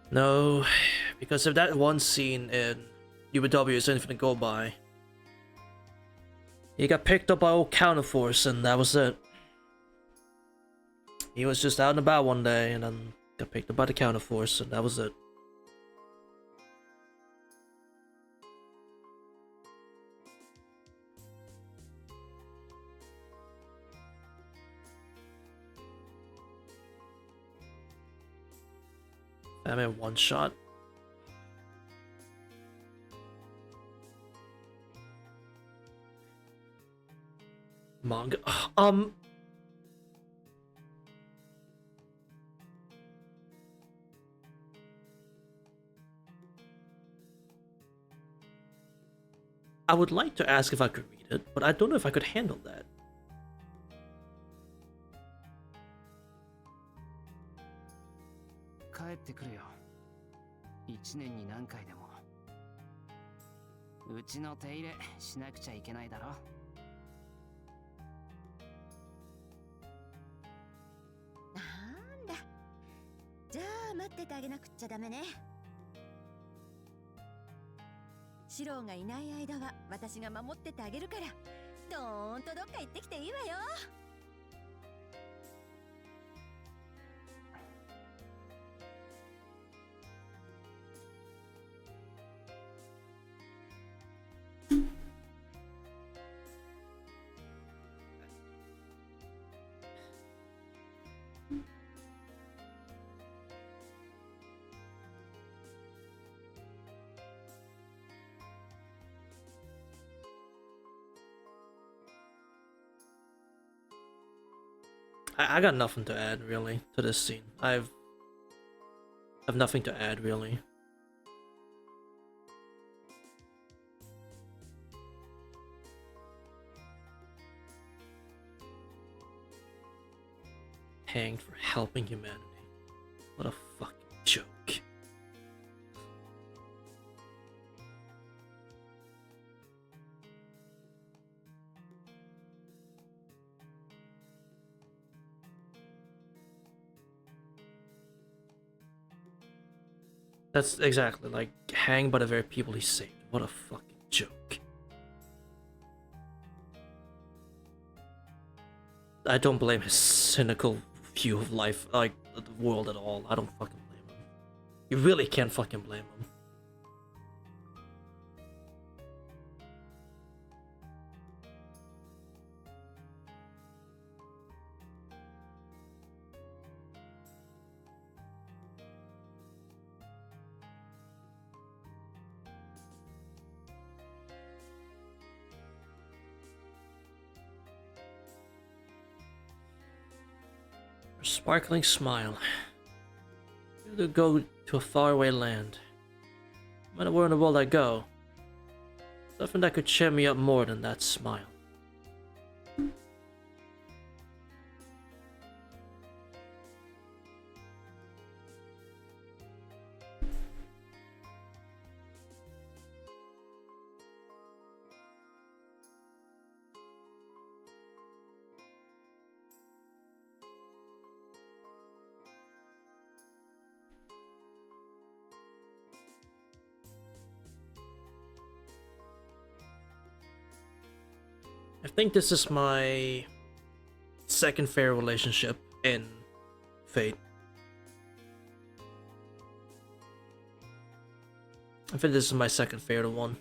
A: No, because if that one scene in UBW is anything to go by, he got picked up by old Counterforce and that was it. He was just out and about one day and then got picked up by the Counterforce and that was it. I mean, one shot. Manga. I would like to ask if I could read it, but I don't know if I could handle that.
C: Come back. 1年に何回でも。うちの手入れしなくちゃいけないだろ。
B: なんだ。じゃあ待っててあげなくっちゃダメね。シローがいない間は私が守っててあげるから、どーんとどっか行ってきていいわよ。
A: I got nothing to add really to this scene. have nothing to add, really. Hanged for helping humanity. What a fucking joke. That's exactly like hanged by the very people he saved. What a fucking joke. I don't blame his cynical view of life, like the world at all. I don't fucking blame him. You really can't fucking blame him. Her sparkling smile. To go to a faraway land. No matter where in the world I go, nothing that could cheer me up more than that smile. I think this is my second fair relationship in Fate. I think this is my second favorite one.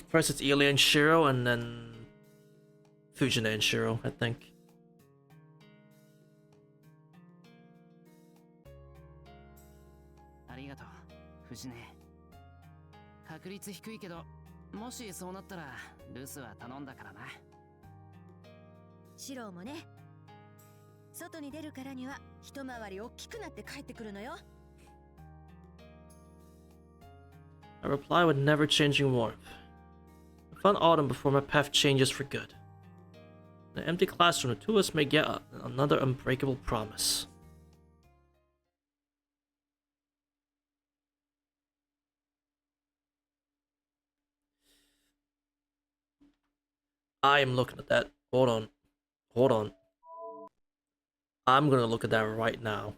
A: First it's Ilya and Shiro, and then Fujina and Shiro, I think.
C: ありがとう、藤根。確率低いけど、もしそうなったら留守は頼んだからな。
K: シローもね。外に出るからには一回り大きくなって帰ってくるのよ。
A: I reply with never-changing warmth. A fun autumn before my path changes for good. In an empty classroom, the two of us make yet another unbreakable promise. I am looking at that. Hold on. Hold on. I'm gonna look at that right now.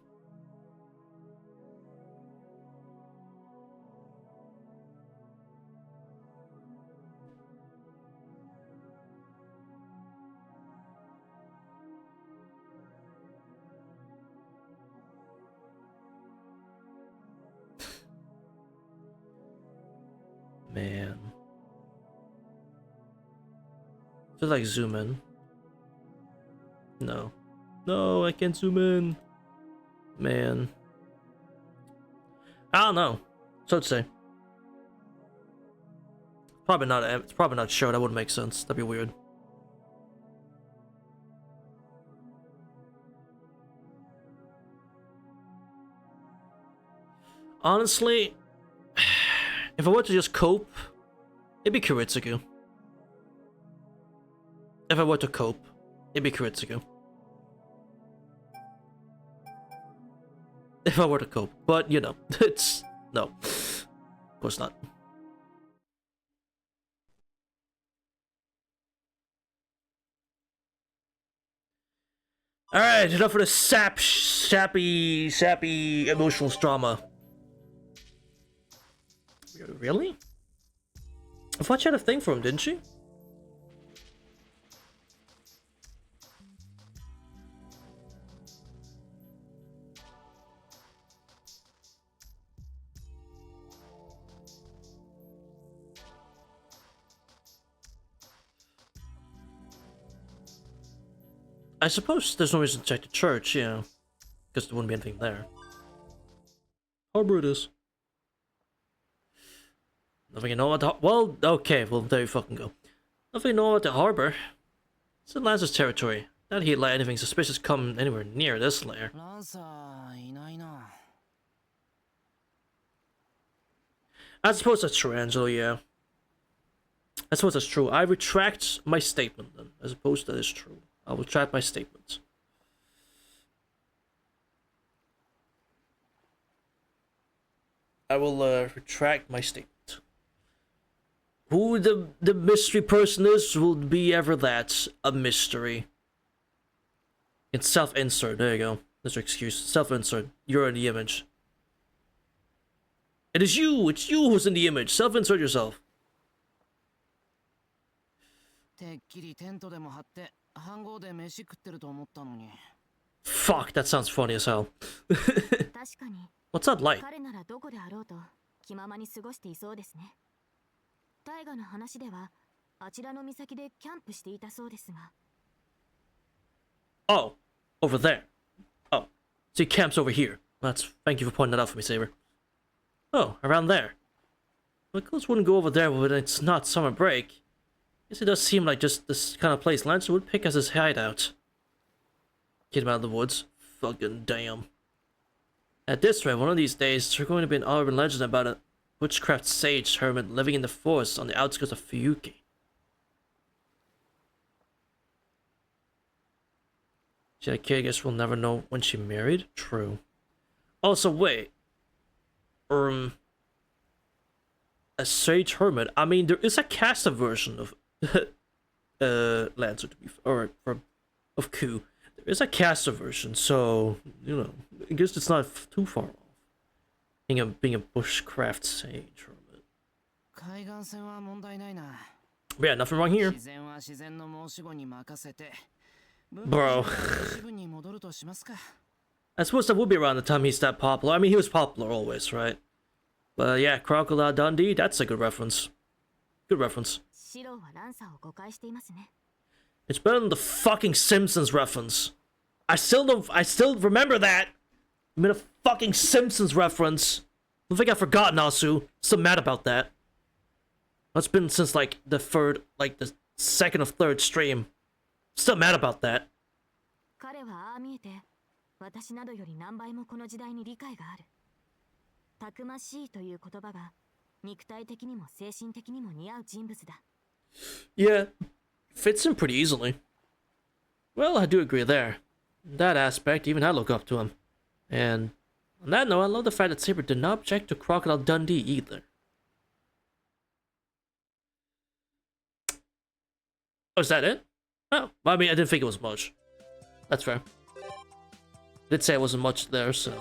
A: Man. Just like zoom in. No. No, I can't zoom in. Man. I don't know. So to say. Probably not. It's probably not show. That wouldn't make sense. That'd be weird. Honestly, if I were to just cope, it'd be Kiritsugu. If I were to cope, it'd be Kiritsugu. If I were to cope, but you know, it's no, of course not. All right, enough for the sappy emotional drama. Really? I thought she had a thing for him, didn't she? I suppose there's no reason to check the church, yeah. Because there wouldn't be anything there. Harbor it is. Nothing you know about the... Well, okay, well, there you fucking go. Nothing you know about the harbor. It's in Lance's territory. Not he'd let anything suspicious come anywhere near this lair.
C: ランサーいないな。
A: I suppose that's true, Angelo, yeah. I suppose that's true. I retract my statement then. I suppose that is true. I'll retract my statement. I will retract my statement. Who the mystery person is will be ever that a mystery. It's self-insert. There you go. That's your excuse. Self-insert. You're in the image. It is you. It's you who's in the image. Self-insert yourself.
C: てっきりテントでも張って飯盒で飯食ってると思ったのに。
A: Fuck, that sounds funny as hell.
B: 確かに
A: What's that like?
B: 彼ならどこであろうと気ままに過ごしていそうですね。大河の話ではあちらの岬でキャンプしていたそうですが。
A: Oh, over there. Oh, so he camps over here. Thank you for pointing that out for me, Saber. Oh, around there. Well, Ghost wouldn't go over there when it's not summer break. Guess it does seem like just this kind of place Lancer would pick as his hideout. Get him out of the woods. Fucking damn. At this rate, one of these days, there's going to be an urban legend about a witchcraft sage hermit living in the forest on the outskirts of Fuyuki. She I guess we'll never know when she married? True. Also, wait. A sage hermit? I mean, there is a caster version of Lancer, to be of Ku. There is a caster version, so, you know, I guess it's not too far off. Being a bushcraft sage hermit.
C: 海岸線は問題ないな。
A: But yeah, nothing wrong here.
C: 自然は自然の申し子に任せて。
A: Bro.
C: 自分に戻るとしますか。
A: I suppose that would be around the time he's that popular. I mean, he was popular always, right? But yeah, Crocodile Dundee, that's a good reference. Good reference.
B: シローはランサーを誤解していますね。
A: It's better than the fucking Simpsons reference. I still remember that. I made a fucking Simpsons reference. I don't think I forgot, Nasu. Still mad about that. It's been since like the second or third stream. Still mad about that.
B: 彼はああ見えて、私などより何倍もこの時代に理解がある。たくましいという言葉が肉体的にも精神的にも似合う人物だ。
A: Yeah, fits him pretty easily. Well, I do agree there. In that aspect, even I look up to him. And on that note, I love the fact that Saber did not object to Crocodile Dundee either. Oh, is that it? Oh, I mean, I didn't think it was much. That's fair. Did say it wasn't much there, so...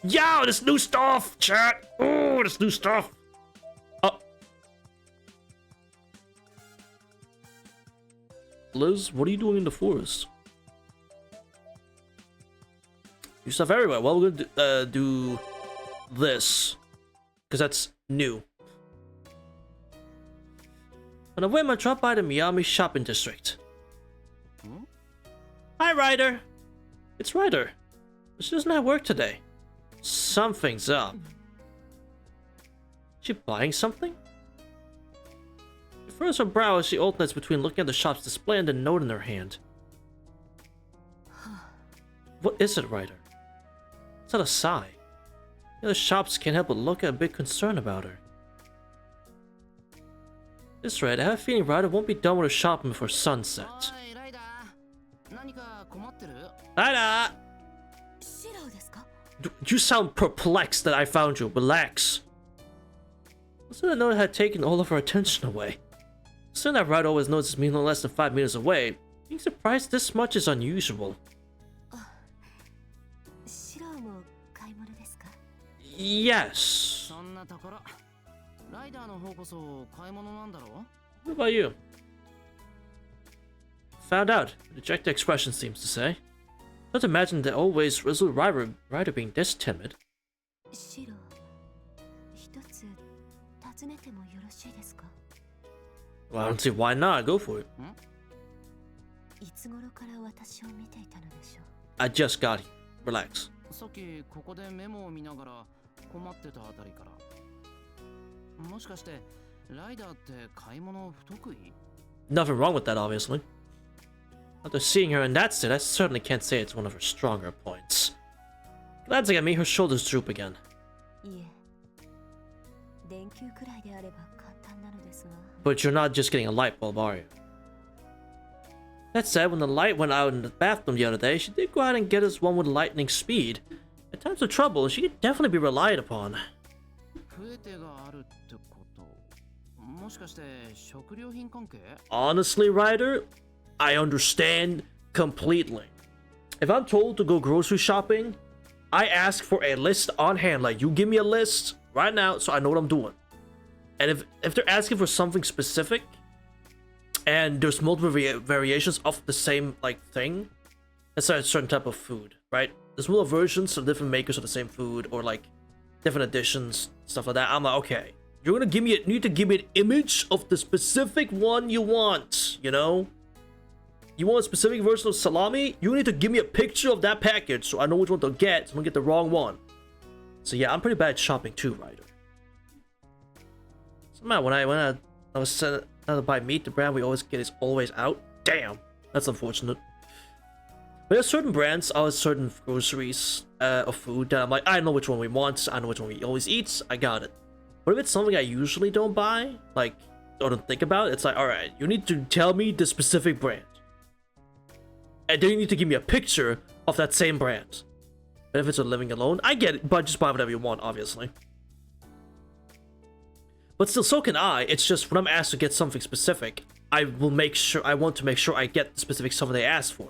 A: Yo, this new stuff, chat! Oh, this new stuff! Oh. Liz, what are you doing in the forest? You stuff everywhere. Well, we're gonna do this. Because that's new. On the way, I drop by the Miami shopping district. Hi, Ryder! It's Ryder. She doesn't have work today. Something's up. She buying something? She furrows her brow as she alternates between looking at the shop's display and the note in her hand. What is it, Ryder? It's not a sigh. The other shops can't help but look at a big concern about her. This rate, I have a feeling Ryder won't be done with her shopping before sunset. Ryder! You sound perplexed that I found you. Relax. Wasn't the note had taken all of her attention away? Considering that Ryder always notices me no less than 5 meters away, being surprised this much is unusual. Yes. What about you? Found out. The dejected expression seems to say. Don't imagine the always resolute Ryder being this timid. Well, I don't see why not. Go for it. I just got here. Relax. Nothing wrong with that, obviously. After seeing her in that state, I certainly can't say it's one of her stronger points. Glancing at me, her shoulders droop again.
B: いえ、電球くらいであれば簡単なのですが。
A: But you're not just getting a light bulb, are you? That said, when the light went out in the bathroom the other day, she did go out and get us one with lightning speed. At times of trouble, she could definitely be relied upon. Honestly, Ryder, I understand completely. If I'm told to go grocery shopping, I ask for a list on hand. Like, you give me a list right now so I know what I'm doing. And if they're asking for something specific, and there's multiple variations of the same, like, thing, it's a certain type of food, right? There's multiple versions of different makers of the same food, or, like, different editions, stuff like that. I'm like, okay, you're gonna give me you need to give me an image of the specific one you want, you know? You want a specific version of salami? You need to give me a picture of that package so I know which one to get, so I don't get the wrong one. So yeah, I'm pretty bad at shopping too, Ryder. Somehow when I was sent out to buy meat, the brand we always get is always out. Damn, that's unfortunate. But there's certain brands, certain groceries of food that I'm like, I know which one we want, I know which one we always eat, I got it. But if it's something I usually don't buy, like, or don't think about, it's like, alright, you need to tell me the specific brand. And then you need to give me a picture of that same brand. But if it's a living alone, I get it, but just buy whatever you want, obviously. But still, so can I. It's just when I'm asked to get something specific, I want to make sure I get the specific stuff they asked for.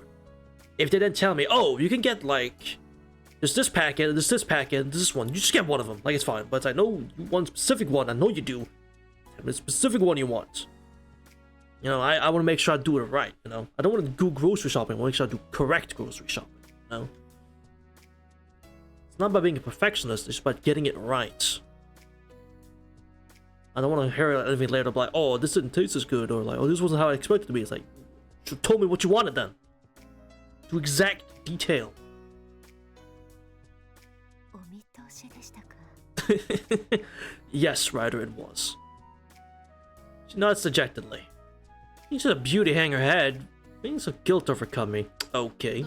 A: If they then tell me, oh, you can get, like, there's this packet, there's this one, you just get one of them. Like, it's fine. But I know you want a specific one, I know you do. The specific one you want. You know, I want to make sure I do it right, you know? I don't want to do grocery shopping, I want to make sure I do correct grocery shopping, you know? It's not about being a perfectionist, it's about getting it right. I don't want to hear anything later like, oh, this didn't taste as good, or like, oh, this wasn't how I expected it to be. It's like, you told me what you wanted then. To exact detail. Yes, Ryder, it was. She nods dejectedly. She's a beauty hang her head. Feelings of guilt overcome me. Okay.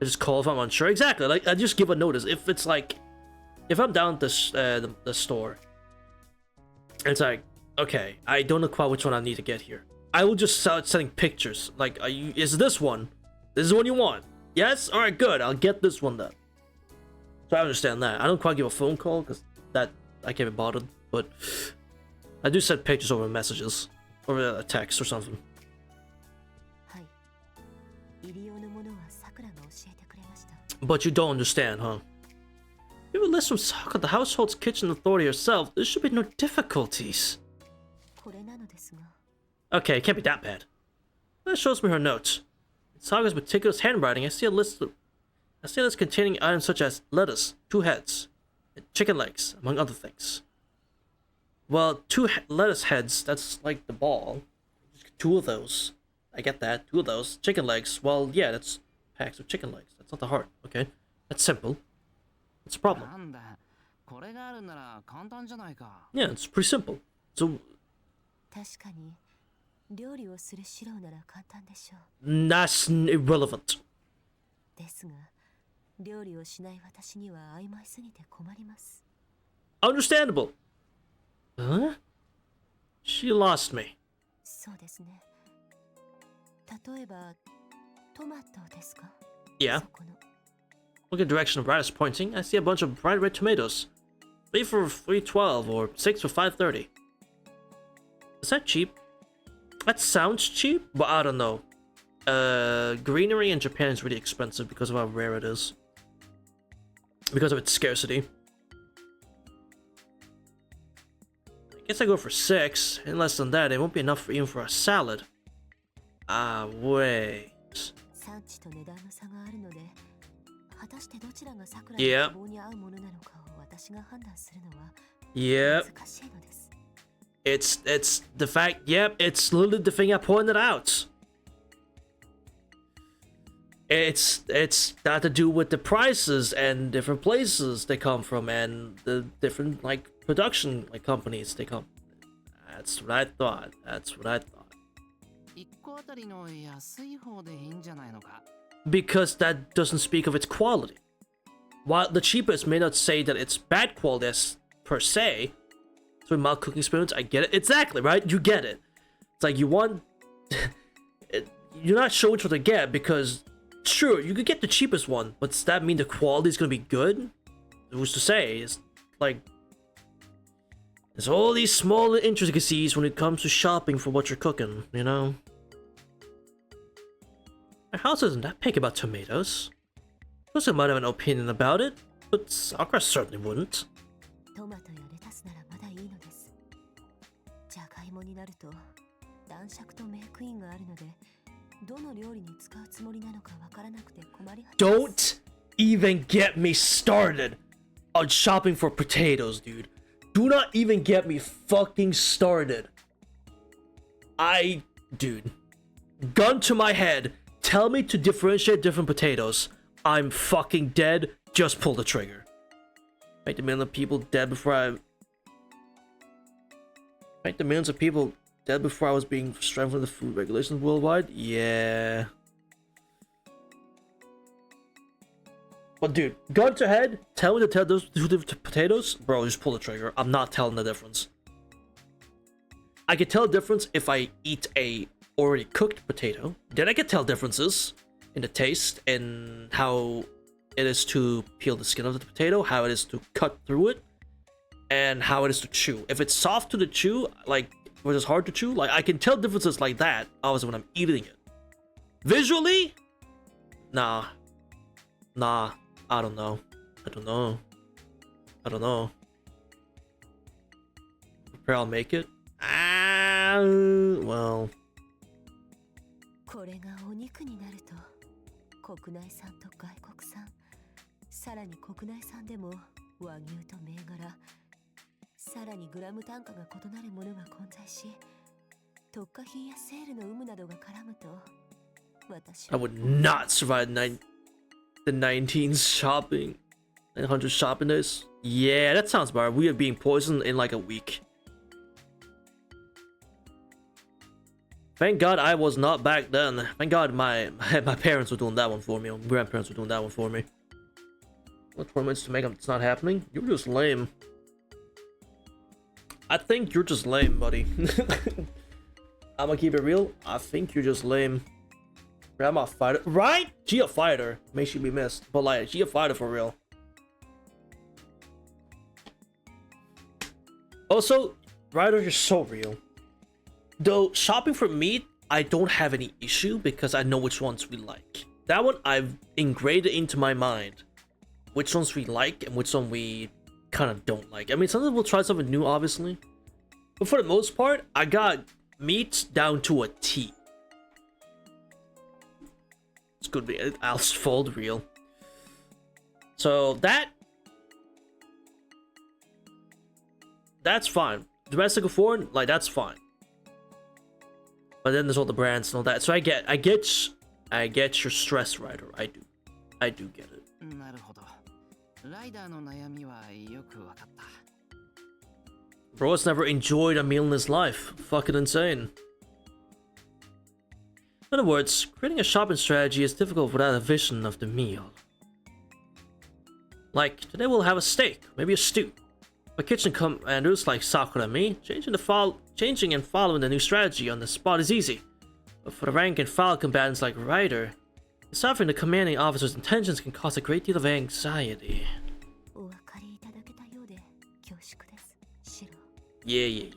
A: I just call if I'm unsure. Exactly. Like, I just give a notice. If it's like, if I'm down at the store, it's like, okay, I don't know quite which one I need to get here. I will just start sending pictures. Like, is this one? This is the one you want? Yes? Alright, good. I'll get this one then. So I understand that. I don't quite give a phone call, because that, I can't be bothered. But I do send pictures over messages. Over a text or something. But you don't understand, huh? You have a list from Saka, the household's kitchen authority herself. There should be no difficulties. Okay, it can't be that bad. That shows me her notes. In Saga's meticulous handwriting, I see a list containing items such as lettuce, 2 heads, and chicken legs, among other things. Well, 2 lettuce heads, that's like the ball. 2 of those. I get that. 2 of those. Chicken legs, well, yeah, that's packs of chicken legs. That's not the heart, okay? That's simple. What's the problem? Yeah, it's pretty simple. So... That's irrelevant. Understandable. Huh? She lost me. Yeah. Look at the direction of Ryder's pointing. I see a bunch of bright red tomatoes. 3 for $3.12 or 6 for $5.30. Is that cheap? That sounds cheap, but I don't know. Greenery in Japan is really expensive because of how rare it is. Because of its scarcity. I guess I go for 6. And less than that, it won't be enough even for a salad. Ah, wait. Yeah. Yep. It's the fact, yep, it's literally the thing I pointed out. It's got to do with the prices and different places they come from and the different, like, production, like, companies they come. That's what I thought.
C: 1個あたりの安い方でいいんじゃないのか?
A: Because that doesn't speak of its quality. While the cheapest may not say that it's bad quality as per se, so mild cooking spoons, I get it. Exactly, right? You get it. It's like you want... You're not sure which one to get because, sure, you could get the cheapest one, but does that mean the quality is going to be good? Who's to say? It's like... There's all these small intricacies when it comes to shopping for what you're cooking, you know? My house isn't that picky about tomatoes. Joseph might have an opinion about it, but Sakura certainly wouldn't.
B: トマトやレタスならまだいいのです。じゃがいもになると男爵とメイクインがあるので、どの料理に使うつもりなのかわからなくて困り果てます。
A: Don't even get me started on shopping for potatoes, dude. Do not even get me fucking started. Dude, gun to my head, tell me to differentiate different potatoes. I'm fucking dead. Just pull the trigger. Make the millions of people dead before I... Make the millions of people dead before I was being strengthened for the food regulations worldwide? Yeah. But dude, gun to head, tell me to tell those two different potatoes? Bro, just pull the trigger. I'm not telling the difference. I can tell the difference if I eat a already cooked potato. Then I can tell differences in the taste and how it is to peel the skin of the potato, how it is to cut through it, and how it is to chew. If it's soft to the chew, like, or it's hard to chew, like, I can tell differences like that, obviously, when I'm eating it. Visually? Nah. I don't know. Prepare I'll make it? Well.
B: これがお肉になると、国内産と外国産、さらに国内産でも和牛と銘柄、さらにグラム単価が異なるものが混在し、特価品やセールの有無などが絡むと、私は
A: I would not survive the 19s shopping. 900 shopping days. Yeah, that sounds bad. We are being poisoned in like a week. Thank God I was not back then. Thank God my parents were doing that one for me. Or grandparents were doing that one for me. What tournaments to make up? It's not happening. You're just lame. I think you're just lame, buddy. I'm gonna keep it real. I think you're just lame. Grandma fighter, right? She a fighter. May she be missed, but like she a fighter for real. Also, Ryder, you're so real. Though shopping for meat, I don't have any issue because I know which ones we like. That one I've engraved it into my mind. Which ones we like and which one we kind of don't like. I mean, sometimes we'll try something new, obviously. But for the most part, I got meat down to a T. It's good. I'll fold real. So that's fine. Domestic or foreign, like that's fine. But then there's all the brands and all that. So I get your stress, Ryder. I do get it.
C: なるほど。ライダーの悩みはよくわかった。
A: Bro has never enjoyed a meal in his life. Fucking insane. In other words, creating a shopping strategy is difficult without a vision of the meal. Like, today we'll have a steak, maybe a stew. For kitchen commanders like Sakura and me, changing and following the new strategy on the spot is easy. But for the rank and file combatants like Ryder, deciphering the commanding officer's intentions can cause a great deal of anxiety.
B: お分かりいただけたようで恐縮です。シロ。
A: Yeah.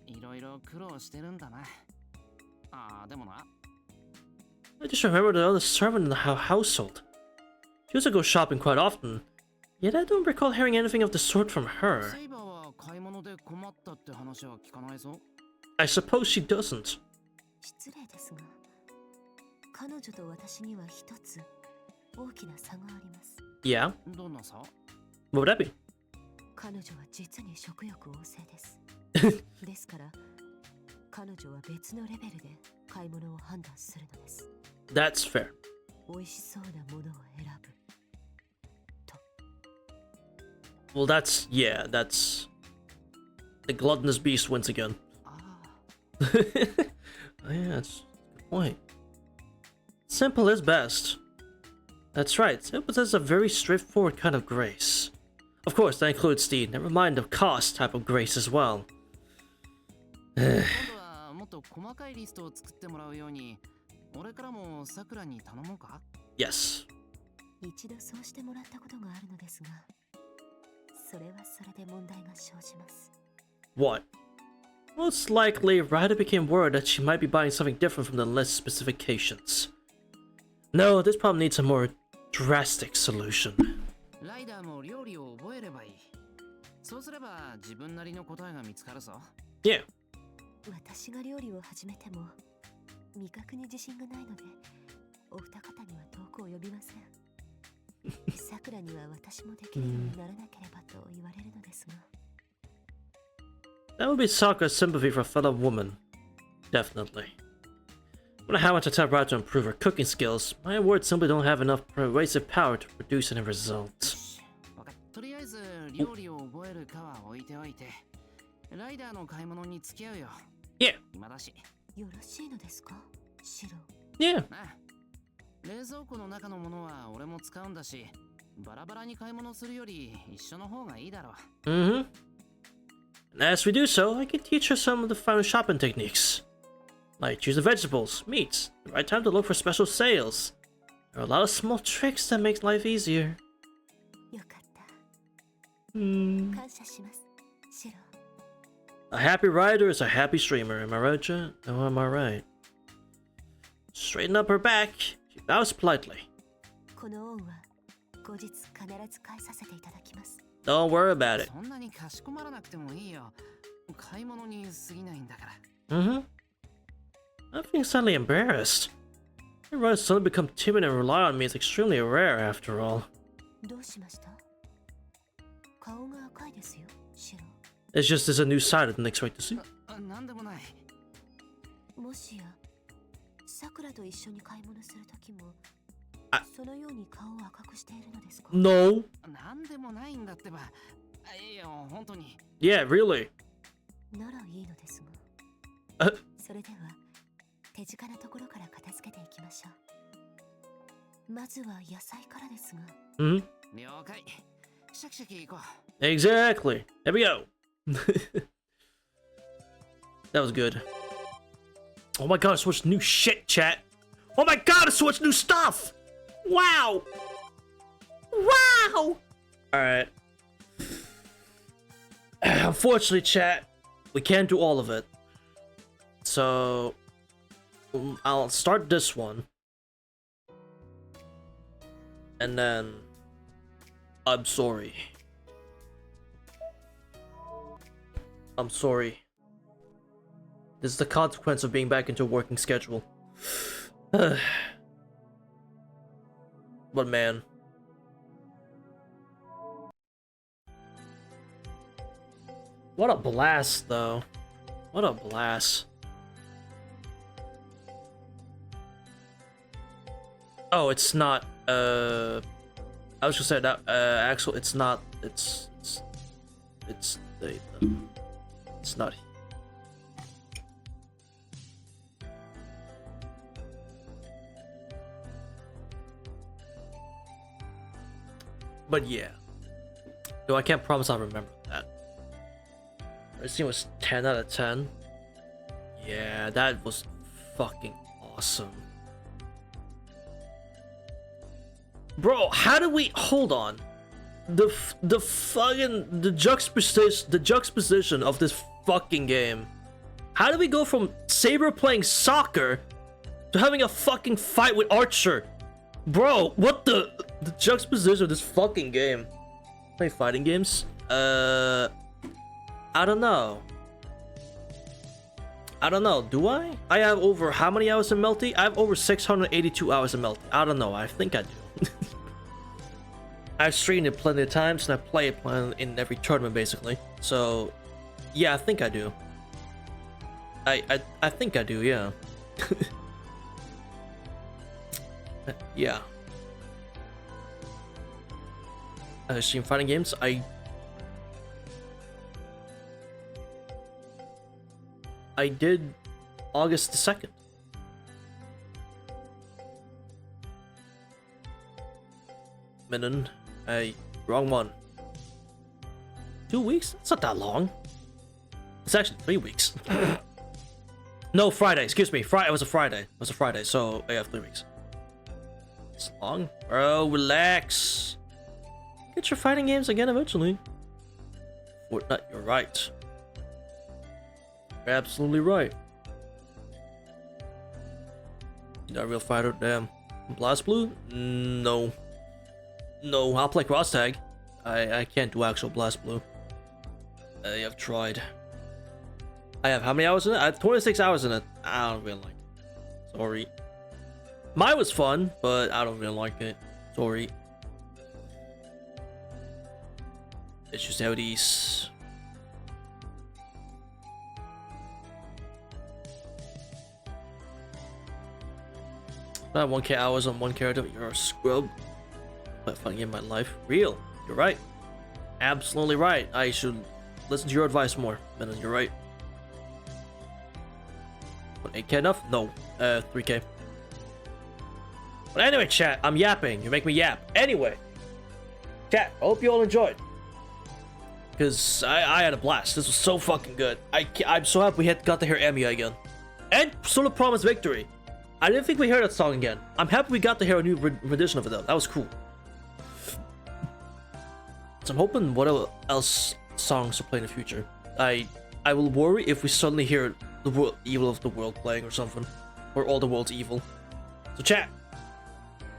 C: いろいろ苦労してるんだな。ああ、でもな。
A: I just remember the other servant in the household. She used to go shopping quite often, yet I don't recall hearing anything of the sort from her.
C: セイバーは買い物で困ったって話は聞かないぞ。
A: I suppose she doesn't.
B: 失礼ですが、彼女と私には一つ大きな差があります。
A: Yeah?
C: どんな差?
A: What would that be?
B: 彼女は実に食欲旺盛です。ですから、彼女は別のレベルで買い物を判断するのです。
A: That's fair.
B: 美味しそうなものを選ぶ。
A: Well, that's the gluttonous beast wins again. Yeah, point. Simple is best. That's right, it possesses a very straightforward kind of grace. Of course, that includes the never mind the cost type of grace as well.
C: 今度はもっと細かいリストを作ってもらうように、俺からもさくらに頼もうか?
A: Yes.
B: 一度そうしてもらったことがあるのですが、それはそれで問題が生じます。
A: What? Most likely, Ryder became worried that she might be buying something different from the list specifications. No, this problem needs a more drastic solution.
C: ライダーも料理を覚えればいい。そうすれば自分なりの答えが見つかるぞ。
A: Yeah.
B: 私が料理を始めても味覚に自信がないので、お二方には遠くを呼びません。さくらには私もできるようにならなければと言われるのですが。
A: That would be Sakura's sympathy for a fellow woman. Definitely. No matter how much I tell Ryder to improve her cooking skills, my words simply don't have enough persuasive power to produce any result.
C: とりあえず料理を覚えるかは置いておいて、ライダーの買い物に付き合うよ。
A: Yeah.
C: 今だし。
B: よろしいのですか、シロ。
A: Yeah.
C: 冷蔵庫の中のものは俺も使うんだし、バラバラに買い物するより一緒の方がいいだろう。
A: And as we do so, I can teach her some of the final shopping techniques. Like choose the vegetables, meats, the right time to look for special sales. There are a lot of small tricks that make life easier.
B: よかった。感謝します、シロ。
A: A happy rider is a happy streamer, am I right, Jet? Oh, am I right? Straighten up her back, she bows politely.
B: この恩は後日必ず返させていただきます。
A: Don't worry about it.
C: そんなにかしこまらなくてもいいよ。買い物に過ぎないんだから。
A: I'm feeling suddenly embarrassed. Everyone suddenly become timid and rely on me is extremely rare after all.
B: どうしました？顔が赤いですよ、シロ。
A: It's just there's a new side I didn't expect to see.
C: なんでもない。
B: もしや、さくらと一緒に買い物するときも、そのように顔を赤くしているのですか？
A: No.
C: なんでもないんだってば。いや、本当に。
A: Yeah, really.
B: ならいいのですが。それでは、手近なところから片付けていきましょう。まずは野菜からですが。
C: 了解。シャキシャキ行こ
A: う。Exactly. There we go. That was good. Oh my god, so much new shit, chat. Oh my god, so much new stuff. Wow. Wow. Alright. Unfortunately, chat, we can't do all of it. So, I'll start this one. And then, I'm sorry. I'm sorry. This is the consequence of being back into a working schedule. But man. What a blast, though. What a blast. Oh, it's not, I was gonna say that, actually, it's not, it's not. But yeah. Though I can't promise I'll remember that. This scene was 10 out of 10. Yeah, that was fucking awesome. Bro, how do we hold on? The juxtaposition of this fucking game. How do we go from Saber playing soccer to having a fucking fight with Archer? Bro, what the juxtaposition of this fucking game? Play fighting games? I don't know. I don't know, do I? I have over how many hours in Melty? I have over 682 hours in Melty. I don't know, I think I do. I've streamed it plenty of times and I play it in every tournament basically. So, yeah, I think I do. I think I do, yeah. Yeah. Stream fighting games, I did August the 2nd. Minun. Hey, wrong one. 2 weeks? It's not that long. It's actually 3 weeks. No, Friday. Excuse me. Friday. It was a Friday. It was a Friday. So I have 3 weeks. It's long, bro. Relax. Get your fighting games again eventually. Fortnite. You're right. You're absolutely right. You're not a real fighter. Damn. Blast Blue? No. No. I'll play cross tag. I can't do actual Blast Blue. I have tried. I have how many hours in it? I have 26 hours in it. I don't really like it. Sorry. Mine was fun, but I don't really like it. Sorry. It's just how it is. I have 1k hours on one character. You're a scrub. But fighting in my life. Real. You're right. Absolutely right. I should listen to your advice more. Man, you're right. What, 8k enough? No. 3k. But anyway, chat, I'm yapping. You make me yap. Anyway, chat, I hope you all enjoyed. Because I had a blast. This was so fucking good. I'm so happy we got to hear Emiya again. And Solo Promised Victory. I didn't think we heard that song again. I'm happy we got to hear a new rendition of it though. That was cool. So I'm hoping what else songs will play in the future. I will worry if we suddenly hear the Evil of the World playing or something. Or All the World's Evil. So chat,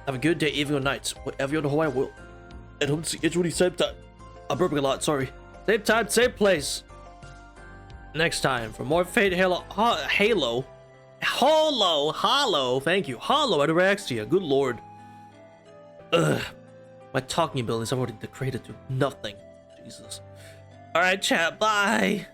A: have a good day, evening, or night. Whatever you're in the Hawaii world. And hope to see you same time. I'm burping a lot, sorry. Same time, same place. Next time for more Fate Halo. Hollow, thank you. Hollow Ataraxia, good lord. Ugh. My talking abilities have already degraded to nothing. Jesus. Alright, chat, bye.